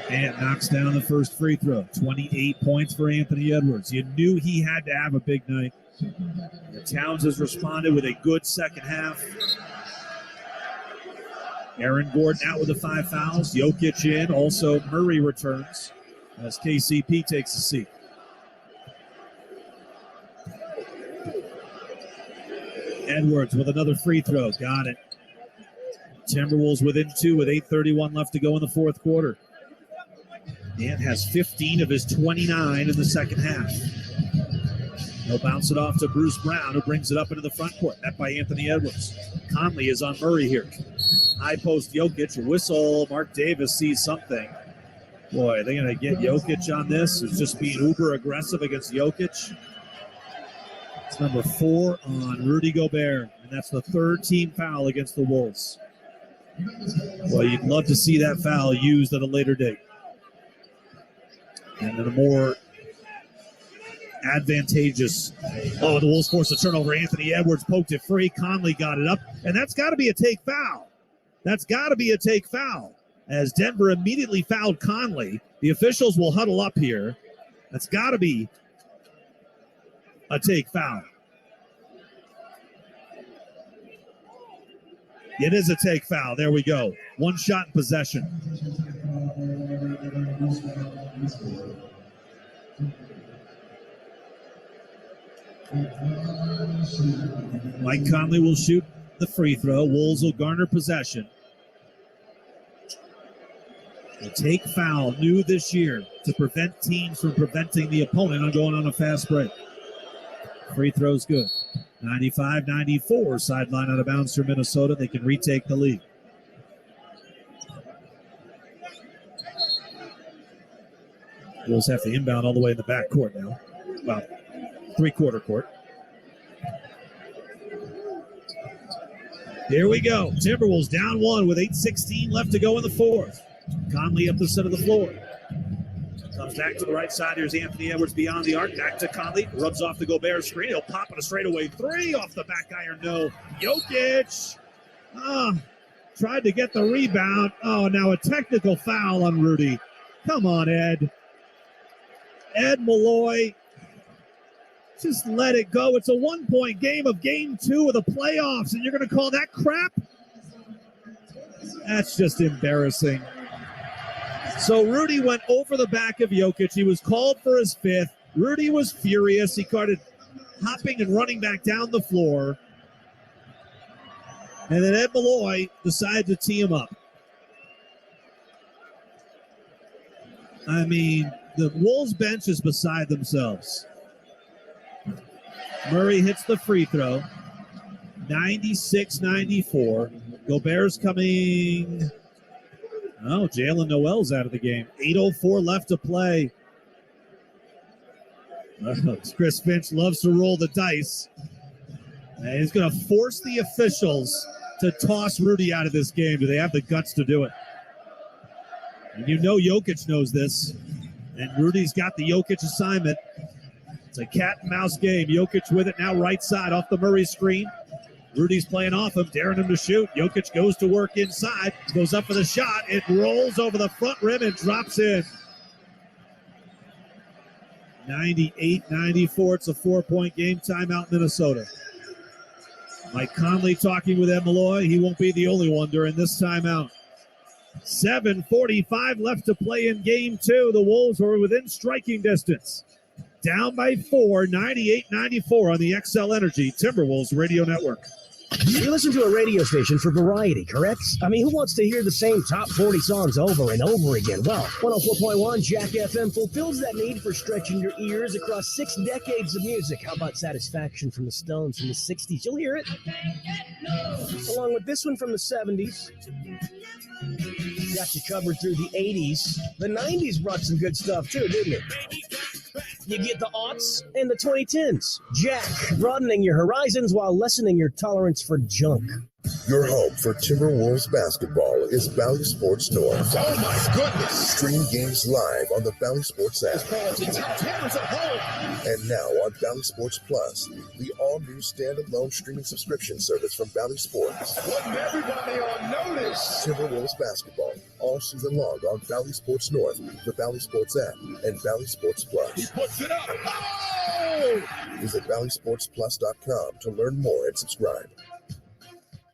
And knocks down the first free throw. 28 points for Anthony Edwards. You knew he had to have a big night. Towns has responded with a good second half. Aaron Gordon out with the 5 fouls. Jokic in. Also Murray returns as KCP takes a seat. Edwards with another free throw. Got it. Timberwolves within 2 with 8:31 left to go in the fourth quarter. Ant has 15 of his 29 in the second half. He'll bounce it off to Bruce Brown, who brings it up into the front court. Met by Anthony Edwards. Conley is on Murray here. High post Jokic. Whistle. Mark Davis sees something. Boy, they're going to get Jokic on this. It's just being uber aggressive against Jokic. It's number 4 on Rudy Gobert, and that's the 3rd team foul against the Wolves. Well, you'd love to see that foul used at a later date. And in a more advantageous. Oh, the Wolves force a turnover. Anthony Edwards poked it free. Conley got it up, and that's got to be a take foul. That's got to be a take foul. As Denver immediately fouled Conley, the officials will huddle up here. That's got to be a take foul. It is a take foul. There we go. 1 shot in possession. Mike Conley will shoot the free throw. Wolves will garner possession. The take foul, new this year, to prevent teams from preventing the opponent on going on a fast break. Free throw's good. 95-94, sideline out of bounds for Minnesota. They can retake the lead. Wolves have to inbound all the way in the back court now. Well, 3-quarter court. Here we go. Timberwolves down 1 with 8:16 left to go in the fourth. Conley up the center of the floor. Comes back to the right side. Here's Anthony Edwards beyond the arc. Back to Conley. Rubs off the Gobert screen. He'll pop on a straightaway three off the back iron. No. Jokic. Tried to get the rebound. Oh, now a technical foul on Rudy. Come on, Ed. Ed Malloy. Just let it go. It's a 1-point game of game 2 of the playoffs, and you're going to call that crap? That's just embarrassing. So Rudy went over the back of Jokic. He was called for his 5th. Rudy was furious. He started hopping and running back down the floor. And then Ed Malloy decided to tee him up. I mean, the Wolves bench is beside themselves. Murray hits the free throw. 96-94. Gobert's coming. Oh, Jalen Noel's out of the game. 8:04 left to play. Chris Finch loves to roll the dice. And he's going to force the officials to toss Rudy out of this game. Do they have the guts to do it? And you know Jokic knows this. And Rudy's got the Jokic assignment. It's a cat and mouse game. Jokic with it now right side off the Murray screen. Rudy's playing off him, daring him to shoot. Jokic goes to work inside, goes up for the shot. It rolls over the front rim and drops in. 98-94. It's a 4-point game. Timeout, Minnesota. Mike Conley talking with Ed Malloy. He won't be the only one during this timeout. 7:45 left to play in game 2. The Wolves were within striking distance. Down by 4, 98-94 on the XL Energy Timberwolves Radio Network. You listen to a radio station for variety, correct? I mean, who wants to hear the same top 40 songs over and over again? Well, 104.1 Jack FM fulfills that need for stretching your ears across 6 decades of music. How about Satisfaction from the Stones from the 60s? You'll hear it. Along with this one from the 70s. Got you covered through the 80s. The 90s brought some good stuff too, didn't it? You get the aughts and the 2010s. Jack, broadening your horizons while lessening your tolerance for junk. Your home for Timberwolves basketball is Bally Sports North. Oh my goodness! Stream games live on the Bally Sports app. And now on Bally Sports Plus, the all-new standalone streaming subscription service from Bally Sports. Putting everybody on notice. Timberwolves basketball all season long on Bally Sports North, the Bally Sports app, and Bally Sports Plus. He puts it up. Oh! Visit BallySportsPlus.com to learn more and subscribe.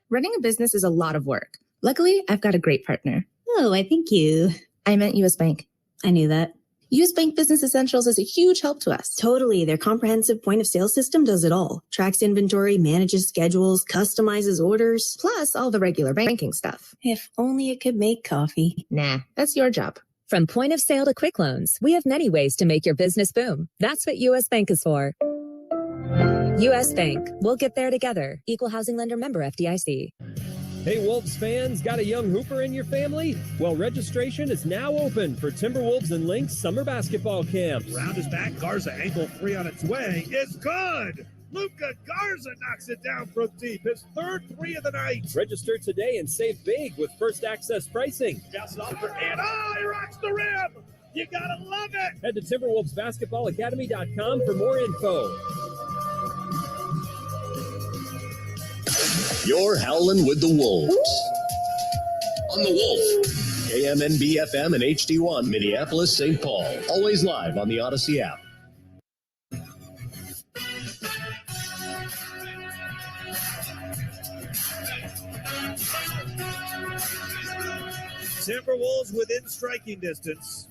Running a business is a lot of work. Luckily, I've got a great partner. Oh, I thank you. I meant US Bank. I knew that. US Bank Business Essentials is a huge help to us. Totally. Their comprehensive point of sale system does it all. Tracks inventory, manages schedules, customizes orders. Plus all the regular banking stuff. If only it could make coffee. Nah, that's your job. From point of sale to quick loans, we have many ways to make your business boom. That's what US Bank is for. US Bank. We'll get there together. Equal housing lender, member FDIC. Hey, Wolves fans, got a young hooper in your family? Well, registration is now open for Timberwolves and Lynx summer basketball camps. Round is back. Garza ankle 3 on its way. It's good. Luka Garza knocks it down from deep. His 3rd 3 of the night. Register today and save big with first access pricing. Just off for and he rocks the rim. You gotta love it. Head to TimberwolvesBasketballAcademy.com for more info. You're howling with the Wolves. On the Wolf. KMNB FM and HD1, Minneapolis, St. Paul. Always live on the Odyssey app. Timberwolves within striking distance.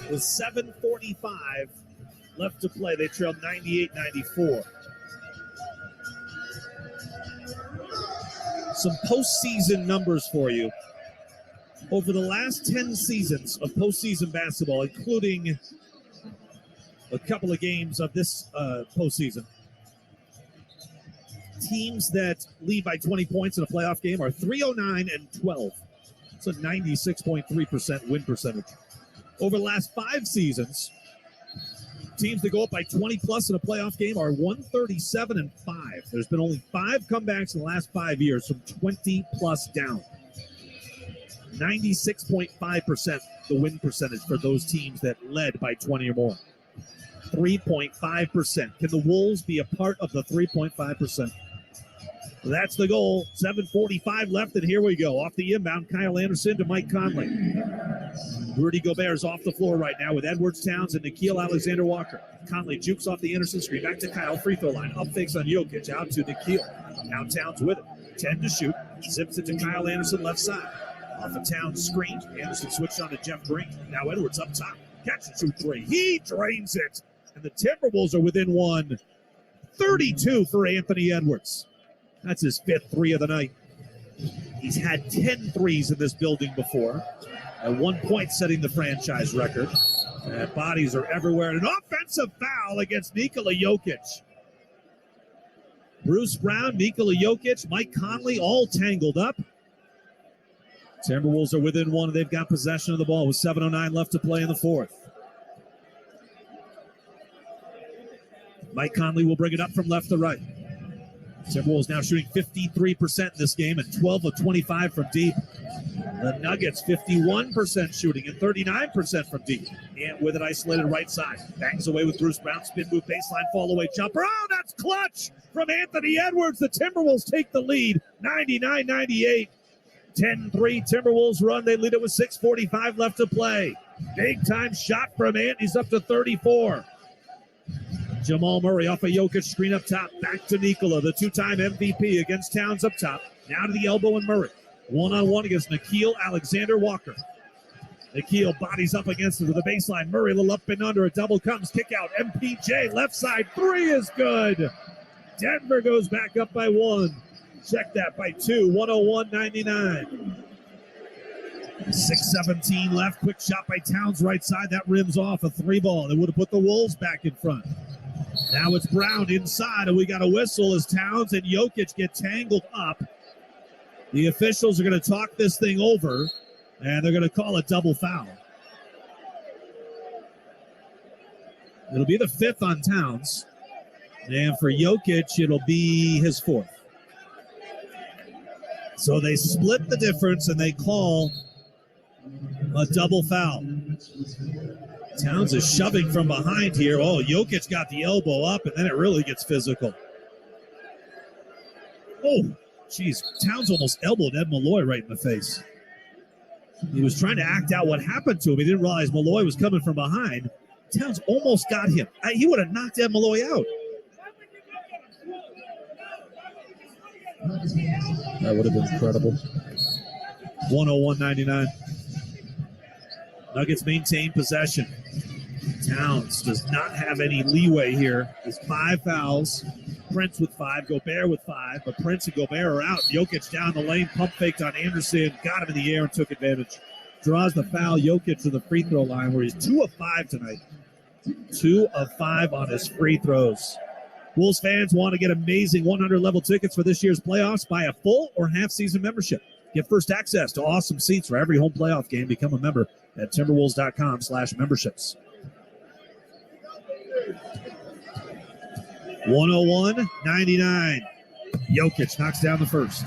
With 7:45 left to play, they trail 98-94. Some postseason numbers for you. Over the last 10 seasons of postseason basketball, including a couple of games of this postseason, teams that lead by 20 points in a playoff game are 309-12. It's a 96.3% win percentage. Over the last 5 seasons, Teams that go up by 20 plus in a playoff game are 137-5. There's been only 5 comebacks in the last 5 years from 20 plus down. 96.5% the win percentage for those teams that led by 20 or more. 3.5%. Can the Wolves be a part of the 3.5%? That's the goal. 7:45 left, and here we go. Off the inbound, Kyle Anderson to Mike Conley. Rudy Gobert's off the floor right now with Edwards Towns and Nickeil Alexander-Walker. Conley jukes off the Anderson screen. Back to Kyle, free throw line. Up fakes on Jokic, out to Nickeil. Now Towns with it. 10 to shoot. Zips it to Kyle Anderson, left side. Off of Towns' screen. Anderson switched on to Jeff Green. Now Edwards up top. Catch and shoot 3. He drains it. And the Timberwolves are within 1. 32 for Anthony Edwards. That's his 5th 3 of the night. He's had 10 threes in this building before. At one point setting the franchise record. And bodies are everywhere. An offensive foul against Nikola Jokic. Bruce Brown, Nikola Jokic, Mike Conley all tangled up. Timberwolves are within 1. They've got possession of the ball with 7:09 left to play in the 4th. Mike Conley will bring it up from left to right. Timberwolves now shooting 53% in this game and 12 of 25 from deep. The Nuggets 51% shooting and 39% from deep. And with an isolated right side. Bangs away with Bruce Brown. Spin move, baseline, fall away jumper. Oh, that's clutch from Anthony Edwards. The Timberwolves take the lead. 99-98. 10-3 Timberwolves run. They lead it with 6:45 left to play. Big time shot from Ant. He's up to 34. Jamal Murray off a Jokic screen up top. Back to Nikola, the 2-time MVP against Towns up top. Now to the elbow and Murray. One-on-one against Nickeil Alexander-Walker. Nickeil bodies up against him to the baseline. Murray a little up and under. A double comes. Kick out. MPJ left side. 3 is good. Denver goes back up by 1. Check that by 2. 101-99. 6:17 left. Quick shot by Towns right side. That rims off a 3 ball. They would have put the Wolves back in front. Now it's Brown inside, and we got a whistle as Towns and Jokic get tangled up. The officials are going to talk this thing over, and they're going to call a double foul. It'll be the 5th on Towns, and for Jokic, it'll be his 4th. So they split the difference, and they call a double foul. Towns is shoving from behind here. Oh, Jokic got the elbow up, and then it really gets physical. Oh, geez. Towns almost elbowed Ed Malloy right in the face. He was trying to act out what happened to him. He didn't realize Malloy was coming from behind. Towns almost got him. He would have knocked Ed Malloy out. That would have been incredible. 101-99. Nuggets maintain possession. Towns does not have any leeway here. There's 5 fouls. Prince with 5, Gobert with 5, but Prince and Gobert are out. Jokic down the lane, pump faked on Anderson, got him in the air and took advantage. Draws the foul. Jokic to the free throw line where he's 2 of 5 tonight. 2 of 5 on his free throws. Wolves fans want to get amazing 100 level tickets for this year's playoffs. Buy a full or half season membership. Get first access to awesome seats for every home playoff game. Become a member at timberwolves.com/memberships. 101-99. Jokic knocks down the first.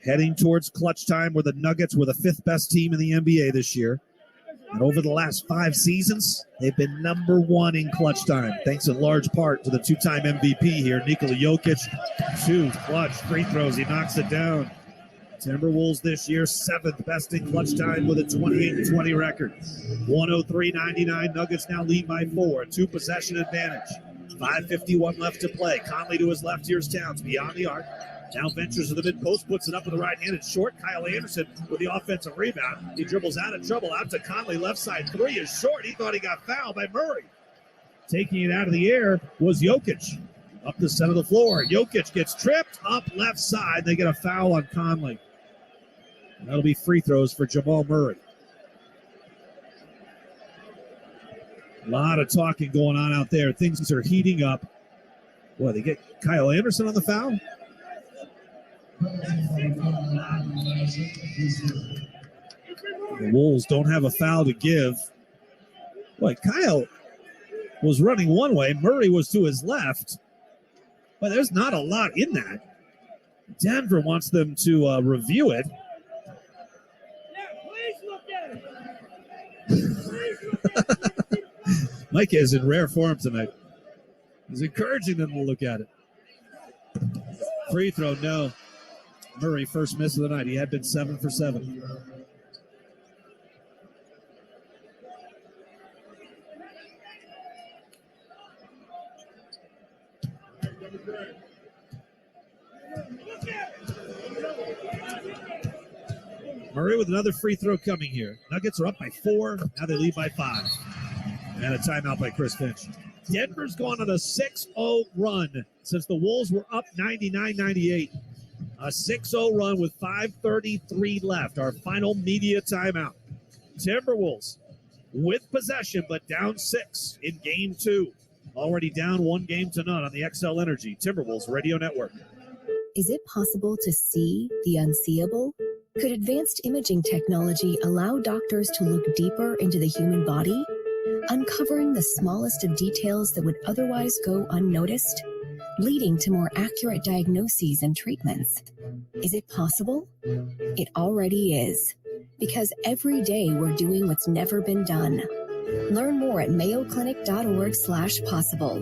Heading towards clutch time where the Nuggets were the 5th best team in the NBA this year. And over the last 5 seasons, they've been number 1 in clutch time, thanks in large part to the 2-time MVP here, Nikola Jokic. 2 clutch free throws. He knocks it down. Timberwolves this year, 7th best in clutch time with a 28-20 record. 103-99. Nuggets now lead by 4. 2 possession advantage. 5:51 left to play. Conley to his left. Here's Towns beyond the arc. Now ventures to the mid-post, puts it up with the right hand. It's short. Kyle Anderson with the offensive rebound. He dribbles out of trouble. Out to Conley. Left side 3 is short. He thought he got fouled by Murray. Taking it out of the air was Jokic. Up the center of the floor. Jokic gets tripped up left side. They get a foul on Conley. That'll be free throws for Jamal Murray. A lot of talking going on out there. Things are heating up. Boy, they get Kyle Anderson on the foul? The Wolves don't have a foul to give. Boy, Kyle was running one way. Murray was to his left. But there's not a lot in that. Denver wants them to review it. Mike is in rare form tonight. He's encouraging them to look at it. Free throw, no. Murray, first miss of the night. He had been 7 for 7. Murray with another free throw coming here. Nuggets are up by 4. Now they lead by 5. And a timeout by Chris Finch. Denver's gone on a 6-0 run since the Wolves were up 99-98. A 6-0 run with 5:33 left. Our final media timeout. Timberwolves with possession, but down 6 in game 2. Already down 1-0 on the XL Energy Timberwolves Radio Network. Is it possible to see the unseeable? Could advanced imaging technology allow doctors to look deeper into the human body, uncovering the smallest of details that would otherwise go unnoticed, leading to more accurate diagnoses and treatments? Is it possible? It already is, because every day we're doing what's never been done. Learn more at mayoclinic.org/possible.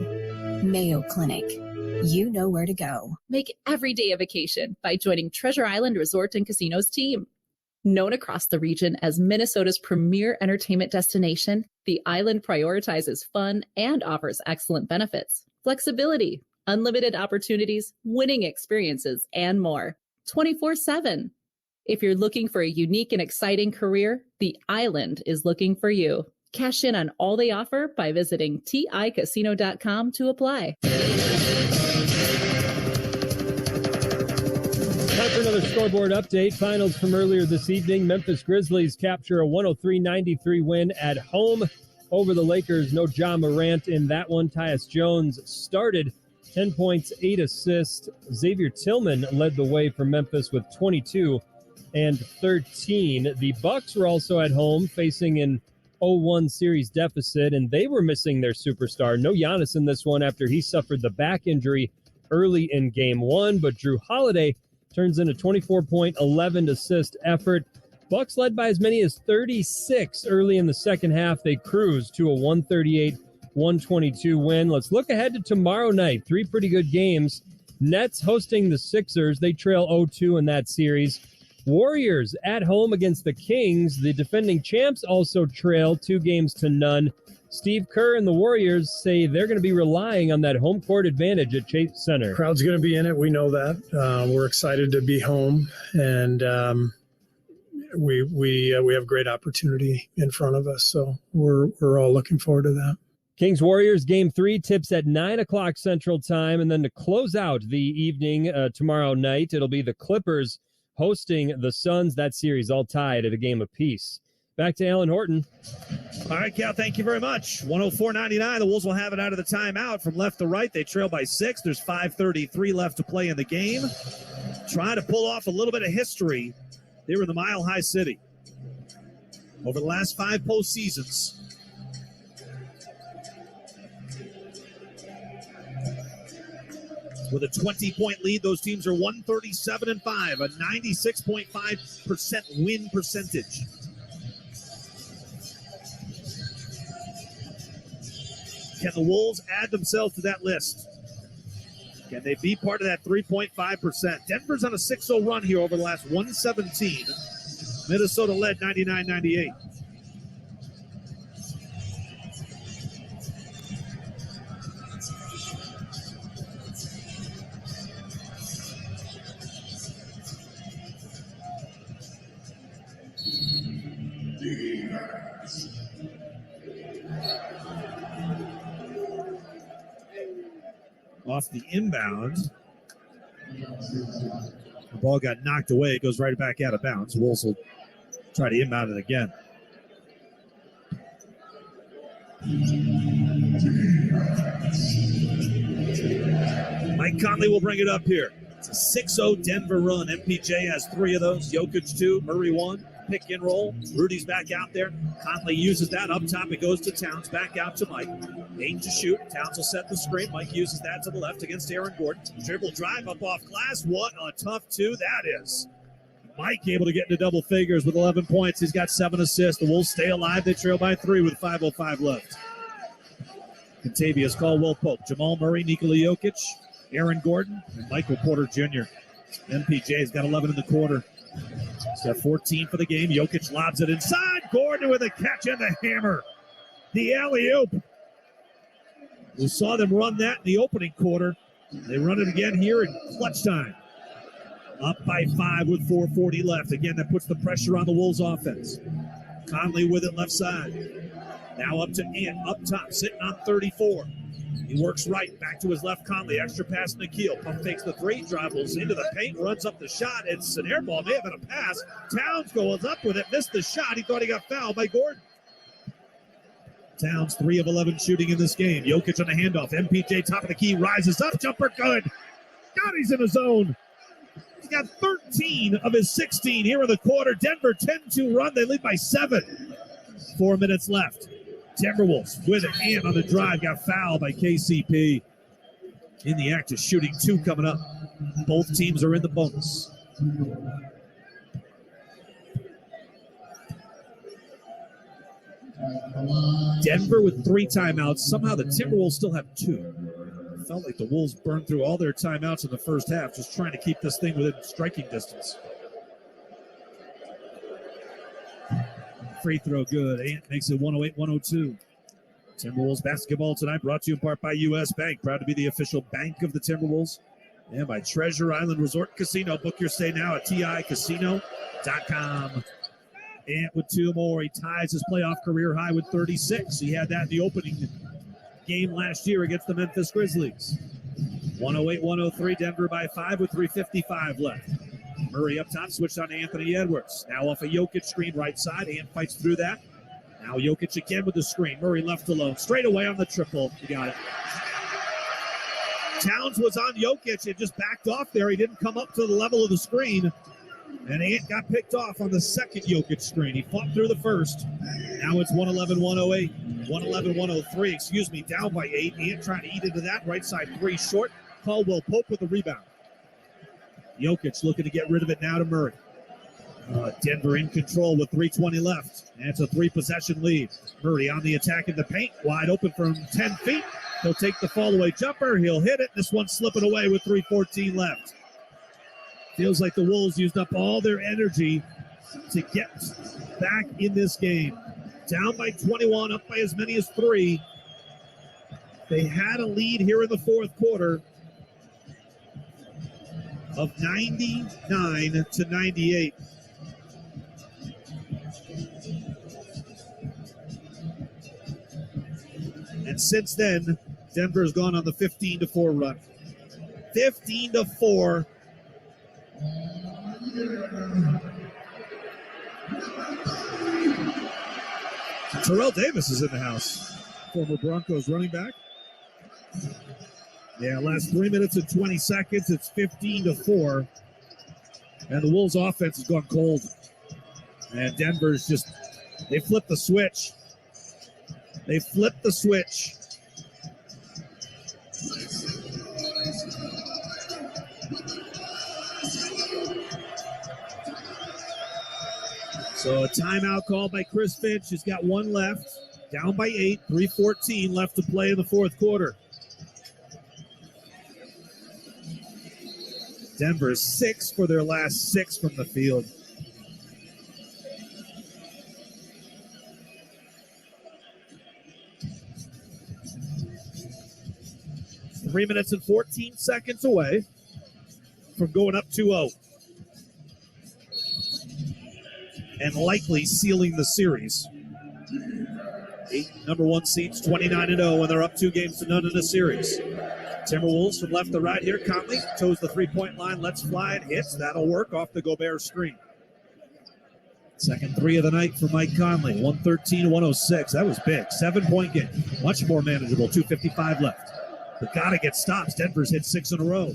Mayo Clinic. You know where to go. Make every day a vacation by joining Treasure Island Resort and Casino's team. Known across the region as Minnesota's premier entertainment destination, the island prioritizes fun and offers excellent benefits, flexibility, unlimited opportunities, winning experiences, and more. 24/7. If you're looking for a unique and exciting career, the island is looking for you. Cash in on all they offer by visiting ticasino.com to apply. Time for another scoreboard update. Finals from earlier this evening. Memphis Grizzlies capture a 103-93 win at home over the Lakers. No Ja Morant in that one. Tyus Jones started 10 points, 8 assists. Xavier Tillman led the way for Memphis with 22 and 13. The Bucks were also at home facing an 0-1 series deficit, and they were missing their superstar. No Giannis in this one after he suffered the back injury early in game 1, but Drew Holiday turns in a 24-point, 11-assist effort. Bucks led by as many as 36 early in the second half. They cruised to a 138-122 win. Let's look ahead to tomorrow night. 3 pretty good games. Nets hosting the Sixers. They trail 0-2 in that series. Warriors at home against the Kings. The defending champs also trail 2-0. Steve Kerr and the Warriors say they're going to be relying on that home court advantage at Chase Center. Crowd's going to be in it. We know that. We're excited to be home, and we have great opportunity in front of us. So we're all looking forward to that. Kings Warriors game 3 tips at 9 o'clock Central Time, and then to close out the evening tomorrow night, it'll be the Clippers hosting the Suns. That series all tied at a game apiece. Back to Alan Horton. All right, Cal, thank you very much. 104-99. The Wolves will have it out of the timeout. From left to right, they trail by 6. There's 5:33 left to play in the game. Trying to pull off a little bit of history here in the Mile High City. Over the last 5 postseasons, with a 20-point lead, those teams are 137-5, a 96.5% win percentage. Can the Wolves add themselves to that list? Can they be part of that 3.5%? Denver's on a 6-0 run here over the last 117. Minnesota led 99-98. Off the inbound. The ball got knocked away. It goes right back out of bounds. Wolves will try to inbound it again. Mike Conley will bring it up here. It's a 6-0 Denver run. MPJ has 3 of those. Jokic 2, Murray 1. Pick and roll. Rudy's back out there. Conley uses that. Up top, it goes to Towns. Back out to Mike. 8 to shoot. Towns will set the screen. Mike uses that to the left against Aaron Gordon. Dribble drive up off glass. What a tough 2 that is. Mike able to get into double figures with 11 points. He's got 7 assists. The Wolves stay alive. They trail by 3 with 5:05 left. Contavious Caldwell Pope, Jamal Murray, Nikola Jokic, Aaron Gordon, and Michael Porter Jr. MPJ's got 11 in the quarter. He's got 14 for the game. Jokic lobs it inside. Gordon with a catch and the hammer. The alley-oop. We saw them run that in the opening quarter. They run it again here in clutch time. Up by 5 with 4:40 left. Again, that puts the pressure on the Wolves offense. Conley with it left side. Now up to Ant, up top, sitting on 34. He works right, back to his left. Conley, extra pass, Nikhil. Pump fakes the 3, dribbles into the paint, runs up the shot. It's an air ball, may have been a pass. Towns goes up with it, missed the shot. He thought he got fouled by Gordon. Towns, 3 of 11 shooting in this game. Jokic on the handoff. MPJ, top of the key, rises up. Jumper good. God, he's in the zone. He's got 13 of his 16 here in the quarter. Denver 10-2 run. They lead by 7. 4 minutes left. Timberwolves with a hand on the drive. Got fouled by KCP. In the act of shooting 2 coming up. Both teams are in the bonus. Denver with 3 timeouts. Somehow the Timberwolves still have 2. It felt like the Wolves burned through all their timeouts in the first half, just trying to keep this thing within striking distance. Free throw good. Ant makes it 108-102. Timberwolves basketball tonight brought to you in part by U.S. Bank. Proud to be the official bank of the Timberwolves. And by Treasure Island Resort Casino. Book your stay now at TICasino.com. Ant with 2 more. He ties his playoff career high with 36. He had that in the opening game last year against the Memphis Grizzlies. 108-103. Denver by 5 with 3:55 left. Murray up top, switched on to Anthony Edwards. Now off a Jokic screen right side. Ant fights through that. Now Jokic again with the screen. Murray left alone. Straight away on the triple. You got it. Towns was on Jokic and just backed off there. He didn't come up to the level of the screen. And Ant got picked off on the second Jokic screen. He fought through the first. Now it's 111-108. 111-103, down by 8. Ant trying to eat into that. Right side 3 short. Caldwell Pope with the rebound. Jokic looking to get rid of it now to Murray. Denver in control with 3:20 left. And it's a 3-possession lead. Murray on the attack in the paint. Wide open from 10 feet. He'll take the fall-away jumper. He'll hit it. This one's slipping away with 3:14 left. Feels like the Wolves used up all their energy to get back in this game. Down by 21, up by as many as 3. They had a lead here in the fourth quarter of 99-98. And since then, Denver's gone on the 15-4 run. 15-4. Terrell Davis is in the house. Former Broncos running back. Yeah, last 3 minutes and 20 seconds. It's 15-4. And the Wolves offense has gone cold. And Denver's just, they flipped the switch. They flipped the switch. So a timeout called by Chris Finch. He's got 1 left. Down by 8. 3:14 left to play in the fourth quarter. Denver 6 for their last 6 from the field. Three minutes and 14 seconds away from going up 2-0. And likely sealing the series. 8 number 1 seeds, 29-0, and they're up 2 games to none in the series. Timberwolves from left to right here. Conley toes the 3-point line, lets fly and hits. That'll work off the Gobert screen. Second 3 of the night for Mike Conley. 113-106. That was big. 7-point game. Much more manageable. 2:55 left. But gotta get stops. Denver's hit 6 in a row.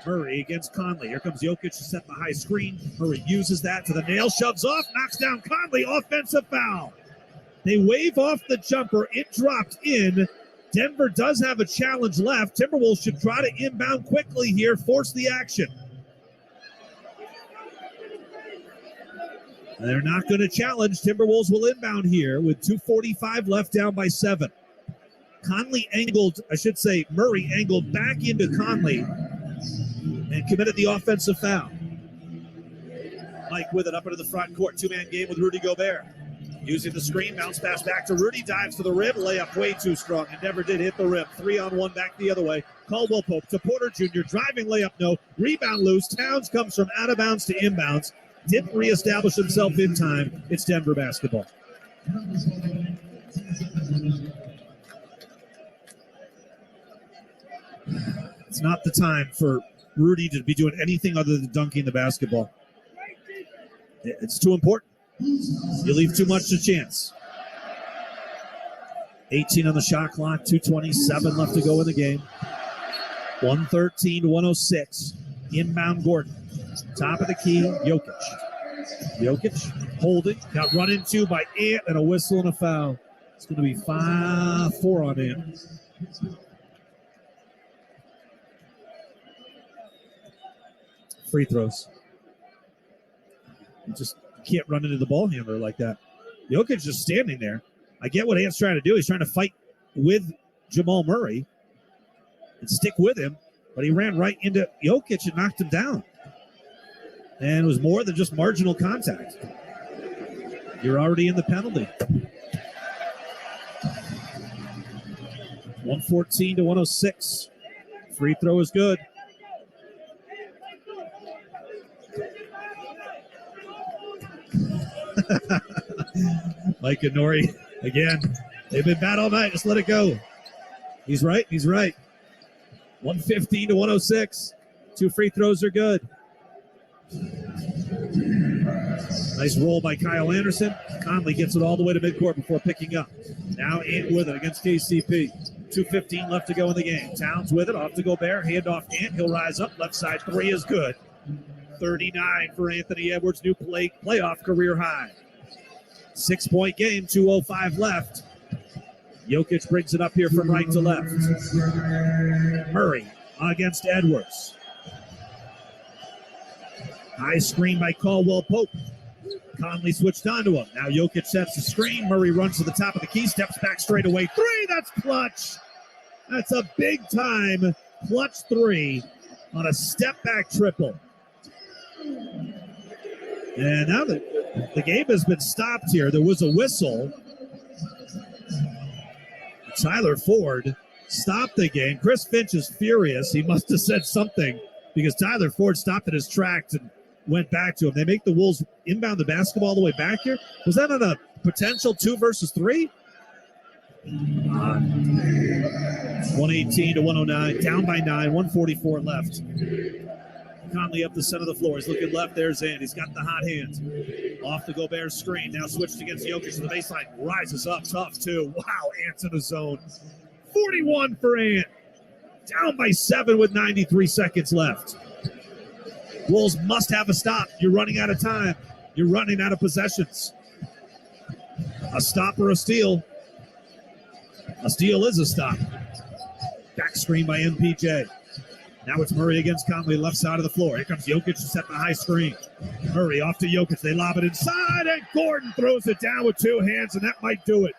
Murray against Conley. Here comes Jokic to set the high screen. Murray uses that to the nail, shoves off, knocks down Conley. Offensive foul. They wave off the jumper. It dropped in. Denver does have a challenge left. Timberwolves should try to inbound quickly here, force the action. They're not going to challenge. Timberwolves will inbound here with 2:45 left, down by 7. Conley angled, Murray angled back into Conley and committed the offensive foul. Mike with it up into the front court. Two-man game with Rudy Gobert. Using the screen, bounce pass back to Rudy, dives to the rim, layup way too strong. It never did hit the rim. 3-on-1 back the other way. Caldwell Pope to Porter Jr., driving layup, no. Rebound loose. Towns comes from out of bounds to inbounds. Didn't reestablish himself in time. It's Denver basketball. It's not the time for Rudy to be doing anything other than dunking the basketball. It's too important. You leave too much to chance. 18 on the shot clock, 2:27 left to go in the game. 113-106. Inbound Gordon. Top of the key, Jokic holding. Got run into by Ant and a whistle and a foul. It's going to be 5-4 on Ant. Free throws. You just can't run into the ball handler like that. Jokic just standing there. I get what Ant's trying to do. He's trying to fight with Jamal Murray and stick with him, but he ran right into Jokic and knocked him down. And it was more than just marginal contact. You're already in the penalty. 114-106. Free throw is good. Mike and Nori, again, they've been bad all night. Just let it go. He's right. 115-106. 2 free throws are good. Nice roll by Kyle Anderson. Conley gets it all the way to midcourt before picking up. Now Ant with it against KCP. 2:15 left to go in the game. Towns with it, off to Gobert. Hand off Ant. He'll rise up. Left side 3 is good. 39 for Anthony Edwards. New playoff career high. 6-point game, 2:05 left. Jokic brings it up here from right to left. Murray against Edwards. High screen by Caldwell Pope. Conley switched onto him. Now Jokic sets the screen. Murray runs to the top of the key, steps back straight away. 3, that's clutch. That's a big time clutch 3 on a step back triple. And now the game has been stopped here. There was a whistle. Tyler Ford stopped the game. Chris Finch is furious. He must have said something because Tyler Ford stopped at his tracks and went back to him. They make the Wolves inbound the basketball all the way back here. Was that on a potential 2 versus 3? 118-109, down by 9, 144 left. Conley up the center of the floor. He's looking left. There's Ant. He's got the hot hands. Off the Gobert screen. Now switched against Jokic to the baseline. Rises up tough, too. Wow, Ant's in the zone. 41 for Ant. Down by 7 with 93 seconds left. Wolves must have a stop. You're running out of time. You're running out of possessions. A stop or a steal. A steal is a stop. Back screen by MPJ. Now it's Murray against Conley, left side of the floor. Here comes Jokic to set the high screen. Murray off to Jokic. They lob it inside, and Gordon throws it down with 2 hands, and that might do it.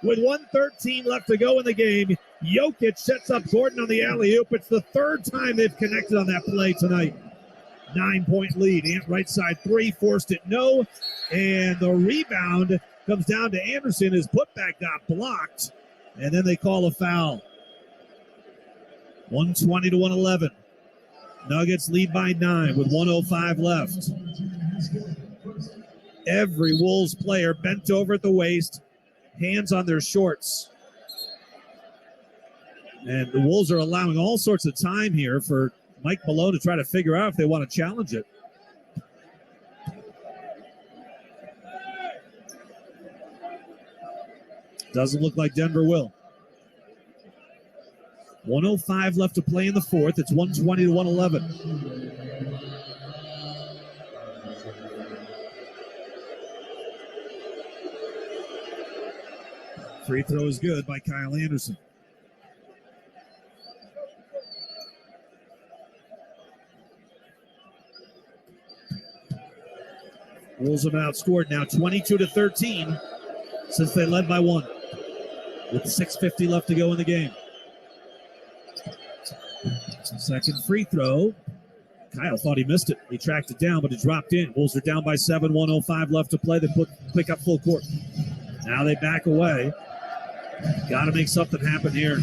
With 1:13 left to go in the game, Jokic sets up Gordon on the alley-oop. It's the 3rd time they've connected on that play tonight. 9-point lead. Ant right side 3, forced it no. And the rebound comes down to Anderson. His putback got blocked, and then they call a foul. 120-111. Nuggets lead by 9 with 1:05 left. Every Wolves player bent over at the waist, hands on their shorts. And the Wolves are allowing all sorts of time here for Mike Malone to try to figure out if they want to challenge it. Doesn't look like Denver will. 1:05 left to play in the fourth. It's 120 to 111. Free throw is good by Kyle Anderson. Wolves have been outscored now 22 to 13 since they led by one with 6:50 left to go in the game. Second free throw. Kyle thought he missed it. He tracked it down, but it dropped in. Wolves are down by 7, 1:05 left to play. They pick up full court. Now they back away. Got to make something happen here.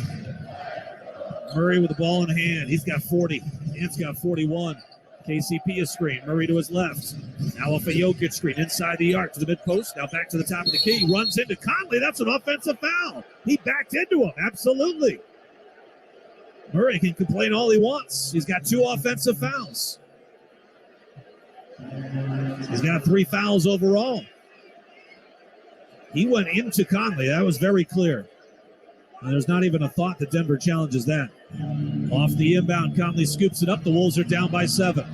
Murray with the ball in hand. He's got 40. Ant's got 41. KCP is screen. Murray to his left. Now off a Jokic screen. Inside the arc to the mid post. Now back to the top of the key. Runs into Conley. That's an offensive foul. He backed into him. Absolutely. Murray can complain all he wants. He's got 2 offensive fouls. He's got 3 fouls overall. He went into Conley. That was very clear. And there's not even a thought that Denver challenges that. Off the inbound, Conley scoops it up. The Wolves are down by 7.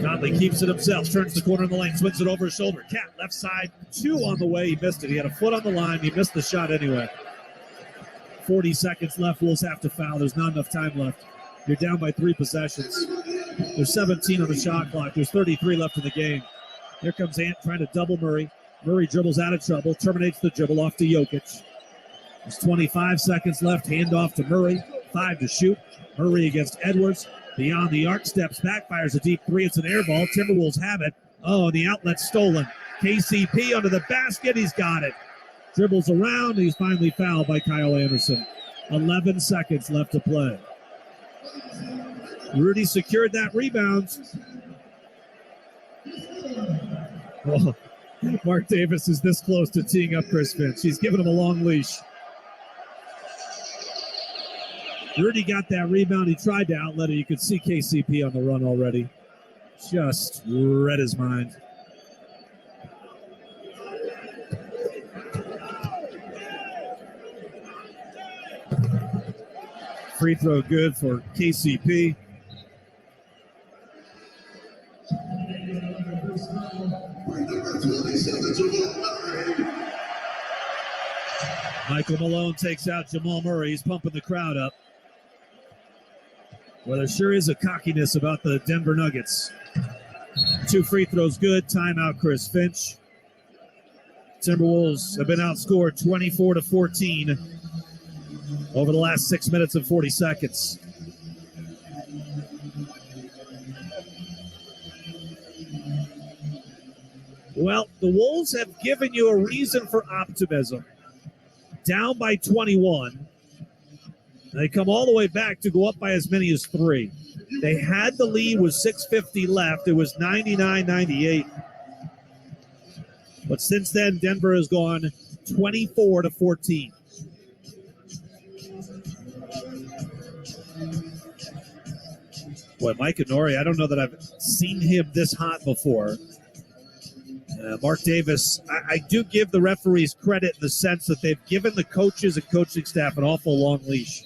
Conley keeps it himself. Turns the corner in the lane. Swings it over his shoulder. Cat left side. 2 on the way. He missed it. He had a foot on the line. He missed the shot anyway. 40 seconds left. Wolves have to foul. There's not enough time left. You're down by 3 possessions. There's 17 on the shot clock. There's 33 left in the game. Here comes Ant trying to double Murray. Murray dribbles out of trouble, terminates the dribble off to Jokic. There's 25 seconds left, handoff to Murray, 5 to shoot. Murray against Edwards, beyond the arc, steps back, fires a deep 3, it's an air ball. Timberwolves have it. Oh, the outlet stolen. KCP under the basket, he's got it. Dribbles around, he's finally fouled by Kyle Anderson. 11 seconds left to play. Rudy secured that rebound. Oh. Mark Davis is this close to teeing up Chris Finch. He's giving him a long leash. Rudy got that rebound. He tried to outlet it. You could see KCP on the run already. Just read his mind. Free throw good for KCP. Michael Malone takes out Jamal Murray. He's pumping the crowd up. Well, there sure is a cockiness about the Denver Nuggets. 2 free throws good. Timeout, Chris Finch. Timberwolves have been outscored 24 to 14 over the last 6 minutes and 40 seconds. Well, the Wolves have given you a reason for optimism. Down by 21. They come all the way back to go up by as many as 3. They had the lead with 6:50 left. It was 99-98. But since then, Denver has gone 24 to 14. Boy, Mike Inori, I don't know that I've seen him this hot before. Mark Davis, I do give the referees credit in the sense that they've given the coaches and coaching staff an awful long leash.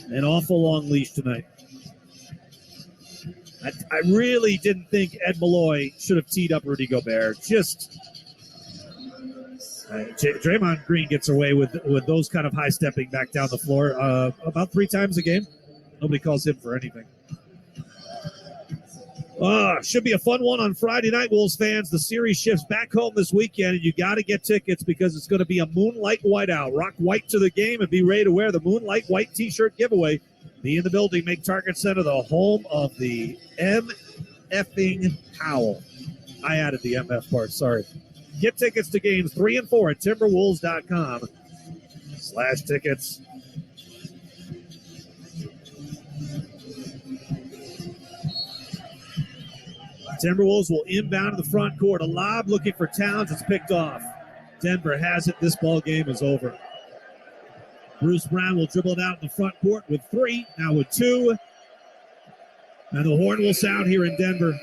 An awful long leash tonight. I really didn't think Ed Malloy should have teed up Rudy Gobert. Draymond Green gets away with those kind of high-stepping back down the floor about 3 times a game. Nobody calls him for anything. Should be a fun one on Friday night, Wolves fans. The series shifts back home this weekend, and you got to get tickets because it's going to be a Moonlight Whiteout. Rock white to the game and be ready to wear the Moonlight White T-shirt giveaway. Be in the building. Make Target Center the home of the M-effing Howl. I added the MF part, sorry. Get tickets to games 3 and 4 at timberwolves.com/tickets. Timberwolves will inbound to the front court. A lob looking for Towns. It's picked off. Denver has it. This ball game is over. Bruce Brown will dribble it out in the front court with 3. Now with 2. And the horn will sound here in Denver.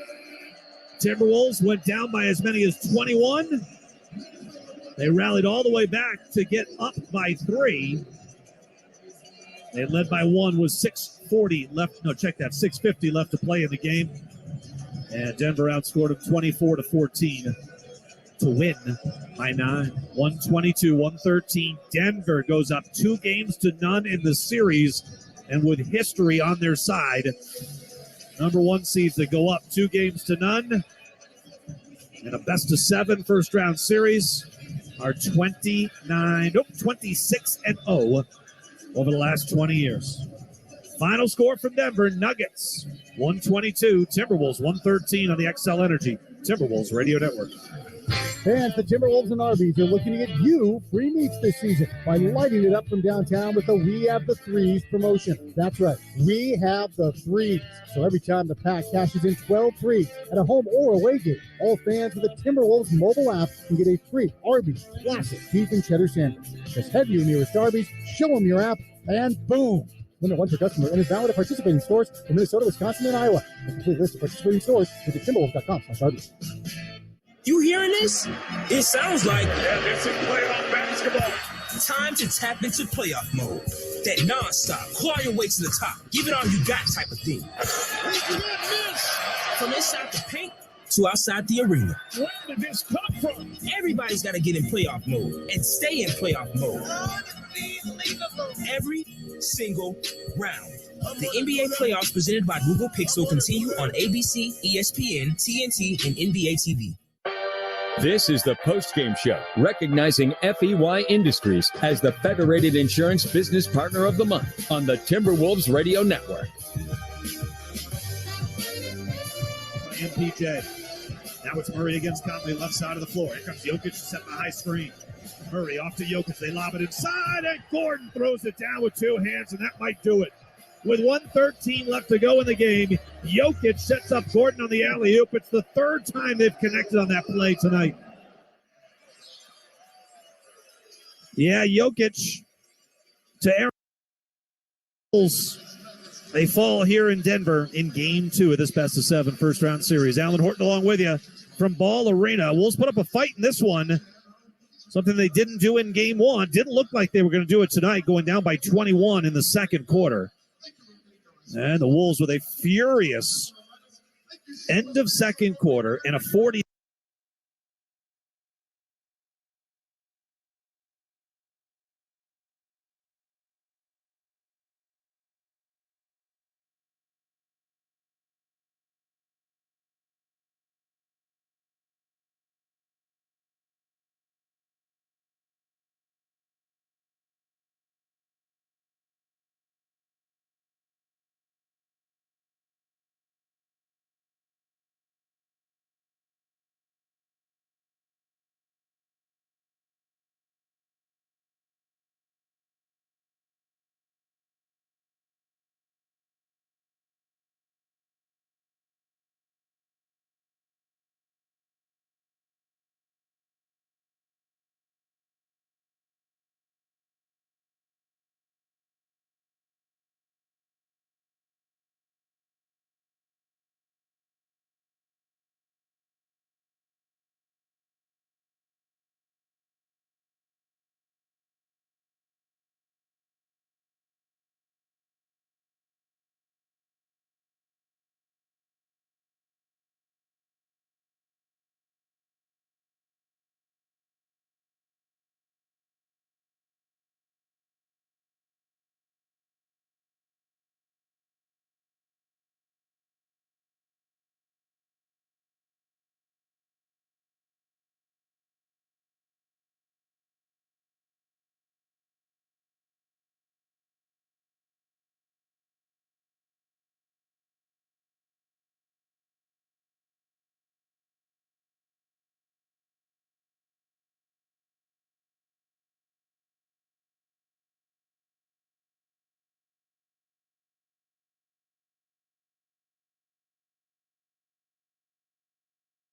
Timberwolves went down by as many as 21. They rallied all the way back to get up by 3. They led by one with 6:40 left. No, check that. 6:50 left to play in the game. And Denver outscored them 24-14 to win by 9. 122-113. Denver goes up 2-0 in the series, and with history on their side, number one seeds that go up 2-0 in a best-of-7 first-round series are 26-0 over the last 20 years. Final score from Denver, Nuggets 122, Timberwolves 113 on the XL Energy Timberwolves Radio Network. Fans, the Timberwolves and Arby's are looking to get you free meats this season by lighting it up from downtown with the We Have the Threes promotion. That's right, we have the threes. So every time the pack cashes in 12 threes at a home or away game, all fans with the Timberwolves mobile app can get a free Arby's classic beef and cheddar sandwich. Just head to your nearest Arby's, show them your app, and boom! Limit 1 per customer and is valid at participating stores in Minnesota, Wisconsin, and Iowa. A complete list of participating stores visit timberwolves.com/Arby's. You hearing this? It sounds like this is playoff basketball. Time to tap into playoff mode. That non-stop, claw your way to the top, give it all you got type of thing. From inside the paint to outside the arena. Where did this come from? Everybody's got to get in playoff mode and stay in playoff mode. Every single round. The NBA playoffs presented by Google Pixel continue on ABC, ESPN, TNT, and NBA TV. This is the post-game show, recognizing FEY Industries as the Federated Insurance Business Partner of the Month on the Timberwolves Radio Network. MPJ. Now it's Murray against Conley, left side of the floor. Here comes Jokic to set the high screen. Murray off to Jokic. They lob it inside, and Gordon throws it down with two hands, and that might do it. With 1:13 left to go in the game, Jokic sets up Gordon on the alley-oop. It's the third time they've connected on that play tonight. Yeah, Jokic to Aaron. They fall here in Denver in Game 2 of this best-of-7 first-round series. Alan Horton along with you from Ball Arena. Wolves put up a fight in this one. Something they didn't do in Game 1. Didn't look like they were going to do it tonight, going down by 21 in the second quarter. And the Wolves with a furious end of second quarter and a 40